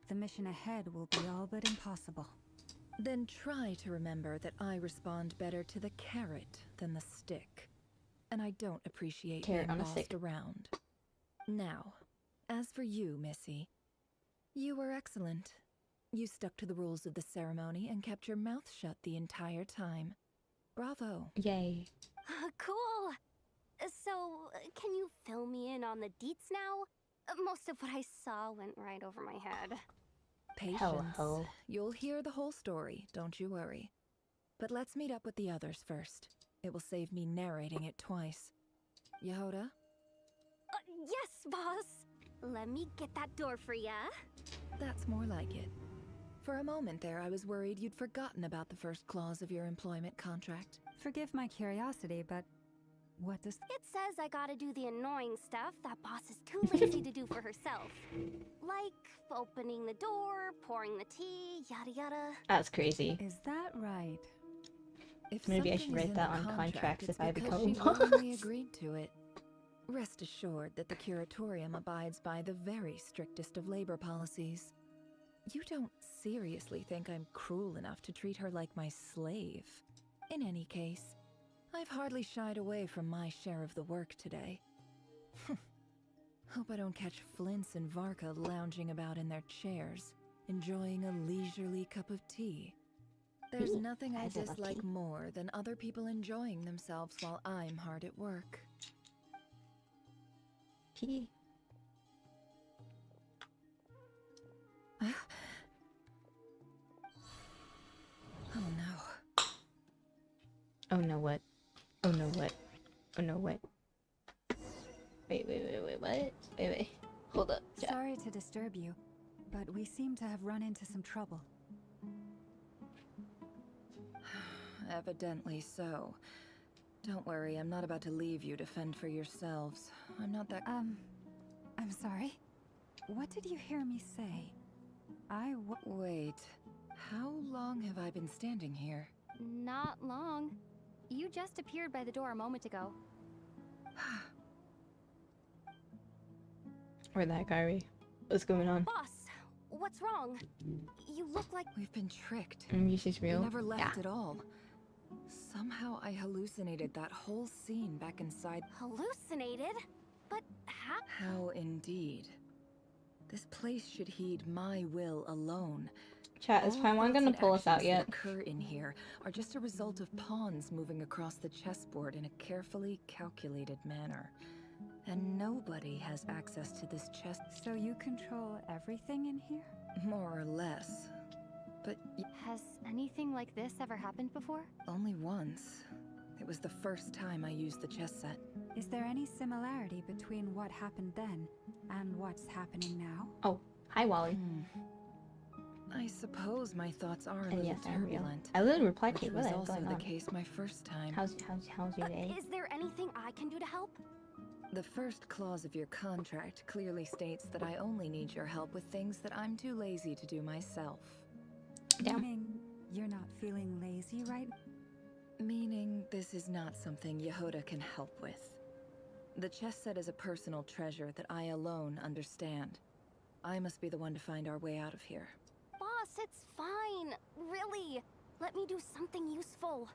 the mission ahead will be all but impossible. Then try to remember that I respond better to the carrot than the stick. And I don't appreciate Carrot being on a bossed stick. around. Now, as for you, Missy, you were excellent. You stuck to the rules of the ceremony and kept your mouth shut the entire time. Bravo. Yay. Cool. So, can you fill me in on the deets now? Most of what I saw went right over my head. Patience. Ho. You'll hear the whole story, don't you worry. But let's meet up with the others first. It will save me narrating it twice. Yehoda? Yes, boss. Let me get that door for ya. That's more like it. For a moment there, I was worried you'd forgotten about the first clause of your employment contract. Forgive my curiosity, but what does... It says I gotta do the annoying stuff that boss is too lazy to do for herself. Like opening the door, pouring the tea, yada yada. That's crazy. Is that right? If Maybe I something should is write in that the on contract, contracts it's if I because become she a boss. willingly agreed to it. Rest assured that the Curatorium abides by the very strictest of labor policies. You don't seriously think I'm cruel enough to treat her like my slave? In any case, I've hardly shied away from my share of the work today. Hope I don't catch Flints and Varka lounging about in their chairs, enjoying a leisurely cup of tea. There's nothing I dislike more than other people enjoying themselves while I'm hard at work. Tea. Oh no. Oh no what? Oh no what? Oh no what? Wait, what? Wait. Hold up. Chat. Sorry to disturb you, but we seem to have run into some trouble. Evidently so. Don't worry, I'm not about to leave you to fend for yourselves. I'm not that... I'm sorry? What did you hear me say? Wait, how long have I been standing here? Not long. You just appeared by the door a moment ago. Where the heck are we? What's going on? Boss, what's wrong? You look like... We've been tricked. She's real. We never left at all. Somehow I hallucinated that whole scene back inside. Hallucinated? But how? How indeed. This place should heed my will alone. Chat, is Paimon gonna pull us out yet? That occur in here are just a result of pawns moving across the chessboard in a carefully calculated manner. And nobody has access to this chess. So you control everything in here? More or less. But has anything like this ever happened before? Only once. It was the first time I used the chess set. Is there any similarity between what happened then and what's happening now? Oh, hi Wally. I suppose my thoughts are a little turbulent. I literally replied to you. Which was What's also going the on? case my first time. How's your day? Is there anything I can do to help? The first clause of your contract clearly states that I only need your help with things that I'm too lazy to do myself. Meaning you're not feeling lazy right now? Meaning this is not something Yehoda can help with. The chess set is a personal treasure that I alone understand. I must be the one to find our way out of here. Boss, it's fine. Really. Let me do something useful.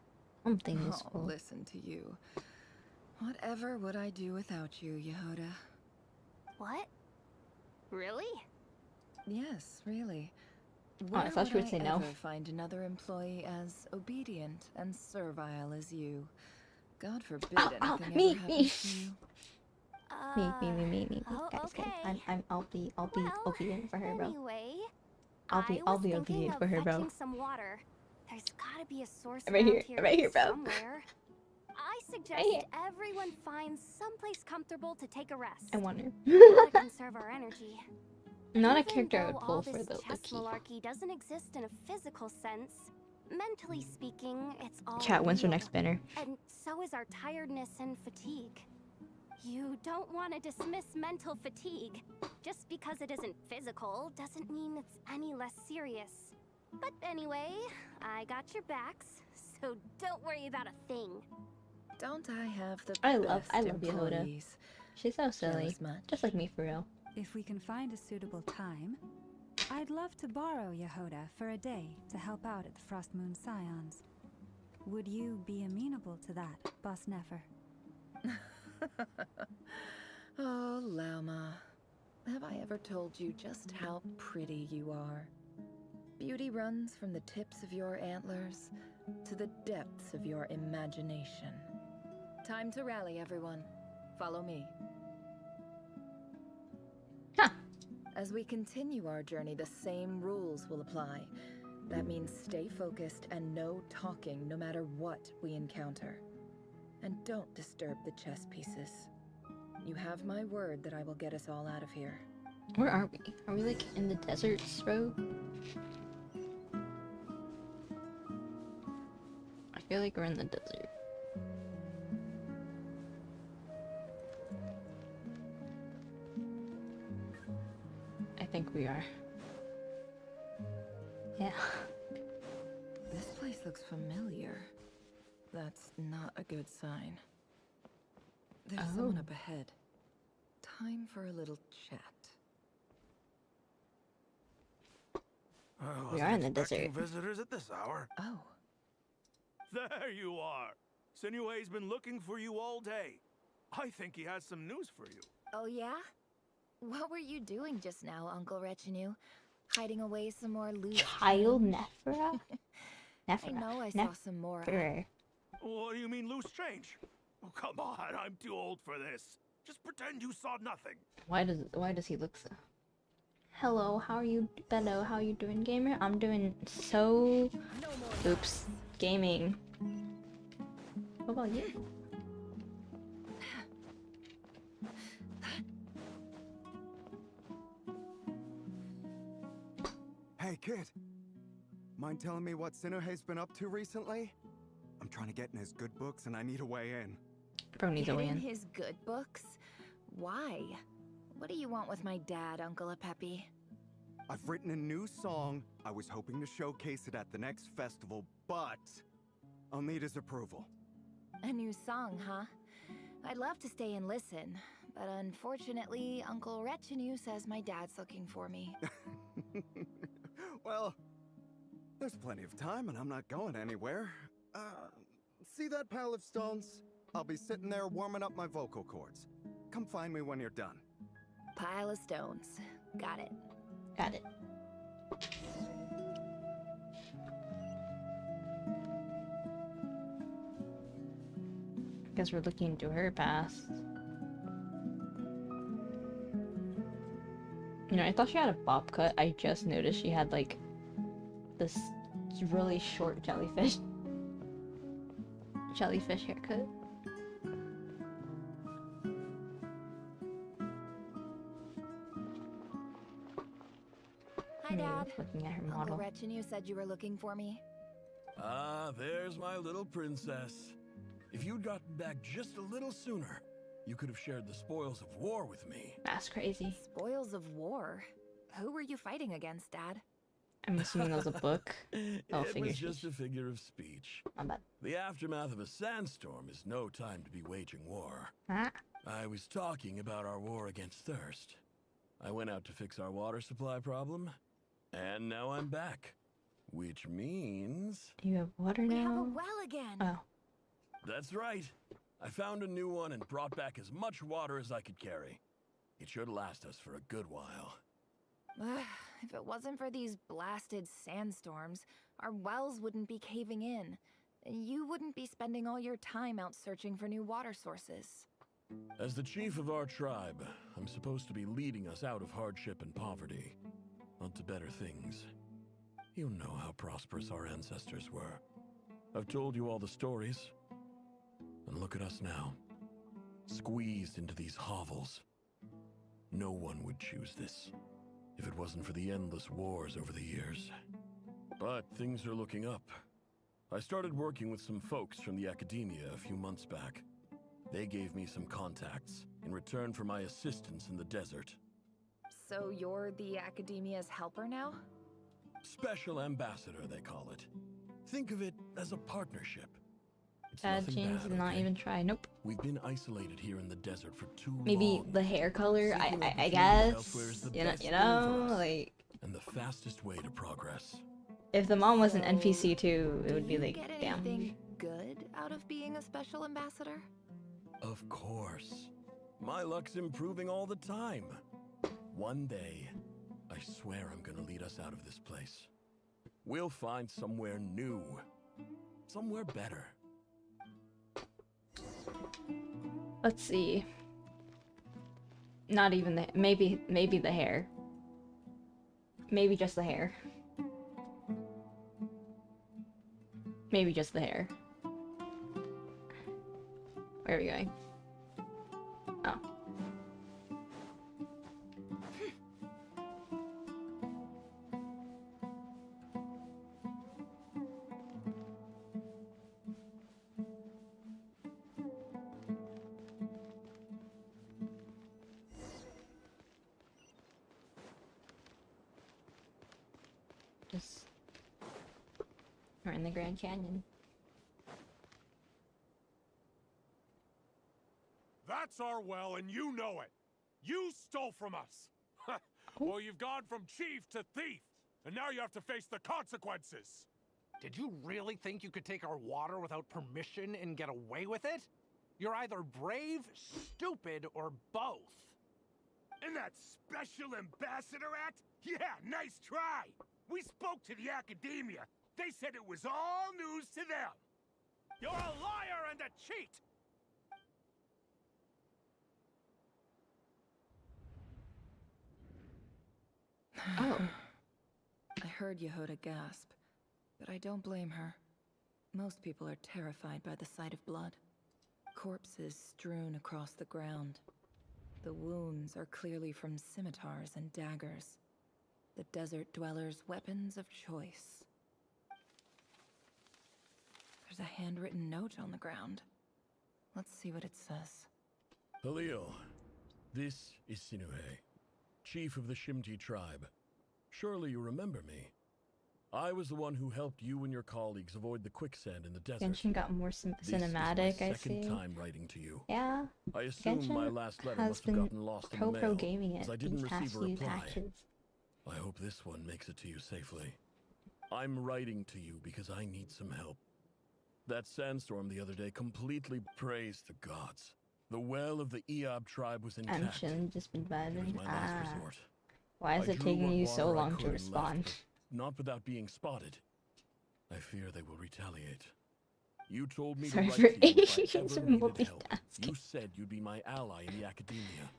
Something useful. Oh, listen to you. Whatever would I do without you, Yehoda? What? Really? Yes, really. Oh, I thought she would say no. Ever find another employee as obedient and servile as you? God forbid anything ever happens to you. Me. Guys, I'll be obedient for her, bro. Anyway, I'll be obedient for her, bro. Fetching some water. There's gotta be a source Right here, bro. somewhere. I suggest everyone finds someplace comfortable to take a rest. I want her. To conserve our energy. Not a Even character I would though pull all for this the chess key. malarkey doesn't exist in a physical sense. Mentally speaking, it's all Chat, when's your real. next spinner? And so is our tiredness and fatigue. You don't want to dismiss mental fatigue. Just because it isn't physical doesn't mean it's any less serious. But anyway, I got your backs, so don't worry about a thing. Don't I have the I love best Yehoda. employees? She's so silly. Jealous much? Just like me for real. If we can find a suitable time, I'd love to borrow Yehoda for a day to help out at the Frost Moon Scions. Would you be amenable to that, Boss Nefer? Oh, Lauma. Have I ever told you just how pretty you are? Beauty runs from the tips of your antlers to the depths of your imagination. Time to rally, everyone. Follow me. As we continue our journey, the same rules will apply. That means stay focused and no talking no matter what we encounter. And don't disturb the chess pieces. You have my word that I will get us all out of here. Where are we? Are we like in the deserts, bro? I feel like we're in the desert. I think we are. Yeah. This place looks familiar. That's not a good sign. There's someone up ahead. Time for a little chat. We are in the desert. Visitors at this hour. Oh. There you are. Sinue's been looking for you all day. I think he has some news for you. Oh yeah? What were you doing just now, Uncle Retinue? Hiding away some more loose Child Nephra? I know I saw some more. What do you mean loose change? Oh, come on, I'm too old for this. Just pretend you saw nothing. Why does he look so? Hello, how are you, Bello? How are you doing, gamer? I'm doing so. Oops, gaming. What about you? Hey, kid. Mind telling me what Sinuhe's been up to recently? I'm trying to get in his good books and I need a way in. Bro needs a way in. His good books? Why? What do you want with my dad, Uncle Apepi? I've written a new song. I was hoping to showcase it at the next festival, but I'll need his approval. A new song, huh? I'd love to stay and listen, but unfortunately, Uncle Retinue says my dad's looking for me. Well, there's plenty of time and I'm not going anywhere. See that pile of stones? I'll be sitting there warming up my vocal cords. Come find me when you're done. Pile of stones. Got it. Got it. Guess we're looking into her past. You know, I thought she had a bob cut. I just noticed she had like this really short jellyfish haircut. Hi, Dad. Looking at her Uncle model. Retinue said you were looking for me. Ah, there's my little princess. If you'd gotten back just a little sooner, you could have shared the spoils of war with me. That's crazy. Spoils of war? Who were you fighting against, Dad? I'm assuming it was a book. Oh, It figure was speech. just a figure of speech. My bad. The aftermath of a sandstorm is no time to be waging war. Ah. I was talking about our war against thirst. I went out to fix our water supply problem, and now I'm back. Which means... Do you have water now? We have a well again. Oh. That's right. I found a new one and brought back as much water as I could carry. It should last us for a good while. If it wasn't for these blasted sandstorms, our wells wouldn't be caving in. You wouldn't be spending all your time out searching for new water sources. As the chief of our tribe, I'm supposed to be leading us out of hardship and poverty, onto better things. You know how prosperous our ancestors were. I've told you all the stories. And look at us now, squeezed into these hovels. No one would choose this, if it wasn't for the endless wars over the years. But things are looking up. I started working with some folks from the academia a few months back. They gave me some contacts in return for my assistance in the desert. So you're the academia's helper now? Special ambassador, they call it. Think of it as a partnership. It's Bad nothing James bad, did not okay? even try. Nope. We've been isolated here in the desert for too Maybe long. the hair color. Seeking I opportunity guess. elsewhere is the You know. best You thing for know. us, Like and the fastest way to progress. if the mom was an NPC too, it would be like, Get damn. anything good out of being a special ambassador? Of course. My luck's improving all the time. One day, I swear I'm gonna lead us out of this place. We'll find somewhere new. Somewhere better. Let's see. Not even the maybe the hair. Maybe just the hair. Maybe just the hair. Where are we going? Oh. Just we're in the Grand Canyon. That's our well, and you know it. You stole from us! Well, you've gone from chief to thief, and now you have to face the consequences! Did you really think you could take our water without permission and get away with it? You're either brave, stupid, or both. And that Special Ambassador Act? Yeah, nice try! We spoke to the academia. They said it was all news to them. You're a liar and a cheat! Oh. I heard Yehuda gasp, but I don't blame her. Most people are terrified by the sight of blood. Corpses strewn across the ground. The wounds are clearly from scimitars and daggers. The desert dwellers' weapons of choice. There's a handwritten note on the ground. Let's see what it says. Halil, this is Sinuhe, chief of the Shimti tribe. Surely you remember me. I was the one who helped you and your colleagues avoid the quicksand in the desert. Genshin got more cinematic, I see. This is my second time writing to you. Yeah. I assume my last letter must have gotten lost in the mail, gaming it as I didn't these receive past a few reply. patches. I hope this one makes it to you safely. I'm writing to you because I need some help. That sandstorm the other day completely praised the gods. The well of the Eob tribe was intact. Ancient just been It was vibing. my last resort. Why is I it drew taking what you so water I long could to and respond? left, but not without being spotted. I fear they will retaliate. You told me to Sorry write for to you if I Asians ever and needed help. multitasking. You said you'd be my ally in the academia.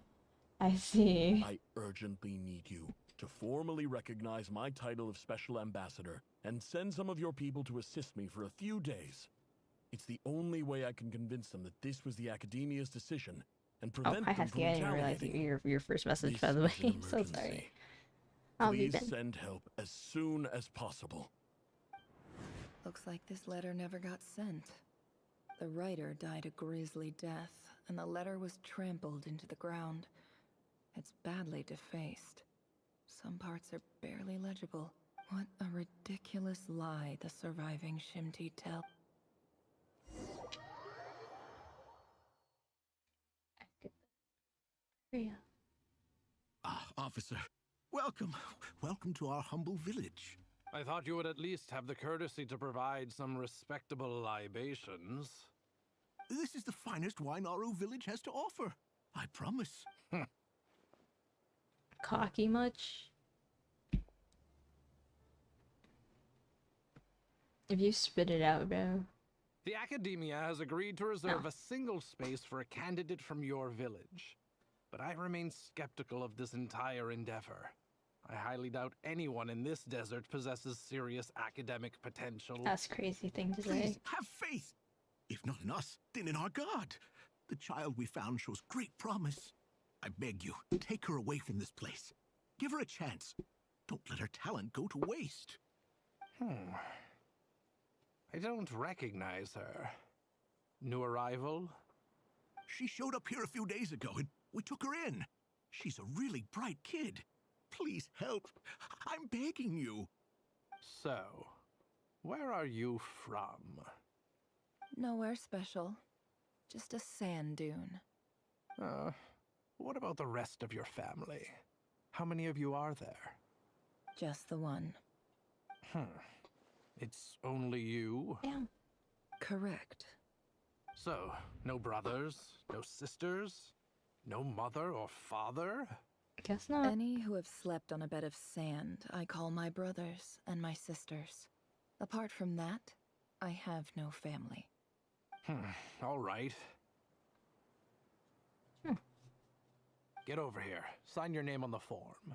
I see. I urgently need you to formally recognize my title of Special Ambassador and send some of your people to assist me for a few days. It's the only way I can convince them that this was the academia's decision and prevent I them have from to. I didn't realize retaliating. your first message, This by the way. is an So sorry. emergency. I'll be Please back. send help as soon as possible. Looks like this letter never got sent. The writer died a grisly death, and the letter was trampled into the ground. It's badly defaced. Some parts are barely legible. What a ridiculous lie the surviving Shimti tell. Ah, officer. Welcome. Welcome to our humble village. I thought you would at least have the courtesy to provide some respectable libations. This is the finest wine our village has to offer. I promise. Cocky much? If you spit it out, bro. The Academia has agreed to reserve a single space for a candidate from your village. But I remain skeptical of this entire endeavor. I highly doubt anyone in this desert possesses serious academic potential. That's a crazy thing to Please, say. have faith. If not in us, then in our God. The child we found shows great promise. I beg you, take her away from this place. Give her a chance. Don't let her talent go to waste. I don't recognize her. New arrival? She showed up here a few days ago and we took her in. She's a really bright kid. Please help. I'm begging you. So, where are you from? Nowhere special. Just a sand dune. What about the rest of your family? How many of you are there? Just the one. It's only you? Yeah. Correct. So, no brothers, no sisters, no mother or father? Guess not. Any who have slept on a bed of sand, I call my brothers and my sisters. Apart from that, I have no family. All right. Get over here. Sign your name on the form.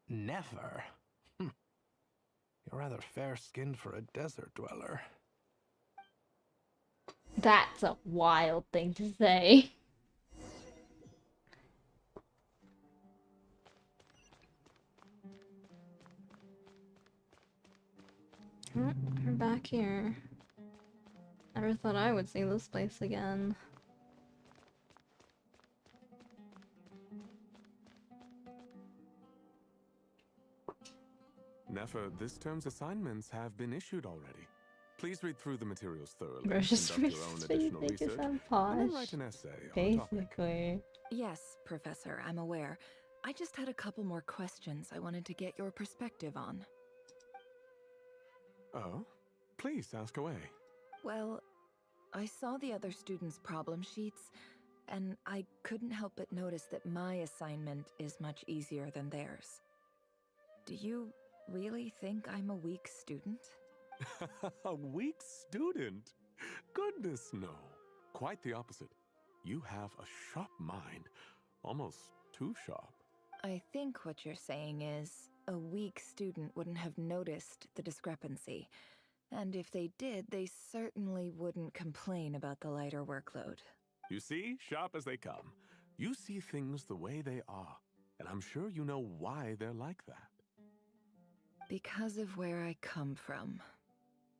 Never? You're rather fair-skinned for a desert dweller. That's a wild thing to say. We're back here. Never thought I would see this place again. Nefer, this term's assignments have been issued already. Please read through the materials thoroughly, Bro, just conduct your own additional make research, yourself and then posh. write an essay on the topic. Basically. Yes, Professor, I'm aware. I just had a couple more questions I wanted to get your perspective on. Oh? Please, ask away. Well, I saw the other students' problem sheets, and I couldn't help but notice that my assignment is much easier than theirs. Do you really think I'm a weak student? A weak student? Goodness, no. Quite the opposite. You have a sharp mind. Almost too sharp. I think what you're saying is, a weak student wouldn't have noticed the discrepancy. And if they did, they certainly wouldn't complain about the lighter workload. You see, sharp as they come. You see things the way they are. And I'm sure you know why they're like that. Because of where I come from.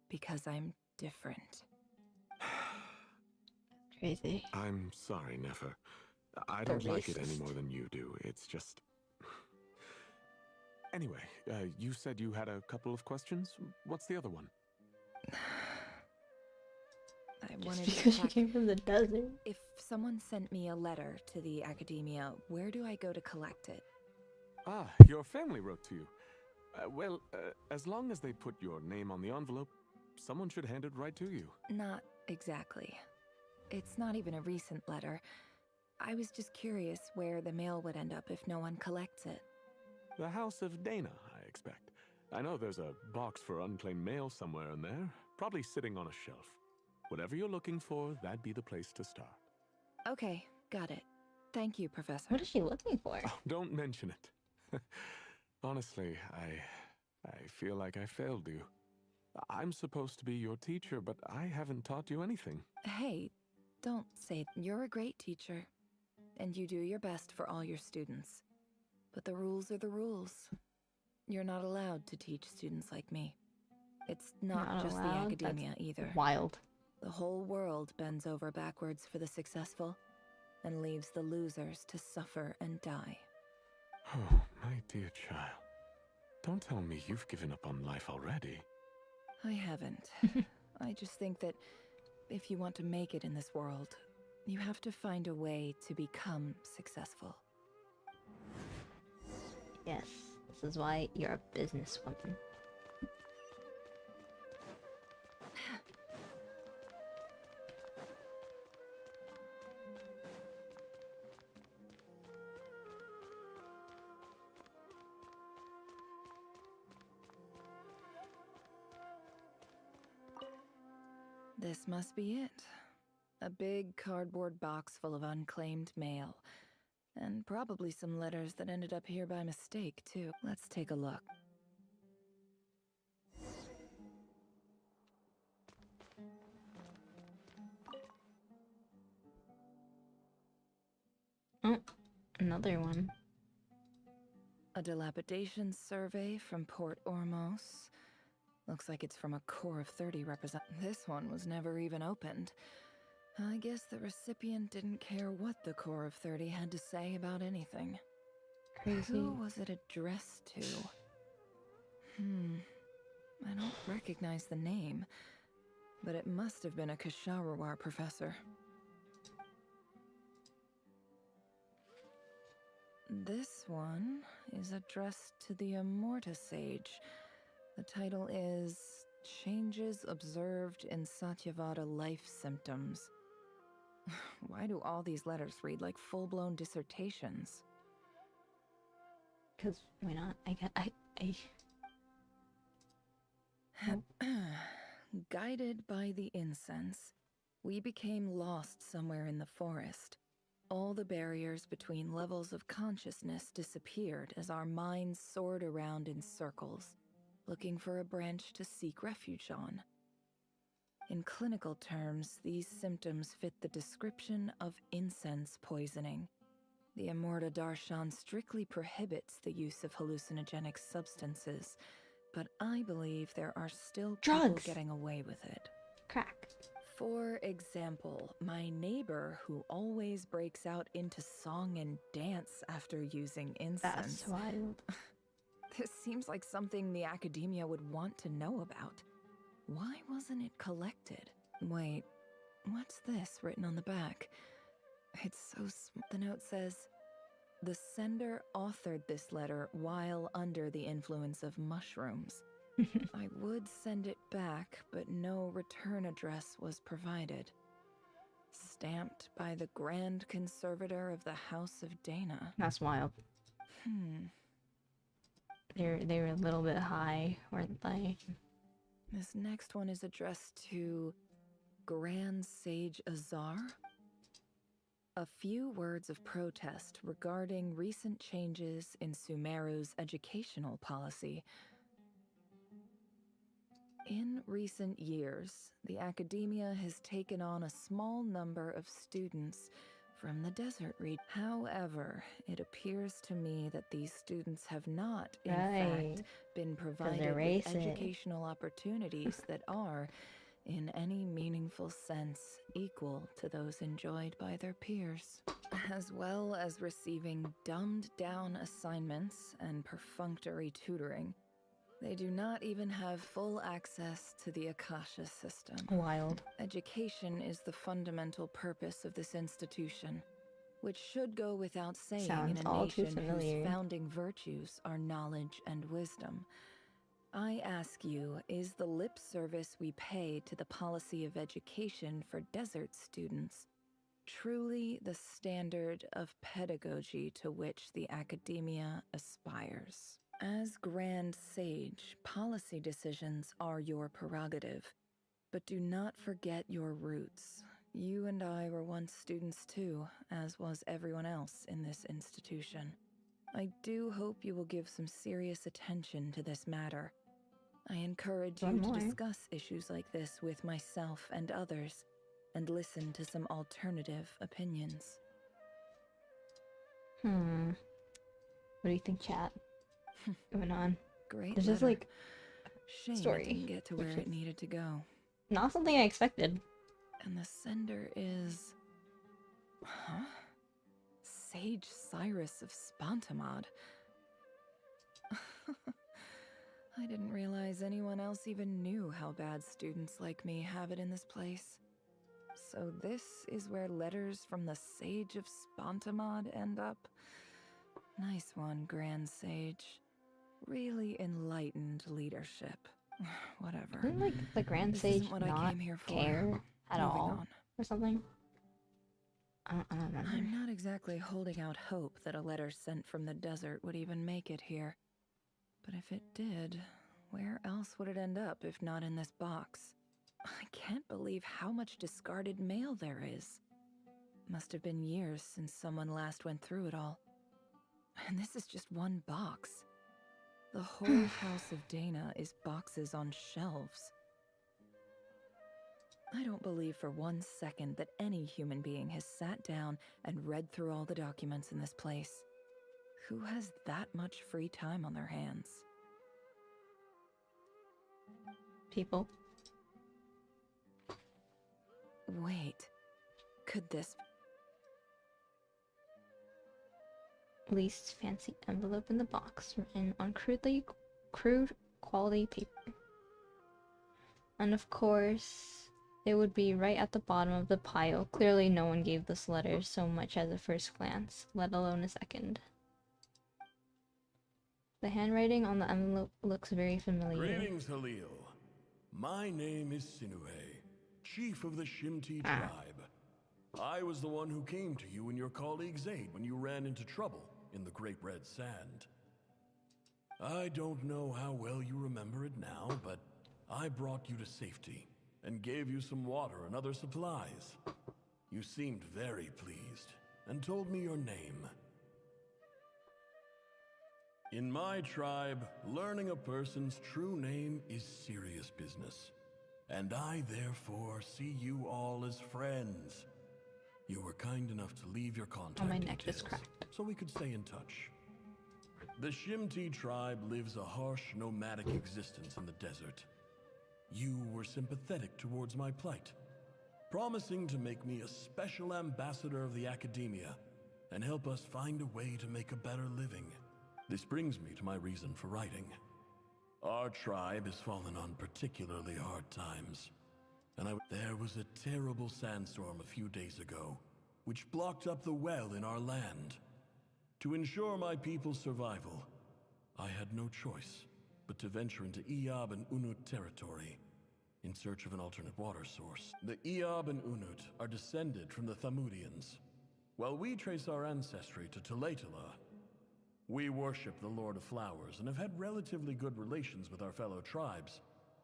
Because I'm different. Crazy. I'm sorry, Nefer. I don't like it any more than you do. It's just... Anyway, you said you had a couple of questions. What's the other one? I Just wanted because to you check, came from the desert. if someone sent me a letter to the academia, where do I go to collect it? Ah, your family wrote to you. Well, as long as they put your name on the envelope, someone should hand it right to you. Not exactly. It's not even a recent letter. I was just curious where the mail would end up if no one collects it. The House of Dana, I expect. I know there's a box for unclaimed mail somewhere in there, probably sitting on a shelf. Whatever you're looking for, that'd be the place to start. Okay, got it. Thank you, Professor. What is she looking for? Oh, don't mention it. Honestly, I feel like I failed you. I'm supposed to be your teacher, but I haven't taught you anything. Hey, don't say you're a great teacher, and you do your best for all your students. But the rules are the rules. You're not allowed to teach students like me. It's not just the academia either. Wild. The whole world bends over backwards for the successful and leaves the losers to suffer and die. Oh, my dear child. Don't tell me you've given up on life already. I haven't. I just think that if you want to make it in this world, you have to find a way to become successful. Yes, this is why you're a businesswoman. This must be it. A big cardboard box full of unclaimed mail. And probably some letters that ended up here by mistake, too. Let's take a look. Oh, another one. A dilapidation survey from Port Ormos. Looks like it's from a core of 30 represent. This one was never even opened. I guess the recipient didn't care what the core of 30 had to say about anything. Crazy. Who was it addressed to? I don't recognize the name, but it must have been a Kasharawar professor. This one is addressed to the Immorta Sage. The title is Changes Observed in Satyavada Life Symptoms. Why do all these letters read like full-blown dissertations? Because why not? Guided by the incense, we became lost somewhere in the forest. All the barriers between levels of consciousness disappeared as our minds soared around in circles, looking for a branch to seek refuge on. In clinical terms, these symptoms fit the description of incense poisoning. The Immorta Darshan strictly prohibits the use of hallucinogenic substances, but I believe there are still people getting away with it. Crack. For example, my neighbor who always breaks out into song and dance after using incense. That's wild. This seems like something the academia would want to know about. Why wasn't it collected? Wait, what's this written on the back? It's so the note says, the sender authored this letter while under the influence of mushrooms. I would send it back, but no return address was provided. Stamped by the Grand Conservator of the House of Dana. That's wild. They were a little bit high, weren't they? This next one is addressed to Grand Sage Azar. A few words of protest regarding recent changes in Sumeru's educational policy. In recent years, the academia has taken on a small number of students from the desert region. However, it appears to me that these students have not, in fact, been provided with educational opportunities that are, in any meaningful sense, equal to those enjoyed by their peers, as well as receiving dumbed-down assignments and perfunctory tutoring. They do not even have full access to the Akasha system. Wild. Education is the fundamental purpose of this institution, which should go without saying Sounds in a all too nation familiar. whose founding virtues are knowledge and wisdom. I ask you, is the lip service we pay to the policy of education for desert students truly the standard of pedagogy to which the academia aspires? As Grand Sage, policy decisions are your prerogative, but do not forget your roots. You and I were once students too, as was everyone else in this institution. I do hope you will give some serious attention to this matter. I encourage you to discuss issues like this with myself and others, and listen to some alternative opinions. What do you think, chat? Going on. Great. This is like Shame story. it didn't get to where it needed to go. Not something I expected. And the sender is... Huh? Sage Cyrus of Spontamod. I didn't realize anyone else even knew how bad students like me have it in this place. So this is where letters from the Sage of Spontamod end up? Nice one, Grand Sage. Really enlightened leadership. Whatever. Didn't like the Grand This Sage isn't what I not came here for. care at Moving all on. or something? I don't remember. I'm not exactly holding out hope that a letter sent from the desert would even make it here. But if it did, where else would it end up if not in this box? I can't believe how much discarded mail there is. Must have been years since someone last went through it all. And this is just one box. The whole House of Dana is boxes on shelves. I don't believe for 1 second that any human being has sat down and read through all the documents in this place. Who has that much free time on their hands? People. Wait, could this... Least fancy envelope in the box, written on crude quality paper. And of course, it would be right at the bottom of the pile. Clearly no one gave this letter so much as a first glance, let alone a second. The handwriting on the envelope looks very familiar. Greetings, Halil. My name is Sinue, chief of the Shimti tribe. I was the one who came to you and your colleague Zaid when you ran into trouble in the Great Red Sand. I don't know how well you remember it now, but I brought you to safety and gave you some water and other supplies. You seemed very pleased and told me your name. In my tribe, learning a person's true name is serious business, and I therefore see you all as friends. You were kind enough to leave your contact my neck details, is cracked. so we could stay in touch. The Shimti tribe lives a harsh, nomadic existence in the desert. You were sympathetic towards my plight, promising to make me a special ambassador of the academia and help us find a way to make a better living. This brings me to my reason for writing. Our tribe has fallen on particularly hard times. And there was a terrible sandstorm a few days ago, which blocked up the well in our land. To ensure my people's survival, I had no choice but to venture into Eob and Unut territory in search of an alternate water source. The Eob and Unut are descended from the Thamudians, while we trace our ancestry to Tulatala. We worship the Lord of Flowers and have had relatively good relations with our fellow tribes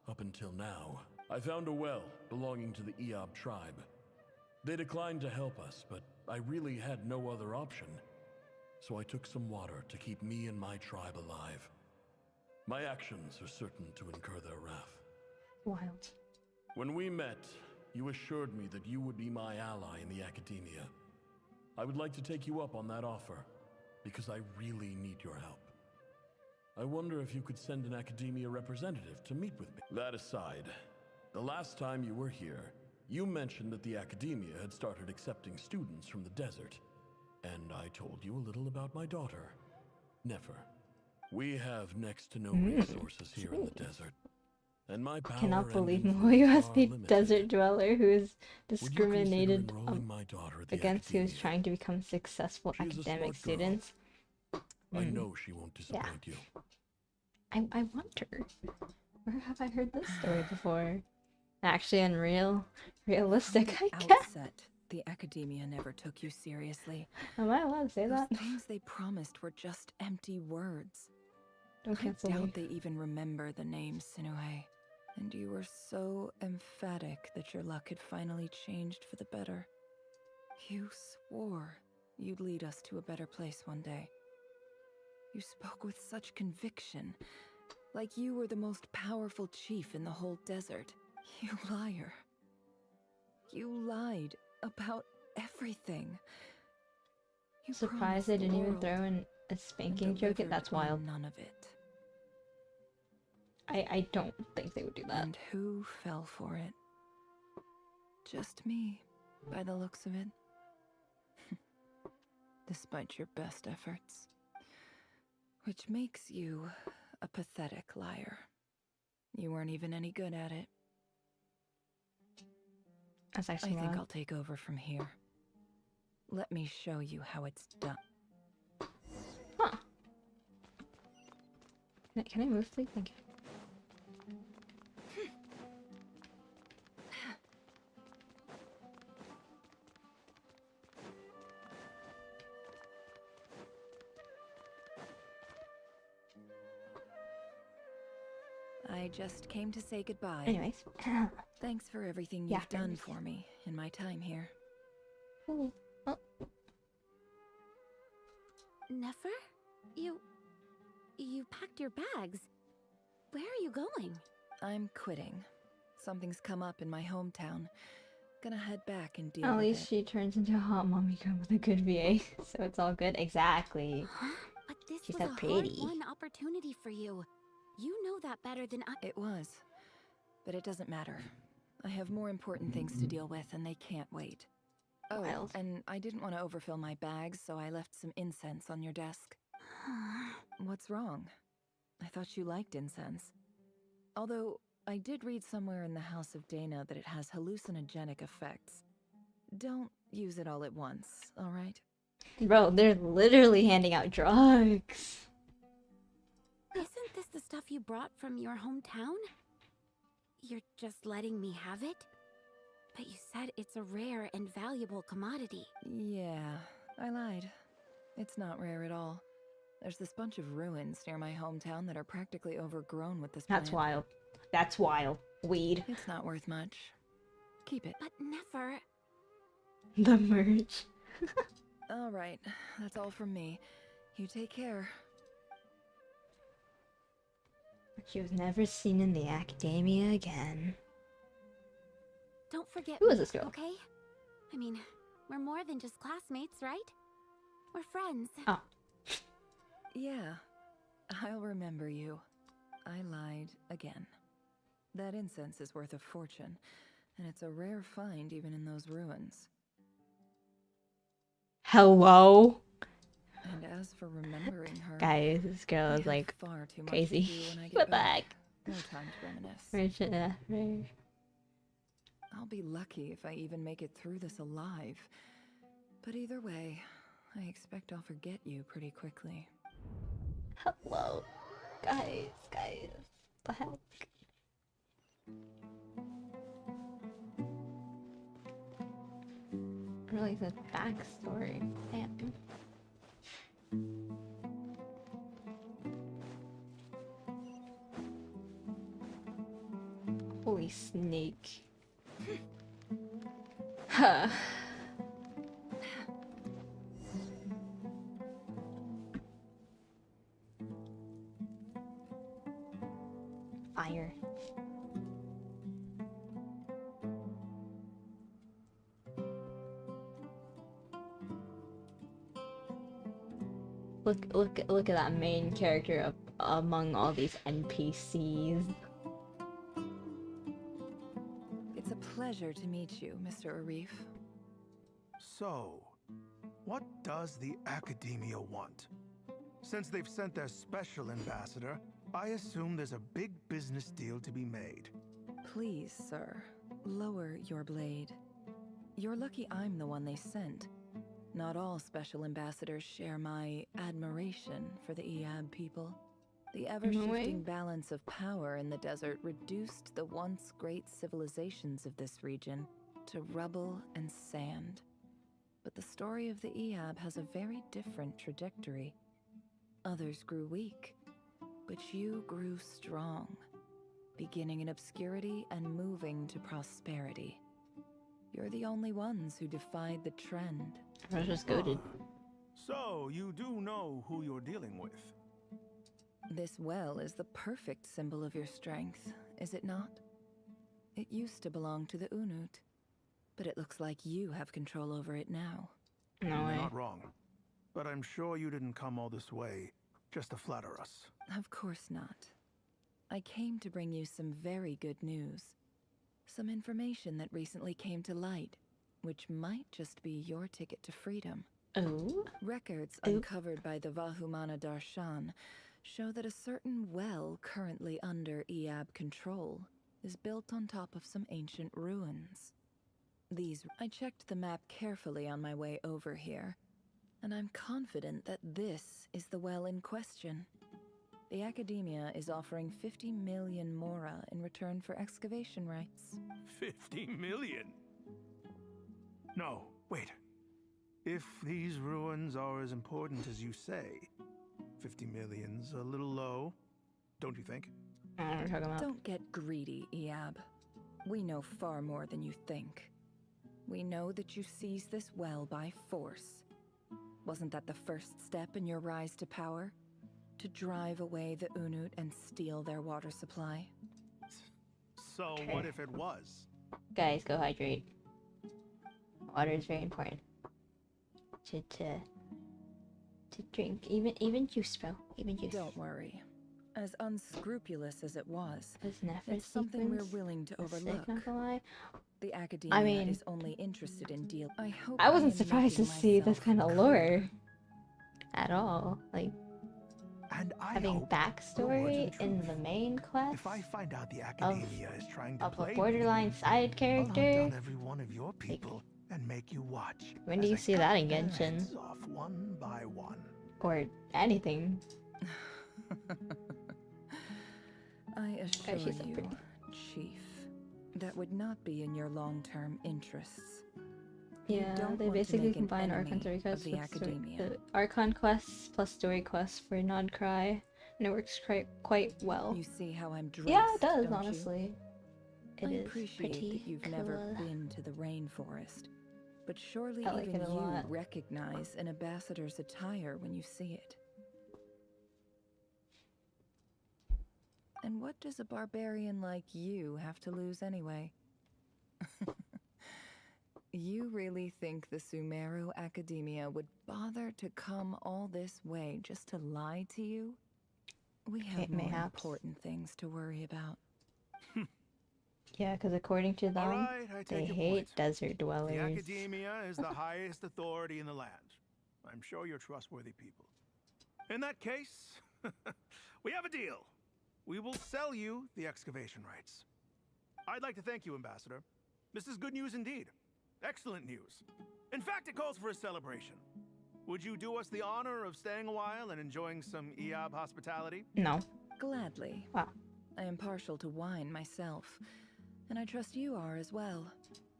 up until now. I found a well belonging to the Eob tribe. They declined to help us, but I really had no other option. So I took some water to keep me and my tribe alive. My actions are certain to incur their wrath. Wild. When we met, you assured me that you would be my ally in the academia. I would like to take you up on that offer, because I really need your help. I wonder if you could send an academia representative to meet with me. That aside, the last time you were here, you mentioned that the academia had started accepting students from the desert. And I told you a little about my daughter, Nefer. We have next to no resources here in the desert. And my power I cannot believe and Moyo has influence the are limited. desert dweller who is Would you discriminated consider enrolling my daughter at the against who is academia? trying to become successful She's a academic smart girl. students. I know she won't disappoint you. I wonder, where have I heard this story before? Actually, realistic, I From the guess. outset, the academia never took you seriously. Am I allowed to say Those that? things they promised were just empty words. Don't cancel I doubt me. they even remember the name Sinuhe. And you were so emphatic that your luck had finally changed for the better. You swore you'd lead us to a better place one day. You spoke with such conviction, like you were the most powerful chief in the whole desert. You liar. You lied about everything. You Surprised they didn't even throw in a spanking joke. That's wild. None of it. I don't think they would do that. And who fell for it? Just me, by the looks of it. Despite your best efforts. Which makes you a pathetic liar. You weren't even any good at it. That's actually I think wild. I'll take over from here. Let me show you how it's done. Huh. Can I move, please? Thank you. I just came to say goodbye. Anyways. Thanks for everything Yeah, you've done for me in my time here. Ooh. Oh. Nefer? You packed your bags. Where are you going? I'm quitting. Something's come up in my hometown. Gonna head back and deal At with least it. she turns into a hot mommy girl with a good VA, so it's all good. Exactly. But this She's was so a pretty. hard-won opportunity for you. You know that better than I. It was. But it doesn't matter. I have more important things to deal with, and they can't wait. Oh, Wild. and I didn't want to overfill my bags, so I left some incense on your desk. What's wrong? I thought you liked incense. Although, I did read somewhere in the House of Dana that it has hallucinogenic effects. Don't use it all at once, alright? Bro, they're literally handing out drugs. Isn't this the stuff you brought from your hometown? You're just letting me have it? But you said it's a rare and valuable commodity. Yeah, I lied. It's not rare at all. There's this bunch of ruins near my hometown that are practically overgrown with this That's plant. wild. That's wild. Weed. It's not worth much. Keep it. But Nefer... The merch. Alright, that's all from me. You take care. She was never seen in the academia again. Don't forget Who is me, this girl? okay? I mean, we're more than just classmates, right? We're friends. Oh. Yeah, I'll remember you. I lied again. That incense is worth a fortune, and it's a rare find even in those ruins. Hello? And as for remembering her, her. Guys, this girl I is have like far too much to crazy. do when I get What the back. heck? No time to reminisce. Right. I'll be lucky if I even make it through this alive. But either way, I expect I'll forget you pretty quickly. Hello. Guys. What the heck? Really good backstory. Damn. Holy snake. Huh. Fire. Look at that main character of among all these NPCs. It's a pleasure to meet you, Mr. Arif. So, what does the Academia want? Since they've sent their special ambassador, I assume there's a big business deal to be made. Please, sir, lower your blade. You're lucky I'm the one they sent. Not all special ambassadors share my admiration for the Eab people. The ever-shifting balance of power in the desert reduced the once great civilizations of this region to rubble and sand. But the story of the Eab has a very different trajectory. Others grew weak, but you grew strong, beginning in obscurity and moving to prosperity. You're the only ones who defied the trend. I was just goaded. So, you do know who you're dealing with? This well is the perfect symbol of your strength, is it not? It used to belong to the Unut, but it looks like you have control over it now. No You're way. not wrong. But I'm sure you didn't come all this way just to flatter us. Of course not. I came to bring you some very good news. Some information that recently came to light, which might just be your ticket to freedom. Oh? Records uncovered by the Vahumana Darshan show that a certain well currently under Eab control is built on top of some ancient ruins. I checked the map carefully on my way over here, and I'm confident that this is the well in question. The Academia is offering 50 million mora in return for excavation rights. 50 million? No, wait. If these ruins are as important as you say, 50 million's a little low, don't you think? I don't know what you're talking about. Don't get greedy, Eab. We know far more than you think. We know that you seized this well by force. Wasn't that the first step in your rise to power? To drive away the Unut and steal their water supply? So what if it was? Guys, go hydrate. Water is very important. To drink. Even juice, bro. Even juice. Don't worry. As unscrupulous as it was, Never it's something we're sequence. willing to That's sick, overlook. not gonna lie. The Academia is only interested in deal. I wasn't surprised to see this kind of lore at all. Like having backstory in the main quest If I find out the Academia is trying to of a play borderline side I'll hunt character. down every one of your people and make you watch. When do as you I see cut that in their Genshin? heads off one by one. Or anything? I assure she's so you, pretty. Chief, that would not be in your long-term interests. You Yeah, don't they want to basically make an combine enemy Archon story of quests the with Academia. Archon quests plus story quests for non-cry, and it works quite well. You see how I'm dressed, Yeah, it does, don't you? honestly. It I is appreciate pretty that you've never cool. been to the rainforest, but surely I like even it a you lot. recognize an ambassador's attire when you see it. And what does a barbarian like you have to lose anyway? You really think the Sumeru Academia would bother to come all this way just to lie to you? We have more Mayhaps. important things to worry about. Yeah, because according to them, Alright, I they take your hate point. desert The dwellers. Academia is the highest authority in the land. I'm sure you're trustworthy people. In that case, we have a deal. We will sell you the excavation rights. I'd like to thank you, Ambassador. This is good news indeed. Excellent news. In fact, it calls for a celebration. Would you do us the honor of staying a while and enjoying some EOB hospitality? No. Gladly. Wow. I am partial to wine myself, and I trust you are as well.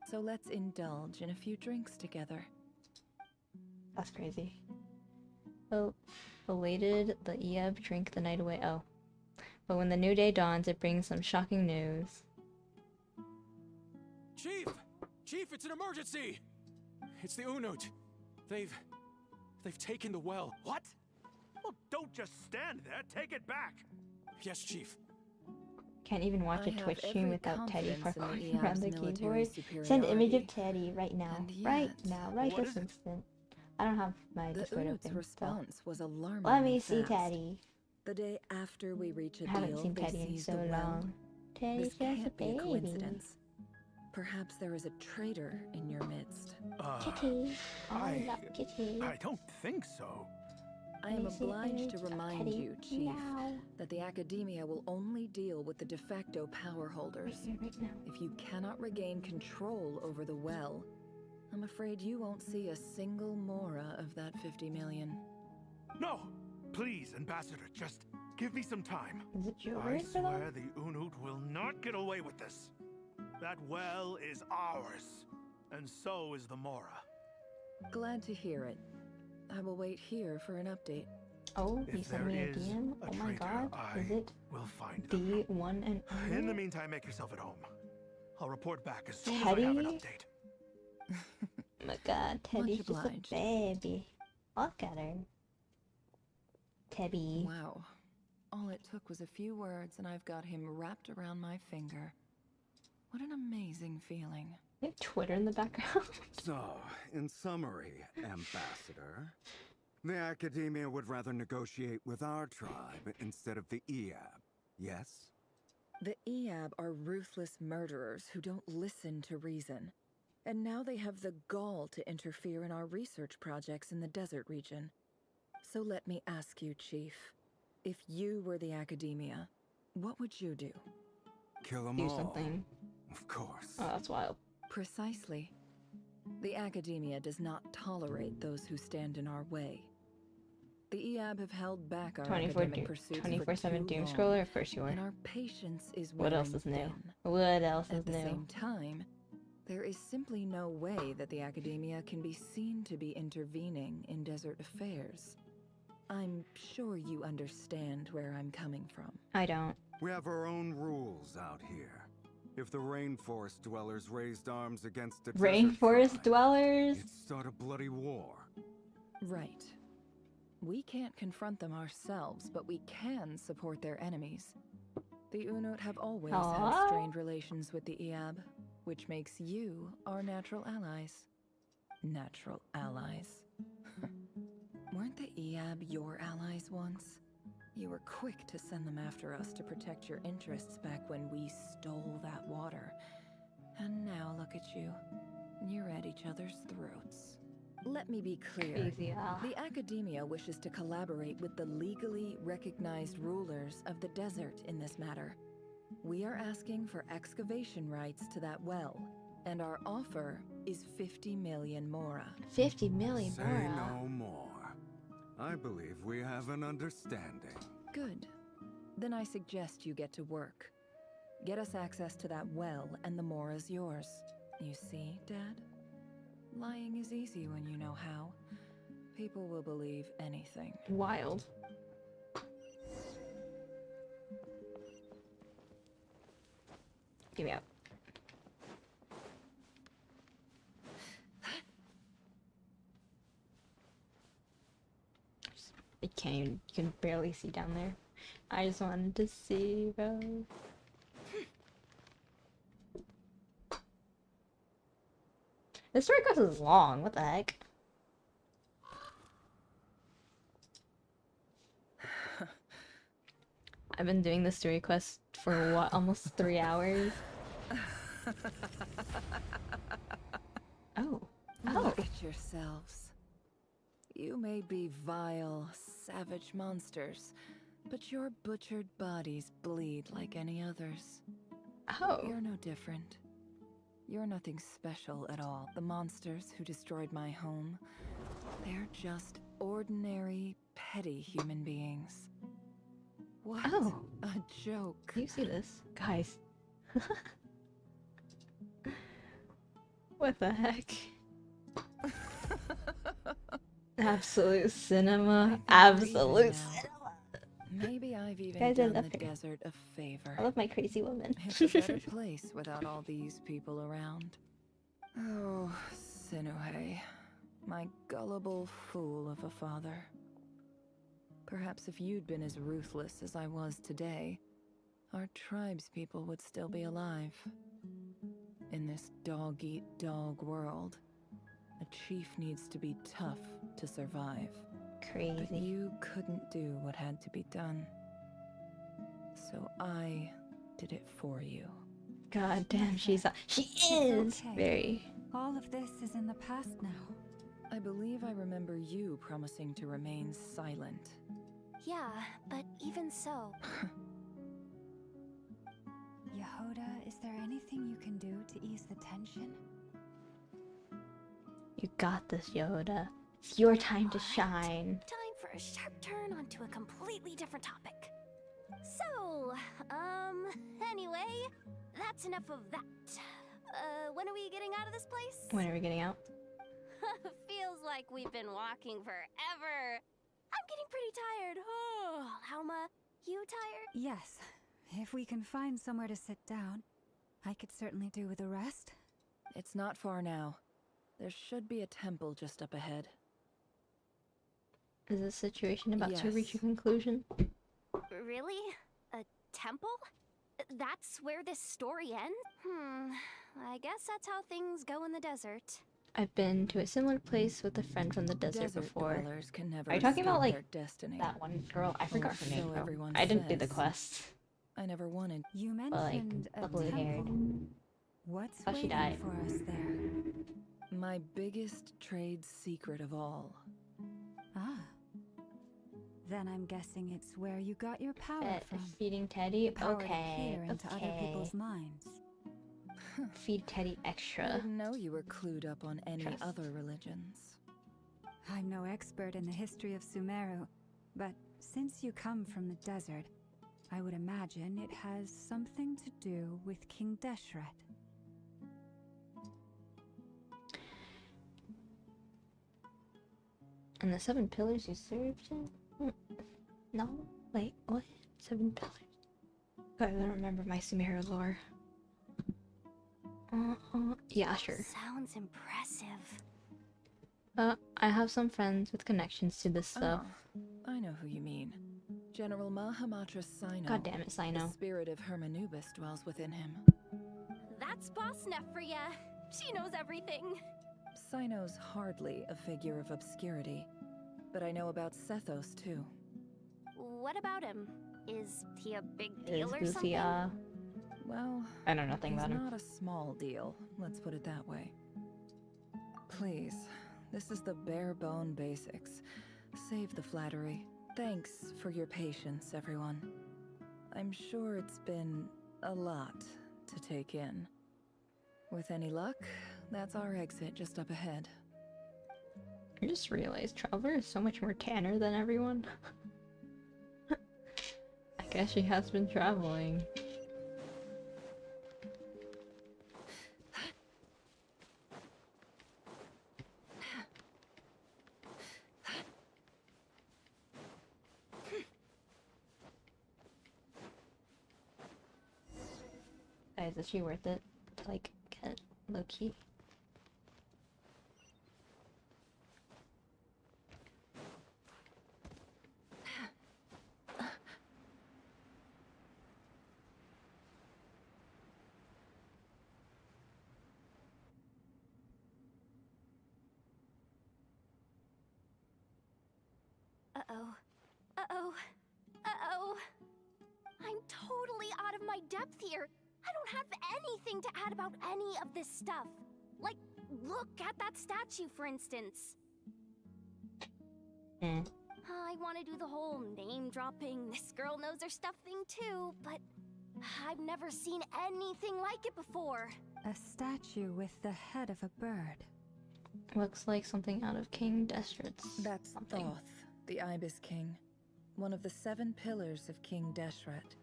So let's indulge in a few drinks together. That's crazy. Oh, elated, the Eb drink the night away. Oh. But when the new day dawns, it brings some shocking news. Chief! Chief, it's an emergency! It's the Unut. They've taken the well. What? Well, don't just stand there. Take it back. Yes, Chief. Can't even watch a I have Twitch stream every without Teddy confidence in the parkouring around the military keyboard. Send image of superiority. Teddy right now. And Right yet- now. Right What this is it? instant. I don't have my The Discord Unut's open. response was alarming. Let me see Teddy. The day after we reach a I haven't deal, seen they Teddy in seize so the well. long. Teddy's This just a can't be a baby. coincidence. Perhaps there is a traitor in your midst. Kitty. I love Kitty. I don't think so. I am Let me see obliged image to of remind Teddy you, Chief, now. that the Academia will only deal with the de facto power holders. Right now. If you cannot regain control over the well, I'm afraid you won't see a single mora of that 50 million. No! Please, Ambassador, just give me some time. Is it your I word for swear that? the Unut will not get away with this. That well is ours, and so is the Mora. Glad to hear it. I will wait here for an update. Oh, If he sent there me a is DM? a Oh my traitor, god. Is it We'll find the one and only? In the meantime, make yourself at home. I'll report back as soon as I have an Teddy? update. Oh my god, Teddy's just a obliged. baby. Look at her. Teddy. Wow. All it took was a few words and I've got him wrapped around my finger. What an amazing feeling. They have Twitter in the background. So, in summary, Ambassador, the Academia would rather negotiate with our tribe instead of the EAB, yes? The EAB are ruthless murderers who don't listen to reason. And now they have the gall to interfere in our research projects in the desert region. So let me ask you, Chief, if you were the Academia, what would you do? Kill them Do all. something. Of course. Oh, that's wild. Precisely. The Academia does not tolerate those who stand in our way. The EAB have held back our 24 academic pursuits 24/7 for too doom long, scroller, of course you are. and our patience is What else wearing is new? thin. What else is At the new? same time, there is simply no way that the Academia can be seen to be intervening in desert affairs. I'm sure you understand where I'm coming from. I don't. We have our own rules out here. If the rainforest dwellers raised arms against the desert Rainforest tribe, dwellers? it'd start a bloody war. Right. We can't confront them ourselves, but we can support their enemies. The Unut have always had Aw. strained relations with the EAB, which makes you our natural allies. Natural allies. Weren't the EAB your allies once? You were quick to send them after us to protect your interests back when we stole that water. And now look at you. You're at each other's throats. Let me be clear. Easy, Al. The Academia wishes to collaborate with the legally recognized rulers of the desert in this matter. We are asking for excavation rights to that well, and our offer is 50 million mora. 50 million Say more. no more. I believe we have an understanding. Good. Then I suggest you get to work. Get us access to that well, and the mora's yours. You see, Dad? Lying is easy when you know how. People will believe anything. Wild. Give me up. I can't even, you can barely see down there. I just wanted to see, bro. The story quest is long, what the heck? I've been doing the story quest for what, almost 3 hours? Oh. Look at yourselves. You may be vile, savage monsters, but your butchered bodies bleed like any others. Oh. You're no different. You're nothing special at all. The monsters who destroyed my home, they're just ordinary, petty human beings. What a joke. You see this? Guys. What the heck? Absolute cinema. Absolute cinema. Maybe I've even Guys, done the desert a favor. I love my crazy woman. It's a better place without all these people around. Oh, Sinuhe, my gullible fool of a father. Perhaps if you'd been as ruthless as I was today, our tribespeople would still be alive. In this dog-eat-dog world, a chief needs to be tough to survive. Crazy. But you couldn't do what had to be done. So I did it for you. God damn, she is It's okay. very... All of this is in the past now. I believe I remember you promising to remain silent. Yeah, but even so. Yehoda, is there anything you can do to ease the tension? You got this, Yoda. It's your time to shine. Time for a sharp turn onto a completely different topic. So, anyway, that's enough of that. When are we getting out of this place? When are we getting out? Feels like we've been walking forever. I'm getting pretty tired. Oh, Lauma, you tired? Yes. If we can find somewhere to sit down, I could certainly do with a rest. It's not far now. There should be a temple just up ahead. Is this situation about to Yes. reach a conclusion? Really? A temple? That's where this story ends? I guess that's how things go in the desert. I've been to a similar place with a friend from the desert before. Dwellers can never Are you talking about escape like their destiny. that one girl? I forgot her so name. Bro. everyone I didn't do the says. quest. I never wanted. You But like, mentioned a lovely haired. temple. What's Oh, she waiting died. for us there? My biggest trade secret of all. Ah. Then I'm guessing it's where you got your power from. Feeding Teddy? The power to Okay. peer into other people's minds. Feed Teddy I extra. didn't know you were clued up on any Trust. other religions. I'm no expert in the history of Sumeru, but since you come from the desert, I would imagine it has something to do with King Deshret. And the 7 pillars you served in? No? Wait, what? 7 pillars. God, I don't remember my Sumeru lore. Yeah, sure. Sounds impressive. I have some friends with connections to this stuff. I know who you mean. General Mahamatra Sino. God damn it, Sino. The spirit of Hermanubis dwells within him. That's Boss Neff for ya. She knows everything. Sino's hardly a figure of obscurity, but I know about Sethos too. What about him? Is he a big Is deal or something? Goofy, Well, I know nothing he's about him. not a small deal, let's put it that way. Please, this is the bare bone basics. Save the flattery. Thanks for your patience, everyone. I'm sure it's been a lot to take in. With any luck, that's our exit just up ahead. I just realized Traveler is so much more tanner than everyone. I guess she has been traveling. Guys, is she worth it to like get low-key? Uh-oh. Uh-oh. Uh-oh. I'm totally out of my depth here. I don't have anything to add about any of this stuff. Like, look at that statue, for instance. Eh. I want to do the whole name dropping, this girl knows her stuff thing too, but I've never seen anything like it before. A statue with the head of a bird. Looks like something out of King Destret's. That's something. Thoth, the Ibis King, one of the 7 pillars of King Deshret.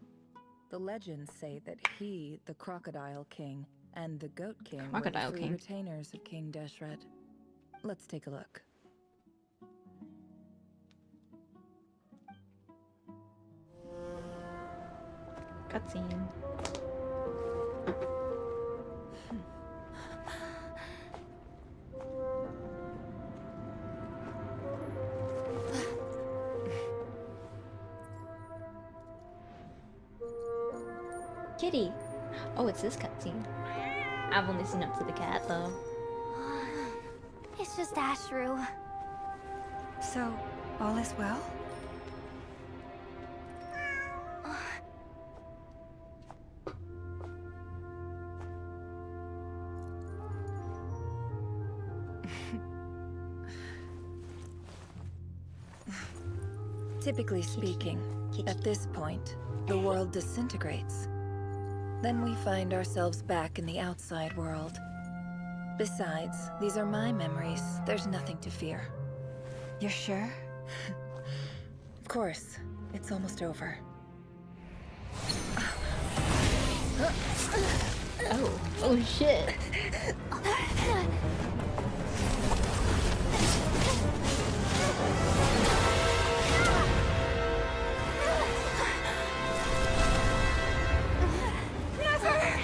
The legends say that he, the Crocodile King, and the Goat King were the 3 retainers of King Deshret. Let's take a look. Cutscene. Kitty! Oh, it's this cutscene. I've only seen up to the cat, though. It's just Ashru. So, all is well? Typically speaking, at this point, the world disintegrates. Then we find ourselves back in the outside world. Besides, these are my memories. There's nothing to fear. You're sure? Of course. It's almost over. Oh shit.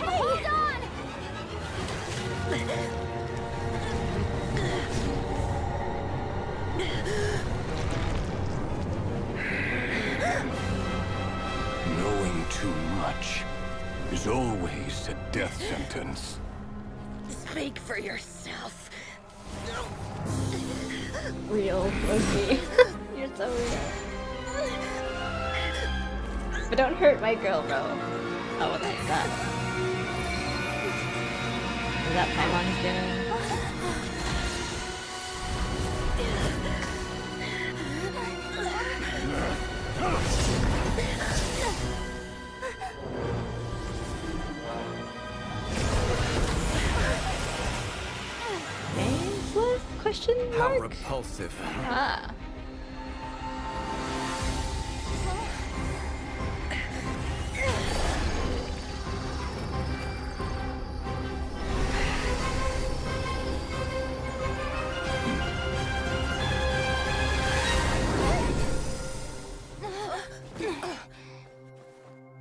Hold on! Knowing too much is always a death sentence. Speak for yourself. Real, Loki. You're so real. But don't hurt my girl, bro. Oh, what is that? Is that Paimon's doing? Ageless? Question mark? How repulsive. Ah.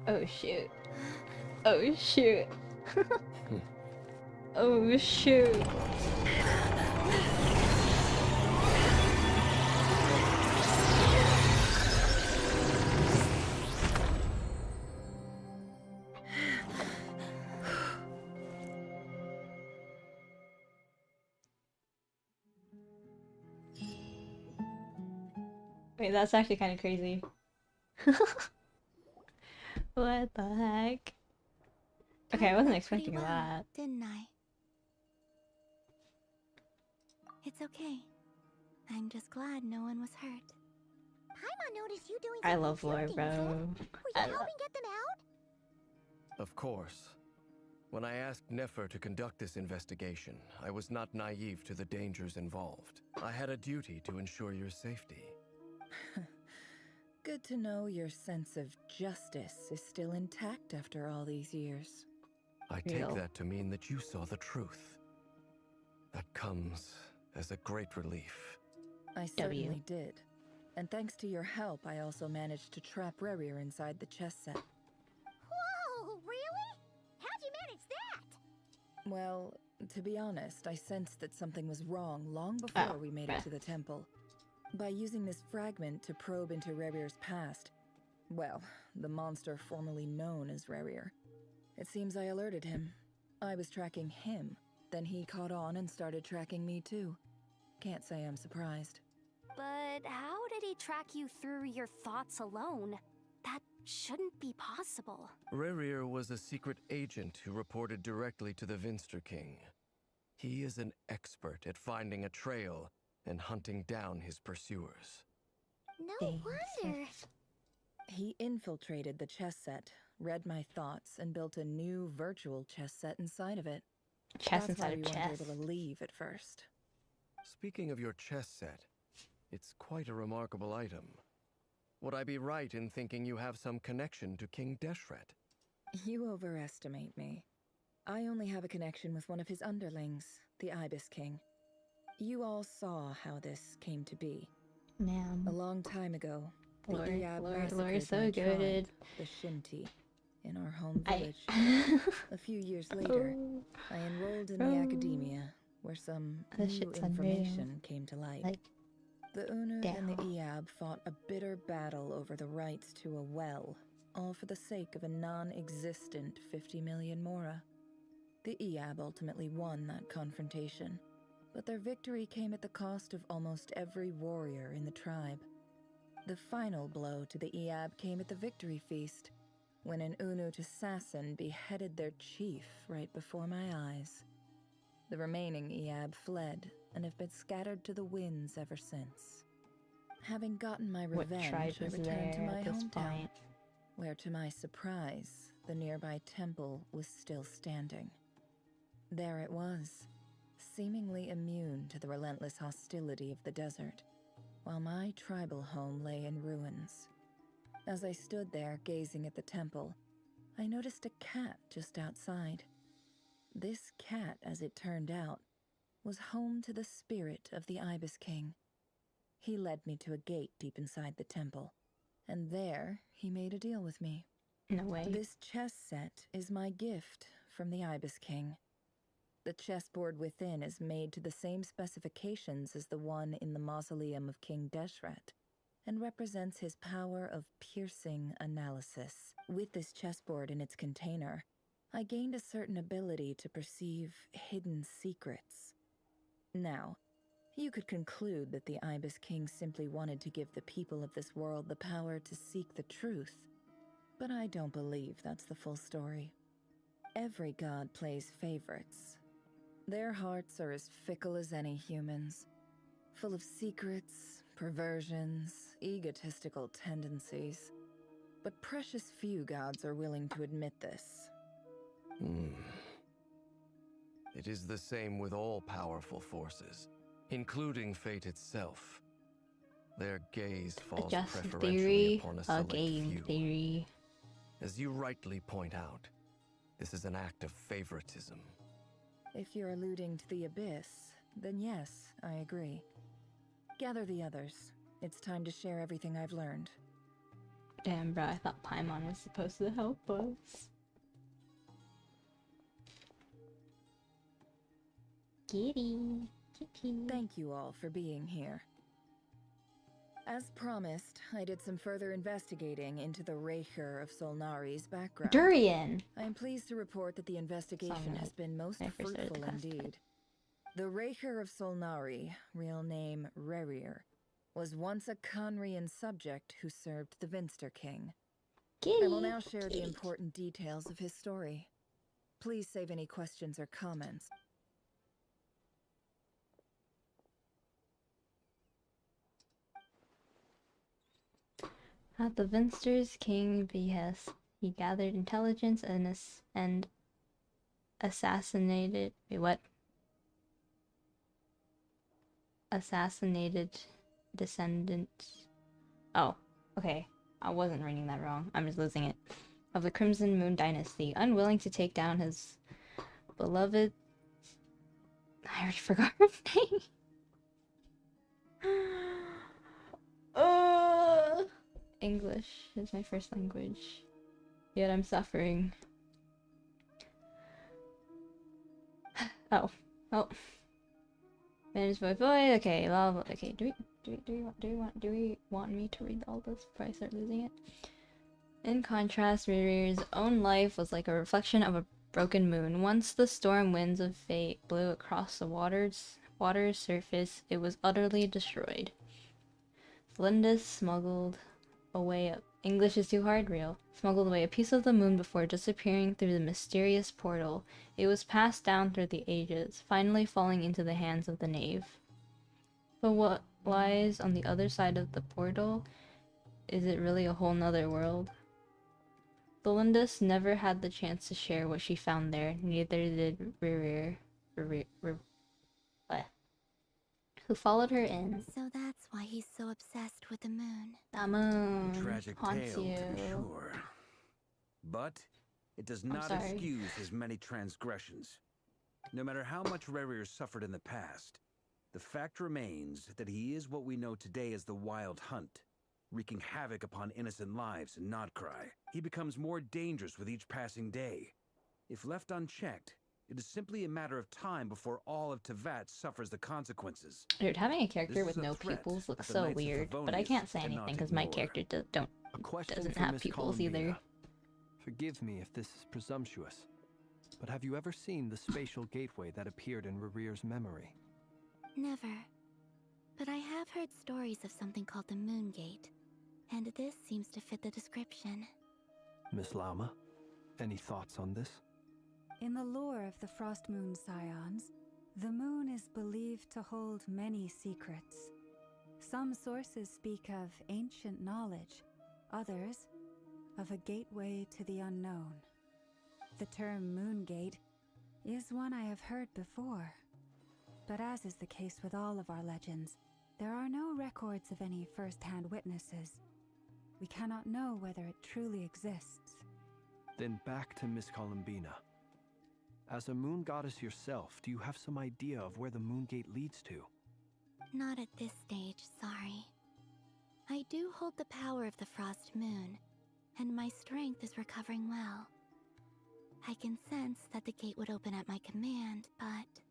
Oh shoot. Oh shoot. Oh shoot. Wait, that's actually kind of crazy. What the heck? Okay, I wasn't expecting that. Didn't I? It's okay. I'm just glad no one was hurt. Paimon noticed you doing I something love lore, shooting, bro. Finn. Were you I helping love- get them out? Of course. When I asked Nefer to conduct this investigation, I was not naive to the dangers involved. I had a duty to ensure your safety. Good to know your sense of justice is still intact after all these years. I take that to mean that you saw the truth. That comes as a great relief. I certainly did. And thanks to your help, I also managed to trap Rerir inside the chess set. Whoa, really? How'd you manage that? Well, to be honest, I sensed that something was wrong long before we made it to the temple. By using this fragment to probe into Rerir's past, well, the monster formerly known as Rerir, it seems I alerted him. I was tracking him, then he caught on and started tracking me too. Can't say I'm surprised. But how did he track you through your thoughts alone? That shouldn't be possible. Rerir was a secret agent who reported directly to the Vinster King. He is an expert at finding a trail and hunting down his pursuers. No Dang, wonder. He infiltrated the chess set, read my thoughts, and built a new virtual chess set inside of it. Chess That's why inside we of weren't chess. able to leave at first. Speaking of your chess set, it's quite a remarkable item. Would I be right in thinking you have some connection to King Deshret? You overestimate me. I only have a connection with one of his underlings, the Ibis King. You all saw how this came to be. Man. A long time ago, the Lord, Iab Lord, massacred Lord, so my good. tribe, the Shinti, in our home I- village. A few years later, I enrolled in the academia, where some This new shit's unreal. information came to light. Like, The Unut and the damn. Iab fought a bitter battle over the rights to a well, all for the sake of a non-existent 50 million mora. The Iab ultimately won that confrontation, but their victory came at the cost of almost every warrior in the tribe. The final blow to the Iab came at the victory feast, when an Unut assassin beheaded their chief right before my eyes. The remaining Iab fled and have been scattered to the winds ever since. Having gotten my What revenge, tribe I is returned to there my at this hometown, point? where to my surprise, the nearby temple was still standing. There it was, seemingly immune to the relentless hostility of the desert, while my tribal home lay in ruins. As I stood there gazing at the temple, I noticed a cat just outside. This cat, as it turned out, was home to the spirit of the Ibis King. He led me to a gate deep inside the temple, and there he made a deal with me. No way. This chess set is my gift from the Ibis King. The chessboard within is made to the same specifications as the one in the mausoleum of King Deshret, and represents his power of piercing analysis. With this chessboard in its container, I gained a certain ability to perceive hidden secrets. Now, you could conclude that the Ibis King simply wanted to give the people of this world the power to seek the truth, but I don't believe that's the full story. Every god plays favorites. Their hearts are as fickle as any human's, full of secrets, perversions, egotistical tendencies. But precious few gods are willing to admit this. It is the same with all powerful forces, including fate itself. Their gaze falls Just preferentially theory, upon a a select game few. theory. As you rightly point out, this is an act of favoritism. If you're alluding to the Abyss, then yes, I agree. Gather the others. It's time to share everything I've learned. Damn, bro, I thought Paimon was supposed to help us. Kitty. Kitty. Thank you all for being here. As promised, I did some further investigating into the Raker of Solnari's background. Durian! I am pleased to report that the investigation has been most I first started fruitful the quest, indeed. The Raker of Solnari, real name Rerir, was once a Conrian subject who served the Vinster King. I will now share the important details of his story. Please save any questions or comments. At the Vinster's King behest, he gathered intelligence and assassinated. Wait, what? Assassinated descendants. Oh, okay. I wasn't reading that wrong. I'm just losing it. Of the Crimson Moon Dynasty, unwilling to take down his beloved. I already forgot her name. English is my first language, yet I'm suffering. Oh. Manage void. Okay, lava. Okay, do we want me to read all this before I start losing it? In contrast, Mirir's own life was like a reflection of a broken moon. Once the storm winds of fate blew across the water's surface, it was utterly destroyed. Flindus smuggled away English is too hard, real. Smuggled away a piece of the moon before disappearing through the mysterious portal. It was passed down through the ages, finally falling into the hands of the knave. But lies on the other side of the portal, is it really a whole nother world? Tholindus never had the chance to share what she found there, neither did who followed her in. So that's why he's so obsessed with the moon. That moon Tragic haunts tale, you. to be sure. But it does not sorry. excuse his many transgressions. No matter how much Rerir suffered in the past, the fact remains that he is what we know today as the Wild Hunt, wreaking havoc upon innocent lives in Nodcry. He becomes more dangerous with each passing day. If left unchecked, it is simply a matter of time before all of Tevat suffers the consequences. Dude, having a character This with is a no threat pupils looks that the so Knights of weird, but I Favonius can't say cannot anything because my ignore. character doesn't For have Miss pupils Columbina. either. Forgive me if this is presumptuous, but have you ever seen the spatial gateway that appeared in Rerir's memory? Never. But I have heard stories of something called the Moon Gate, and this seems to fit the description. Miss Lauma, any thoughts on this? In the lore of the Frost Moon Scions, the moon is believed to hold many secrets. Some sources speak of ancient knowledge, others of a gateway to the unknown. The term Moon Gate is one I have heard before, but as is the case with all of our legends, there are no records of any first-hand witnesses. We cannot know whether it truly exists. Then back to Miss Columbina. As a moon goddess yourself, do you have some idea of where the Moon Gate leads to? Not at this stage, sorry. I do hold the power of the Frost Moon, and my strength is recovering well. I can sense that the gate would open at my command, but...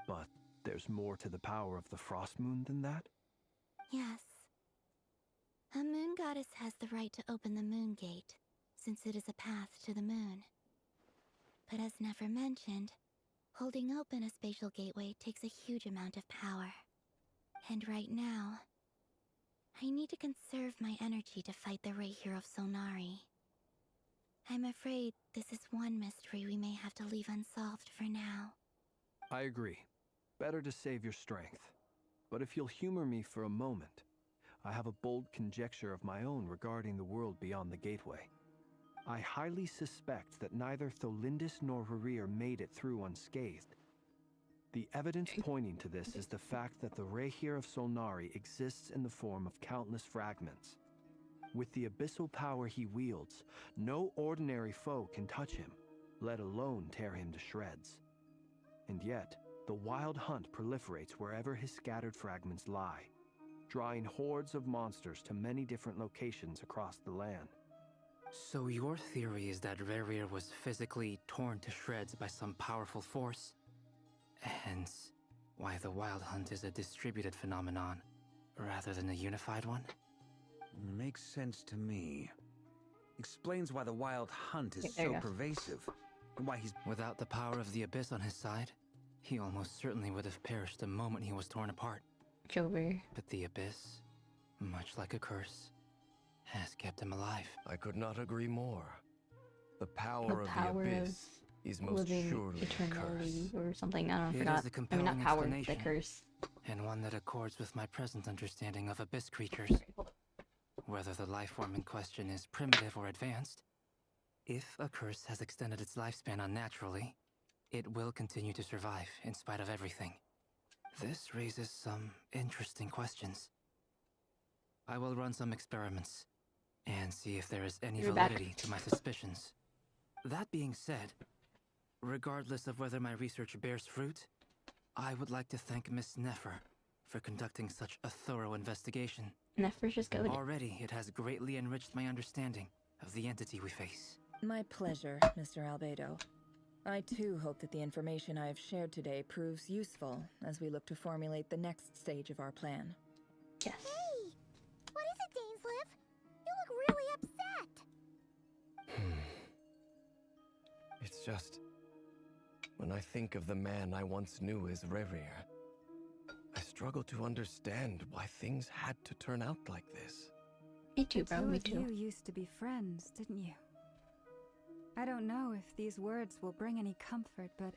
But there's more to the power of the Frost Moon than that? Yes. A moon goddess has the right to open the Moon Gate, since it is a path to the moon. But as Nefer mentioned, holding open a spatial gateway takes a huge amount of power. And right now, I need to conserve my energy to fight the Rahier of Solnari. I'm afraid this is one mystery we may have to leave unsolved for now. I agree. Better to save your strength. But if you'll humor me for a moment, I have a bold conjecture of my own regarding the world beyond the gateway. I highly suspect that neither Tholindus nor Rerir made it through unscathed. The evidence pointing to this is the fact that the Rahier of Solnari exists in the form of countless fragments. With the abyssal power he wields, no ordinary foe can touch him, let alone tear him to shreds. And yet, the Wild Hunt proliferates wherever his scattered fragments lie, drawing hordes of monsters to many different locations across the land. So your theory is that Rerir was physically torn to shreds by some powerful force? Hence, why the Wild Hunt is a distributed phenomenon, rather than a unified one? Makes sense to me. Explains why the Wild Hunt is There you so go. pervasive, and why he's... Without the power of the Abyss on his side, he almost certainly would have perished the moment he was torn apart. Joker. But the Abyss, much like a curse, has kept him alive. I could not agree more. The power of power the of Abyss is most living surely a curse. eternally or something. I don't It forgot. is a I mean, compelling not power, the explanation, curse. and one that accords with my present understanding of Abyss creatures. Whether the life form in question is primitive or advanced, if a curse has extended its lifespan unnaturally, it will continue to survive in spite of everything. This raises some interesting questions. I will run some experiments and see if there is any You're back. validity to my suspicions. That being said, regardless of whether my research bears fruit, I would like to thank Miss Nefer for conducting such a thorough investigation. Nefer's just goated. Already, it has greatly enriched my understanding of the entity we face. My pleasure, Mr. Albedo. I too hope that the information I have shared today proves useful as we look to formulate the next stage of our plan. Yes. Hey! What is it, Dainsleif? You look really upset! It's just... when I think of the man I once knew as Rerir, I struggle to understand why things had to turn out like this. Me too, The bro. two Me of too. You used to be friends, didn't you? I don't know if these words will bring any comfort, but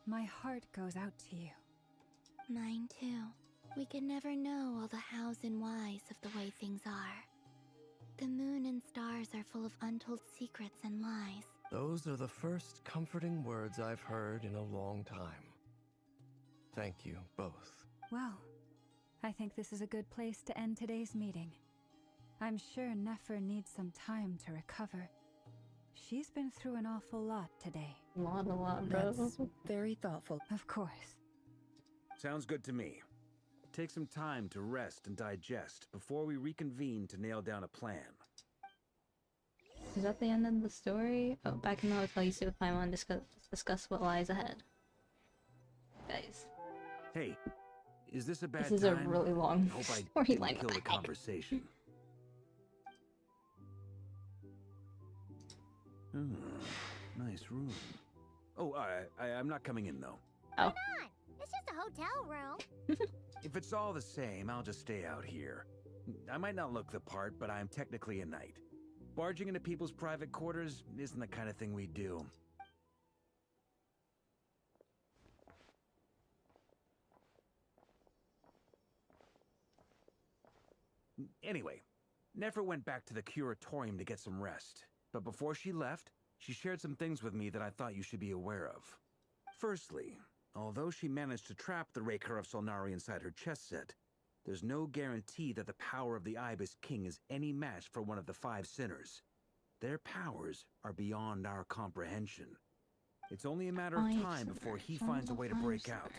my heart goes out to you. Mine too. We can never know all the hows and whys of the way things are. The moon and stars are full of untold secrets and lies. Those are the first comforting words I've heard in a long time. Thank you, both. Well, I think this is a good place to end today's meeting. I'm sure Nefer needs some time to recover. She's been through an awful lot today. A lot, bro. That's very thoughtful. Of course. Sounds good to me. Take some time to rest and digest before we reconvene to nail down a plan. Is that the end of the story? Oh, back in the hotel, you see with Paimon and discuss what lies ahead. Guys. Hey, is this a bad This is time? a really long I hope I storyline. didn't kill the conversation. Nice room. Oh, I'm not coming in though. Oh. Why not? It's just a hotel room. If it's all the same, I'll just stay out here. I might not look the part, but I'm technically a knight. Barging into people's private quarters isn't the kind of thing we do. Anyway, Nefer went back to the curatorium to get some rest. But before she left, she shared some things with me that I thought you should be aware of. Firstly, although she managed to trap the Raker of Solnari inside her chess set, there's no guarantee that the power of the Ibis King is any match for one of the 5 sinners. Their powers are beyond our comprehension. It's only a matter of time before he finds a way to break out.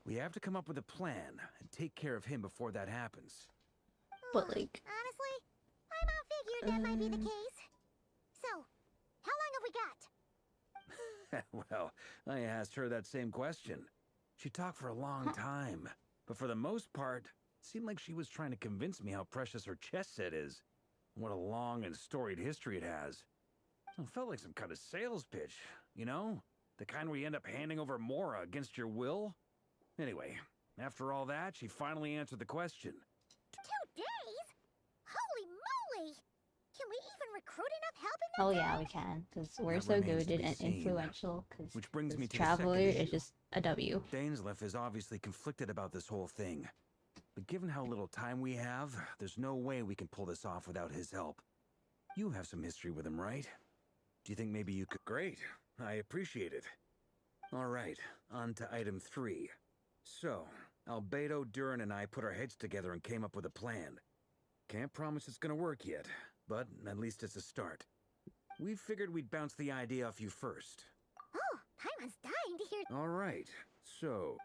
We have to come up with a plan and take care of him before that happens. But like... Honestly, I about figured that might be the case. So, how long have we got? Well, I asked her that same question. She talked for a long time, but for the most part, it seemed like she was trying to convince me how precious her chess set is. What a long and storied history it has. It felt like some kind of sales pitch, you know? The kind where you end up handing over Mora against your will. Anyway, after all that, she finally answered the question. 2 days? Holy moly! Can we even recruit enough help in Oh yeah, we can, because we're That so remains to goated be and seen. influential, because Which brings me to the Traveler second is issue. just a W. Dainsleif is obviously conflicted about this whole thing. But given how little time we have, there's no way we can pull this off without his help. You have some history with him, right? Do you think maybe you could... Great. I appreciate it. All right, on to item 3. So, Albedo, Durin, and I put our heads together and came up with a plan. Can't promise it's gonna work yet, but at least it's a start. We figured we'd bounce the idea off you first. Oh, Paimon's dying to hear. All right, so...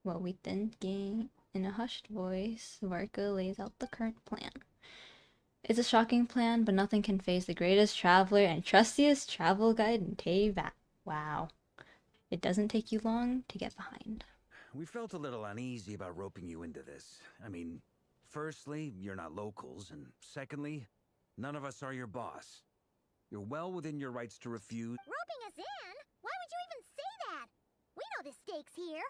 What we thinking? In a hushed voice, Varka lays out the current plan. It's a shocking plan, but nothing can face the greatest traveler and trustiest travel guide in Teyvat. Wow. It doesn't take you long to get behind. We felt a little uneasy about roping you into this. I mean, firstly, you're not locals, and secondly, none of us are your boss. You're well within your rights to refuse. Roping us in? Why would you even say that? We know the stakes here.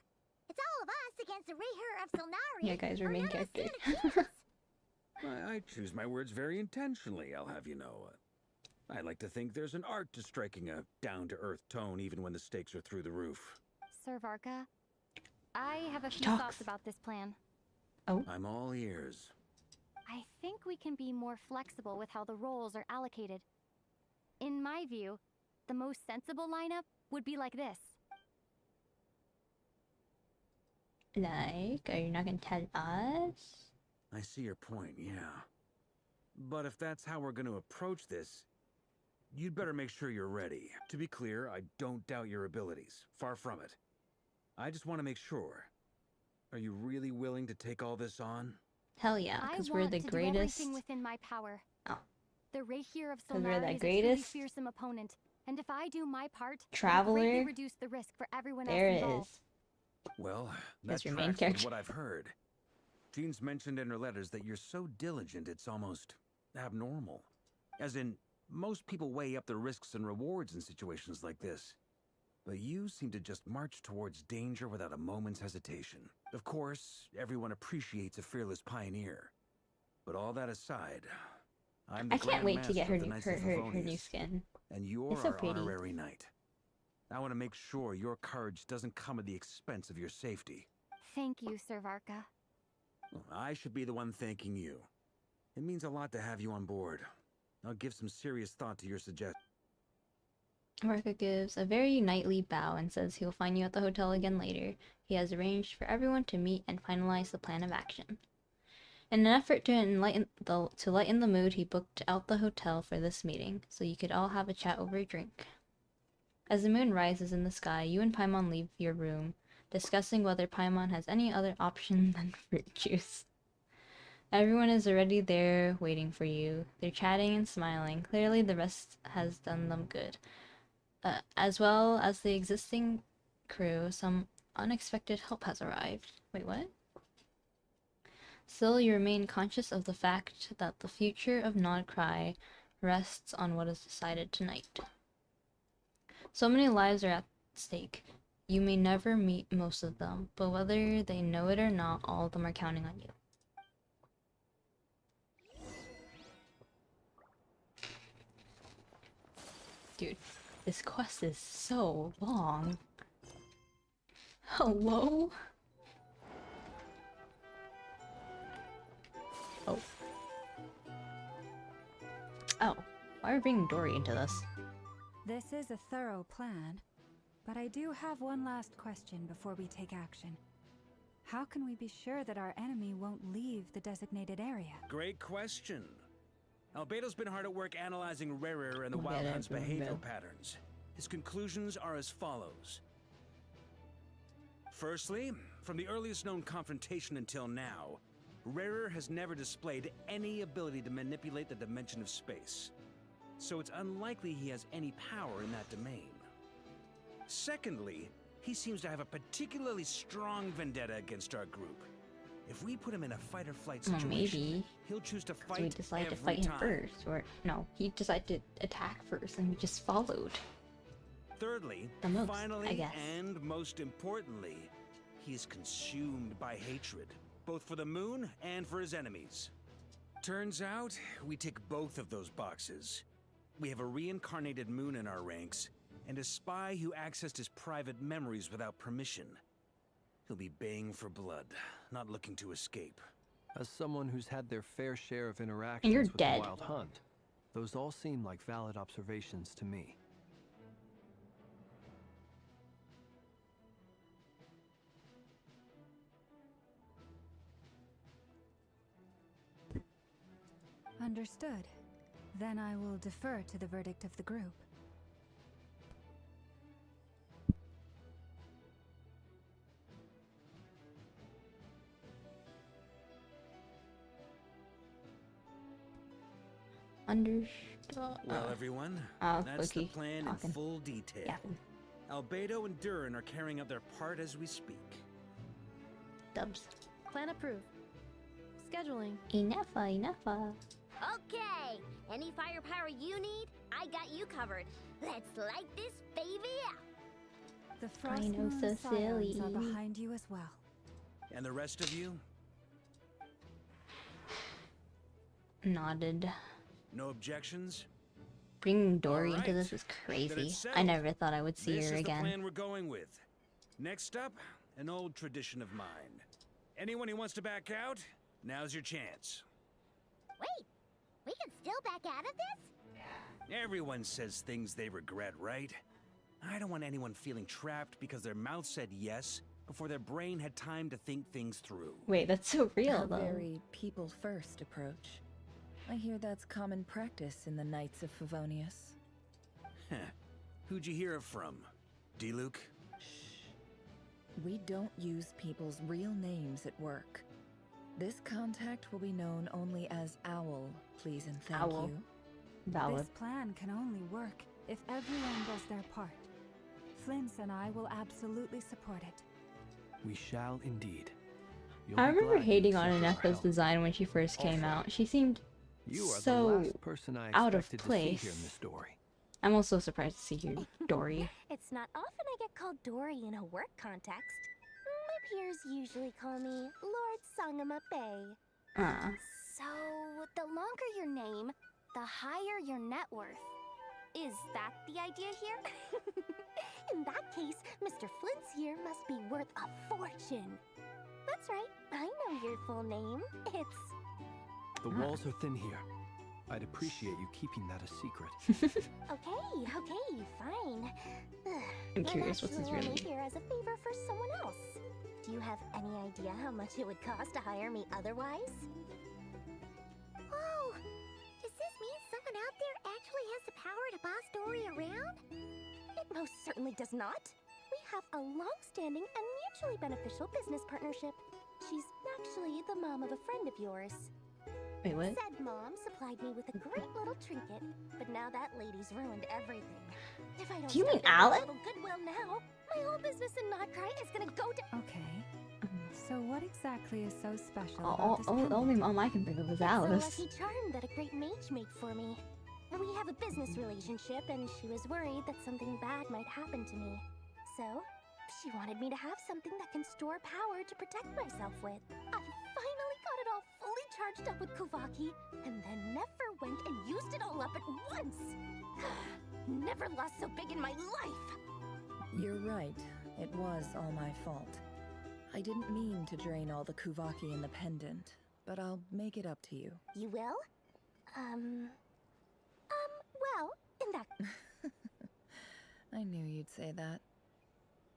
It's all of us against the Reher of Solnari. Yeah, guys, we're or main none of us characters. stand a chance. I choose my words very intentionally, I'll have you know. I like to think there's an art to striking a down-to-earth tone even when the stakes are through the roof. Sir Varka, I have a few talks. thoughts about this plan. I'm all ears. I think we can be more flexible with how the roles are allocated. In my view, the most sensible lineup would be like this. Like, are you not gonna tell us? I see your point, yeah. But if that's how we're going to approach this, you'd better make sure you're ready. To be clear, I don't doubt your abilities. Far from it. I just want to make sure. Are you really willing to take all this on? Hell yeah, because we're the I want to do greatest. everything within my power. Oh. The Reher of 'Cause we're the Solnari is a truly greatest fearsome opponent, and if I do my part, it'll traveler, greatly reduce the risk for everyone there else it involved. is. Well, that That's your main tracks with character. what I've heard. Jean's mentioned in her letters that you're so diligent it's almost abnormal. As in, most people weigh up the risks and rewards in situations like this. But you seem to just march towards danger without a moment's hesitation. Of course, everyone appreciates a fearless pioneer. But all that aside, I'm the I can't Grand wait to get Master her of the new, Knights her, of her, her new Favonius, skin. and you're It's so our pretty. honorary knight. I want to make sure your courage doesn't come at the expense of your safety. Thank you, Sir Varka. Well, I should be the one thanking you. It means a lot to have you on board. I'll give some serious thought to your suggestion. Marco gives a very knightly bow and says he'll find you at the hotel again later. He has arranged for everyone to meet and finalize the plan of action. In an effort to lighten the mood, he booked out the hotel for this meeting, so you could all have a chat over a drink. As the moon rises in the sky, you and Paimon leave your room, discussing whether Paimon has any other option than fruit juice. Everyone is already there waiting for you. They're chatting and smiling. Clearly the rest has done them good. As well as the existing crew, some unexpected help has arrived. Wait, what? Still, you remain conscious of the fact that the future of Nodcry rests on what is decided tonight. So many lives are at stake. You may never meet most of them, but whether they know it or not, all of them are counting on you. Dude, this quest is so long. Hello? Oh. Oh, why are we bringing Dory into this? This is a thorough plan, but I do have one last question before we take action. How can we be sure that our enemy won't leave the designated area? Great question. Albedo's been hard at work analyzing Rerir and the Wild Hunt's behavioral patterns. His conclusions are as follows. Firstly, from the earliest known confrontation until now, Rerir has never displayed any ability to manipulate the dimension of space. So it's unlikely he has any power in that domain. Secondly, he seems to have a particularly strong vendetta against our group. If we put him in a fight-or-flight situation, maybe he'll choose to fight we decided to every fight him time. first, or no, he decided to attack first and we just followed. Thirdly, The most, I finally, guess. and most importantly, he is consumed by hatred, both for the moon and for his enemies. Turns out, we tick both of those boxes. We have a reincarnated moon in our ranks, and a spy who accessed his private memories without permission. He'll be baying for blood, not looking to escape. As someone who's had their fair share of interactions you're with dead. the Wild Hunt, those all seem like valid observations to me. Understood. Then I will defer to the verdict of the group. Understood. Well, everyone, that's the plan in full detail. Albedo and Durin are carrying out their part as we speak. Dubs. Plan approved. Scheduling. Enough. Okay, any firepower you need, I got you covered. Let's light this baby up. The I Frost know, Moon so Scions silly. are behind you as well. And the rest of you? Nodded. No objections? Bringing Dory into Alright, this is then crazy. it's I settled. never thought I would see This her is again. the plan we're going with. Next up, an old tradition of mine. Anyone who wants to back out, now's your chance. Wait, we can still back out of this? Everyone says things they regret, right? I don't want anyone feeling trapped because their mouth said yes before their brain had time to think things through. Wait, that's so real A though. very people-first approach. I hear that's common practice in the Knights of Favonius. Heh. Who'd you hear it from? D-Luke? We don't use people's real names at work. This contact will be known only as Owl, please and thank Owl. you. Valid. This plan can only work if everyone does their part. Flint's and I will absolutely support it. We shall indeed. You'll I be remember glad you hating on accepted our Ineffa's help. design when she first came out. She seemed You are the so last person I out of expected to see place. here, Miss Dory. I'm also surprised to see you, Dory. It's not often I get called Dory in a work context. My peers usually call me Lord Sangamape. So, the longer your name, the higher your net worth. Is that the idea here? In that case, Mr. Flint's here must be worth a fortune. That's right. I know your full name. It's... The walls are thin here. I'd appreciate you keeping that a secret. Okay, fine. I'm curious what's his real only name. here as a favor for someone else. Do you have any idea how much it would cost to hire me otherwise? Whoa! Does this mean someone out there actually has the power to boss Dory around? It most certainly does not. We have a long-standing and mutually beneficial business partnership. She's actually the mom of a friend of yours. Wait, what? Said mom supplied me with a great little trinket, but now that lady's ruined everything. If I don't Do you mean start getting a Alice? little goodwill now, my whole business in Notcry is gonna go to... Okay. So what exactly is so special Oh, about this pendant? only mom I can think of is It's Alice. a lucky charm that a great mage made for me. And we have a business relationship, and she was worried that something bad might happen to me. So, she wanted me to have something that can store power to protect myself with. I finally got it all fully charged up with Kuvaki, and then never went and used it all up at once. Never lost so big in my life. You're right. It was all my fault. I didn't mean to drain all the Kuvaki in the pendant, but I'll make it up to you. You will? Well, in that... I knew you'd say that.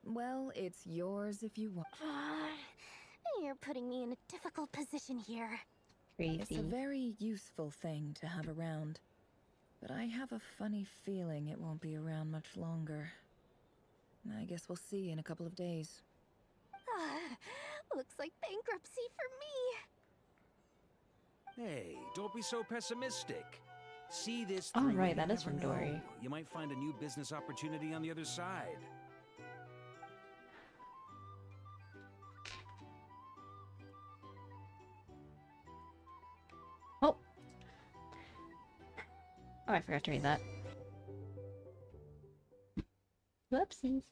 Well, it's yours if you want. You're putting me in a difficult position here. It's a very useful thing to have around, but I have a funny feeling it won't be around much longer. I guess we'll see in a couple of days. Looks like bankruptcy for me. Hey, don't be so pessimistic. See this Oh, through. right, You that is never from Dory. know. You might find a new business opportunity on the other side. Oh, I forgot to read that. Whoopsies.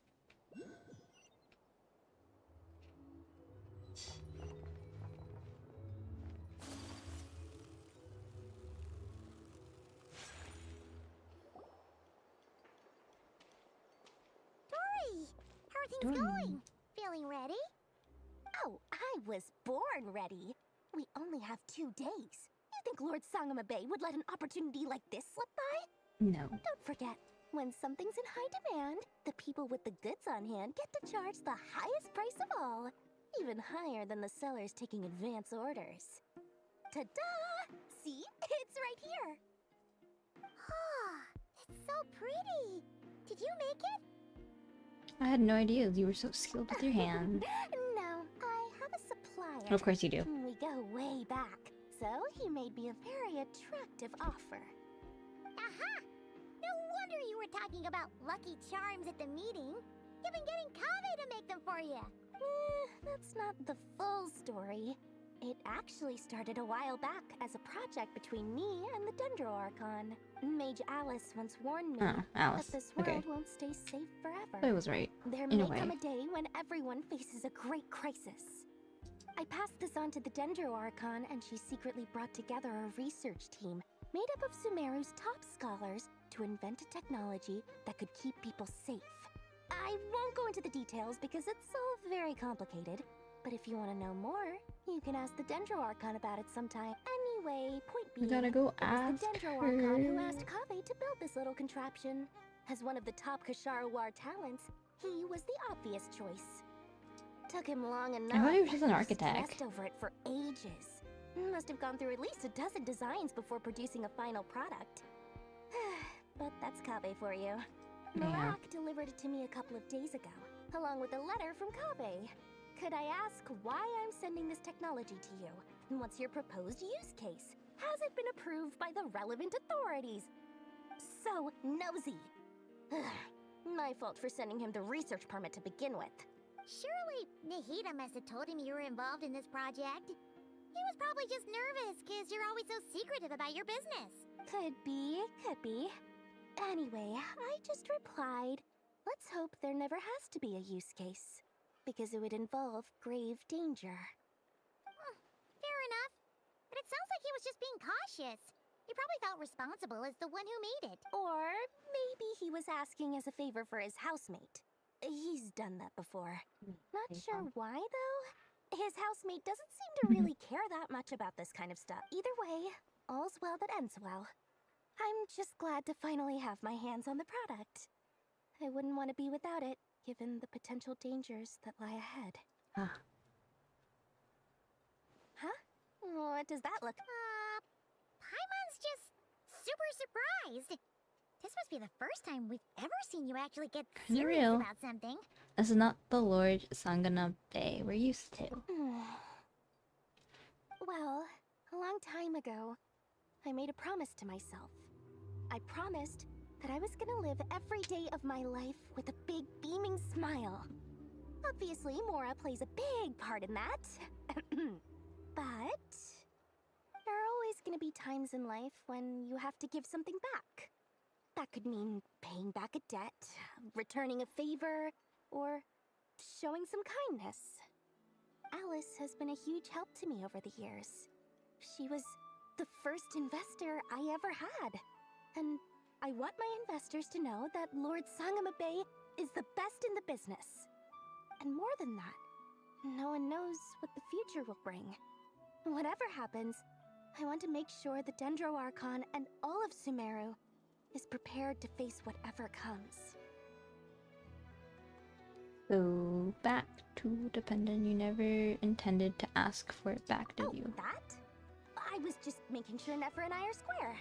Dory! How are things Dory. going? Feeling ready? Oh, I was born ready. We only have 2 days. You think Lord Sangamabe would let an opportunity like this slip by? No. Don't forget, when something's in high demand, the people with the goods on hand get to charge the highest price of all. Even higher than the sellers taking advance orders. Ta-da! See? It's right here. Oh, it's so pretty. Did you make it? I had no idea you were so skilled with your hand. No, I have a supplier. Of course you do. We go way back, so he made me a very attractive offer. Aha! No wonder you were talking about lucky charms at the meeting. You've been getting Kave to make them for you. That's not the full story. It actually started a while back as a project between me and the Dendro Archon. Mage Alice once warned me Oh, Alice. that this Okay. world won't stay safe forever. I was right, There in may a way. come a day when everyone faces a great crisis. I passed this on to the Dendro Archon, and she secretly brought together a research team made up of Sumeru's top scholars to invent a technology that could keep people safe. I won't go into the details because it's all very complicated, but if you want to know more, you can ask the Dendro Archon about it sometime. Anyway, point We being, gotta go it was the ask Dendro Archon who her. asked Kave to build this little contraption. As one of the top Kashara War talents, he was the obvious choice. Took him long enough. I thought he was just an architect. Stressed over it for ages. Must have gone through at least a dozen designs before producing a final product. But that's Kave for you. Yeah. Marak delivered it to me a couple of days ago, along with a letter from Kave. Could I ask why I'm sending this technology to you? And what's your proposed use case? Has it been approved by the relevant authorities? So nosy. My fault for sending him the research permit to begin with. Surely Nahida must have told him you were involved in this project. He was probably just nervous because you're always so secretive about your business. Could be, could be. Anyway, I just replied, let's hope there never has to be a use case, because it would involve grave danger. Fair enough. But it sounds like he was just being cautious. He probably felt responsible as the one who made it. Or maybe he was asking as a favor for his housemate. He's done that before. Not sure why, though. His housemate doesn't seem to really care that much about this kind of stuff. Either way, all's well that ends well. I'm just glad to finally have my hands on the product. I wouldn't want to be without it, given the potential dangers that lie ahead. Ah. Huh? What does that look? Paimon's just super surprised. This must be the first time we've ever seen you actually get Kinda serious real. about something. This is not the Lord Sangana Bay we're used to. Well, a long time ago, I made a promise to myself. I promised that I was gonna live every day of my life with a big beaming smile. Obviously, Mora plays a big part in that. But there are always gonna be times in life when you have to give something back. That could mean paying back a debt, returning a favor, or showing some kindness. Alice has been a huge help to me over the years. She was the first investor I ever had. And I want my investors to know that Lord Sangamabe is the best in the business. And more than that, no one knows what the future will bring. Whatever happens, I want to make sure the Dendro Archon and all of Sumeru is prepared to face whatever comes. So back to dependent. You never intended to ask for it back, did you? That? I was just making sure Nefer and I are square.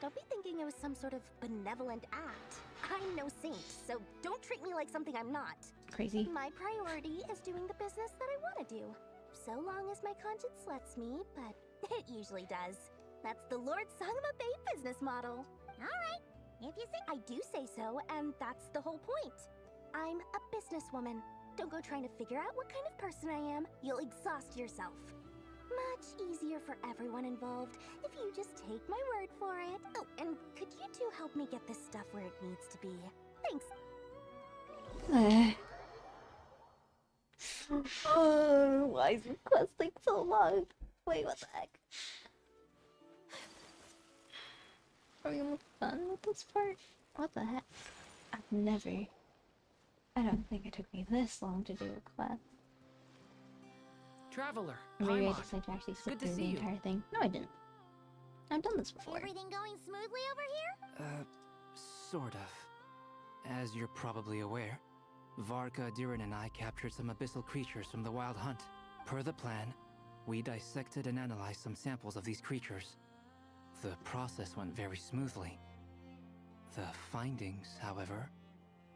Don't be thinking it was some sort of benevolent act. I'm no saint, so don't treat me like something I'm not. Crazy. My priority is doing the business that I want to do. So long as my conscience lets me, but it usually does. That's the Lord Sangamabe business model. Alright, if you say. I do say so, and that's the whole point. I'm a businesswoman. Don't go trying to figure out what kind of person I am. You'll exhaust yourself. Much easier for everyone involved if you just take my word for it. Oh, and could you two help me get this stuff where it needs to be? Thanks. Oh, why is this quest take so long? Wait, what the heck? Are we almost done with this part? What the heck? I don't think it took me this long to do a quest. Traveler, Maybe I Paimon. just had to actually sit Good to through the see you. entire thing. No, I didn't. I've done this before. Everything going smoothly over here? Sort of. As you're probably aware, Varka, Diren, and I captured some abyssal creatures from the Wild Hunt. Per the plan, we dissected and analyzed some samples of these creatures. The process went very smoothly. The findings, however,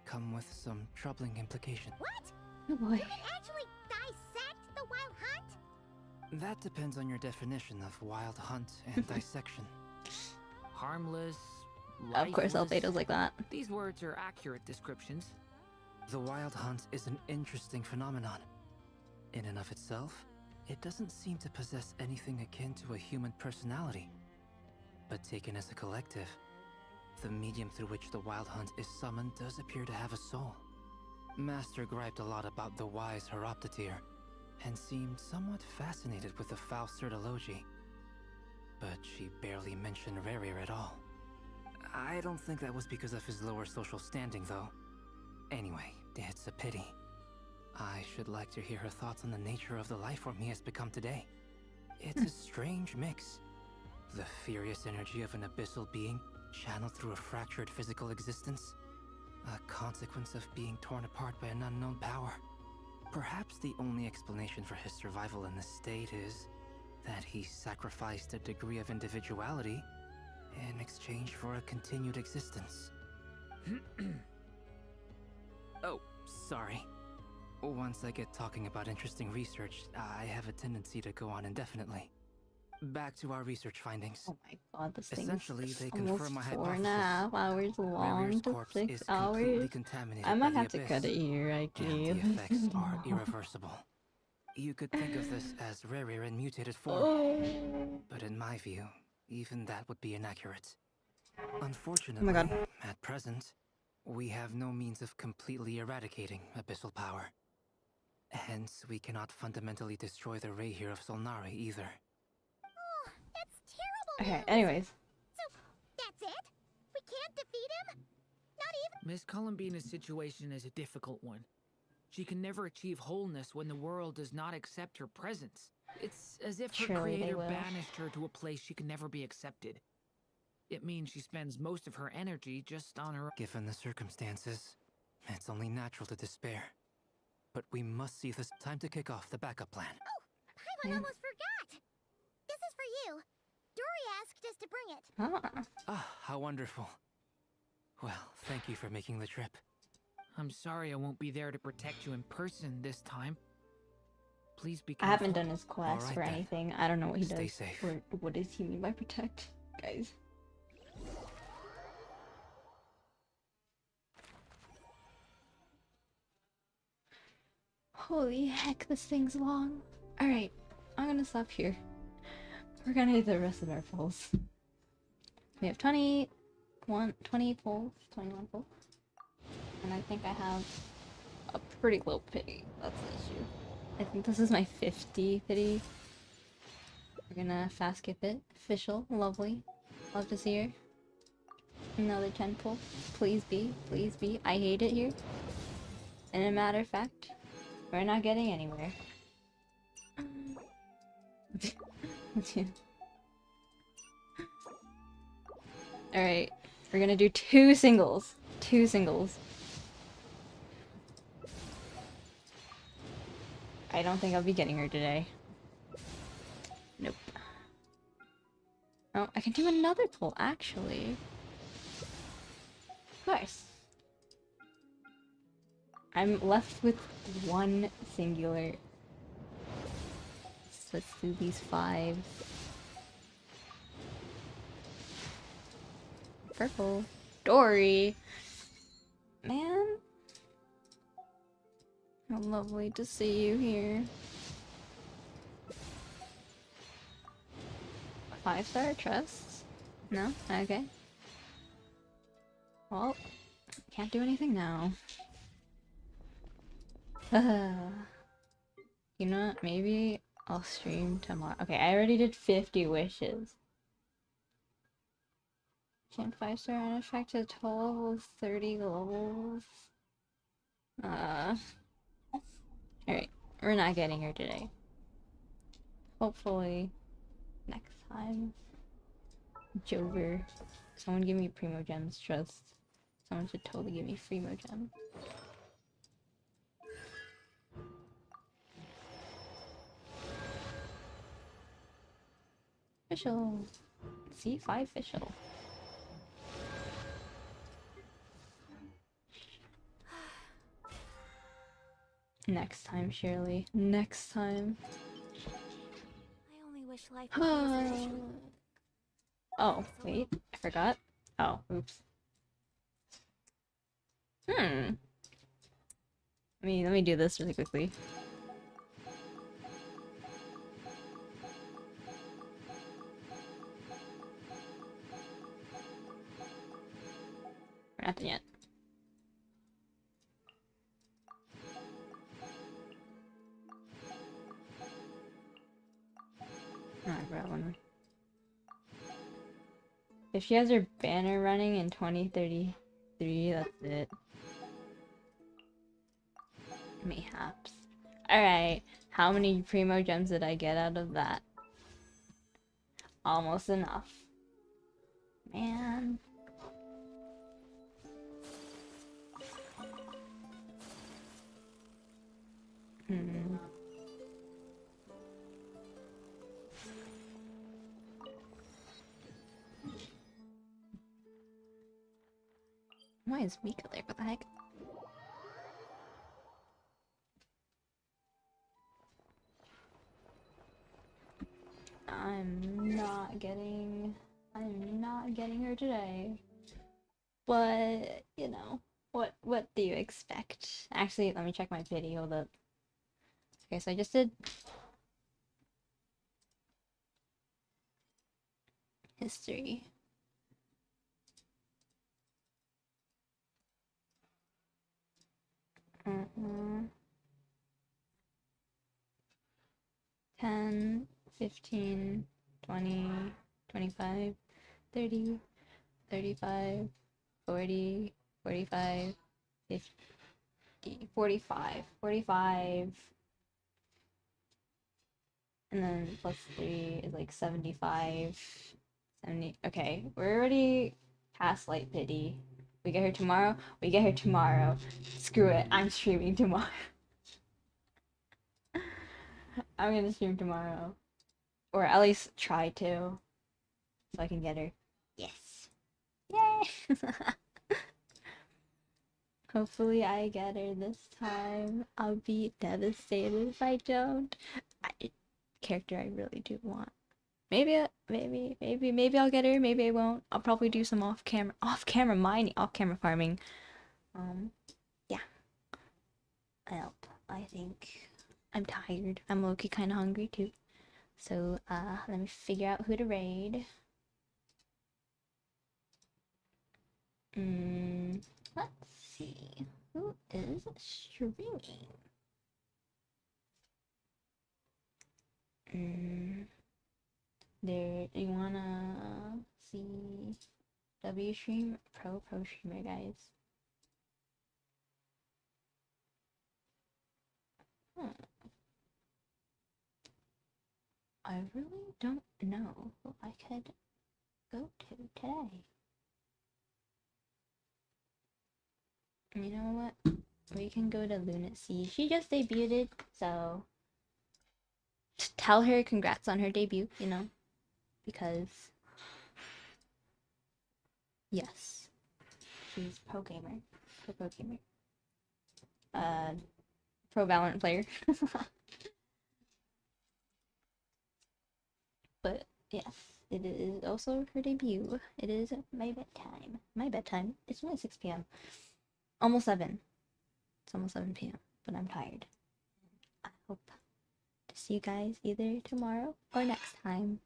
come with some troubling implications. What? Oh boy. You can actually dissect the Wild Hunt? That depends on your definition of Wild Hunt and dissection. Harmless, Of course, lifeless. Albedo's like that. These words are accurate descriptions. The Wild Hunt is an interesting phenomenon. In and of itself, it doesn't seem to possess anything akin to a human personality. But taken as a collective, the medium through which the Wild Hunt is summoned does appear to have a soul. Master griped a lot about the wise Horoptatyr, and seemed somewhat fascinated with the foul Certology. But she barely mentioned Rerir at all. I don't think that was because of his lower social standing, though. Anyway, it's a pity. I should like to hear her thoughts on the nature of the lifeform he has become today. It's a strange mix. The furious energy of an abyssal being channeled through a fractured physical existence. A consequence of being torn apart by an unknown power. Perhaps the only explanation for his survival in this state is that he sacrificed a degree of individuality in exchange for a continued existence. Oh, sorry. Once I get talking about interesting research, I have a tendency to go on indefinitely. Back to our research findings. Oh my god, this thing Essentially, is they almost confirm my 4.5 hours long Rerir's to corpse 6 is completely hours. contaminated I by might the have to cut abyss, it here, I and guess. the effects are irreversible. You could think of this as Rerir in mutated form. Oh. But in my view, even that would be inaccurate. Unfortunately, Oh my god. at present, we have no means of completely eradicating abyssal power. Hence, we cannot fundamentally destroy the Reir of Solnari either. Oh, that's terrible Okay, news. anyways. So, that's it? We can't defeat him? Not even. Miss Columbina's situation is a difficult one. She can never achieve wholeness when the world does not accept her presence. It's as if her Surely they creator will. banished her to a place she can never be accepted. It means she spends most of her energy just on her. Given the circumstances, it's only natural to despair. But we must see this. Time to kick off the backup plan. Paimon almost forgot! This is for you. Dory asked us to bring it. Ah, how wonderful. Well, thank you for making the trip. I'm sorry I won't be there to protect you in person this time. Please be I careful. haven't done his quest Alright or then. anything. I don't know what he Stay does. safe. Or what does he mean by protect, guys? Holy heck, this thing's long. Alright, I'm gonna stop here. We're gonna do the rest of our pulls. We have 20 pulls, 21 pulls. And I think I have a pretty low pity. That's the issue. I think this is my 50 pity. We're gonna fast skip it. Official, lovely. Love to see her. Another 10 pull. Please be, please be. I hate it here. And a matter of fact, we're not getting anywhere. Alright, we're gonna do 2 singles. 2 singles. I don't think I'll be getting her today. Nope. Oh, I can do another pull, actually. Of course. I'm left with 1 singular. So let's do these 5. Purple. Dory! Man. How lovely to see you here. 5-star trust? No? Okay. Well, can't do anything now. You know what? Maybe I'll stream tomorrow. Okay, I already did 50 wishes. Can't 5-star artifact to 12 with 30 globals. Alright, we're not getting her today. Hopefully, next time. Jover. Someone give me Primo Gems, trust. Someone should totally give me Primo Gems. Official. C5 official. Next time, Shirley. Next time. I only wish life would be as efficient. Oh, wait. I forgot. Oh, oops. Let me do this really quickly. We're not done yet. Alright, bro. If she has her banner running in 2033, that's it. Mayhaps. Alright, how many Primo Gems did I get out of that? Almost enough. Man. Why is Mika there? What the heck? I'm not getting her today. But, you know, what do you expect? Actually, let me check my video. Hold up. Okay, so I just did history. Mm-hmm. 10, 15, 20, 25, 30, 35, 40, 45, 50. 50, 45. 45. And then plus 3 is like 75. 70. Okay, we're already past light pity. We get here tomorrow. We get here tomorrow. Screw it. I'm streaming tomorrow. I'm gonna stream tomorrow. Or at least try to. So I can get her. Yes. Yay! Hopefully I get her this time. I'll be devastated if I don't. Character I really do want. Maybe I'll get her. Maybe I won't. I'll probably do some off-camera mining, off-camera farming. Yeah. I think I'm tired. I'm low-key kind of hungry too. So, let me figure out who to raid. Let's see. Who is streaming? There, you wanna see W stream? Pro streamer, guys. I really don't know who I could go to today. You know what? We can go to Lunacy. She just debuted, so just tell her congrats on her debut, you know? Because yes, she's pro gamer. Pro gamer. Pro Valorant player. But yes, it is also her debut. It is my bedtime. My bedtime. It's only 6 p.m. Almost 7. It's almost 7 p.m. But I'm tired. I hope to see you guys either tomorrow or next time.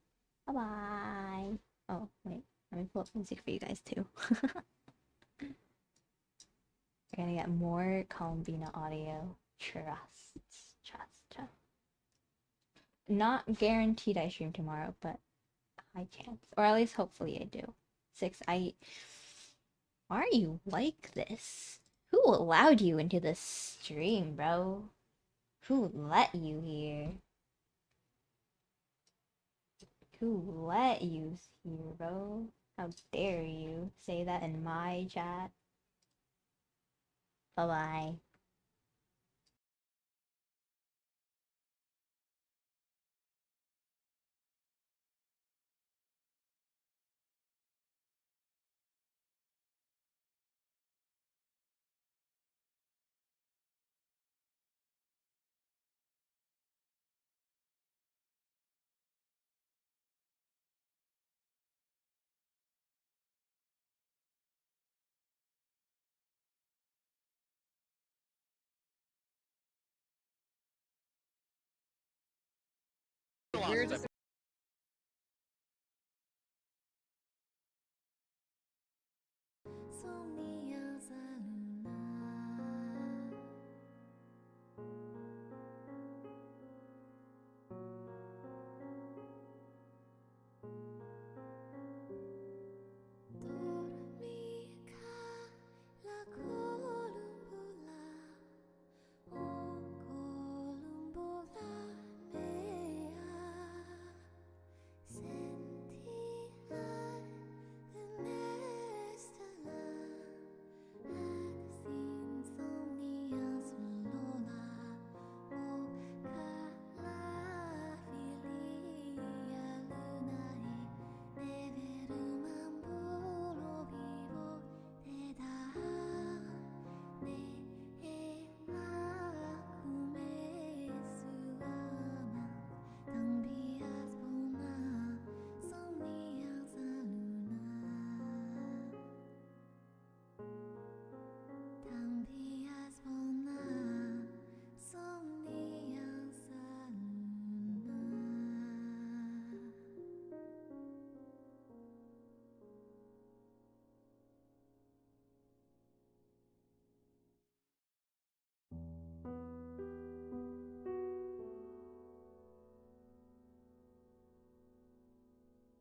Bye bye. Oh wait, let me pull up music for you guys too. We're gonna get more Columbina audio. Trust. Not guaranteed I stream tomorrow, but high chance. Or at least hopefully I do. 6, why are you like this? Who allowed you into this stream, bro? Who let you here? Who let you here, bro? How dare you say that in my chat? Bye-bye. Somnia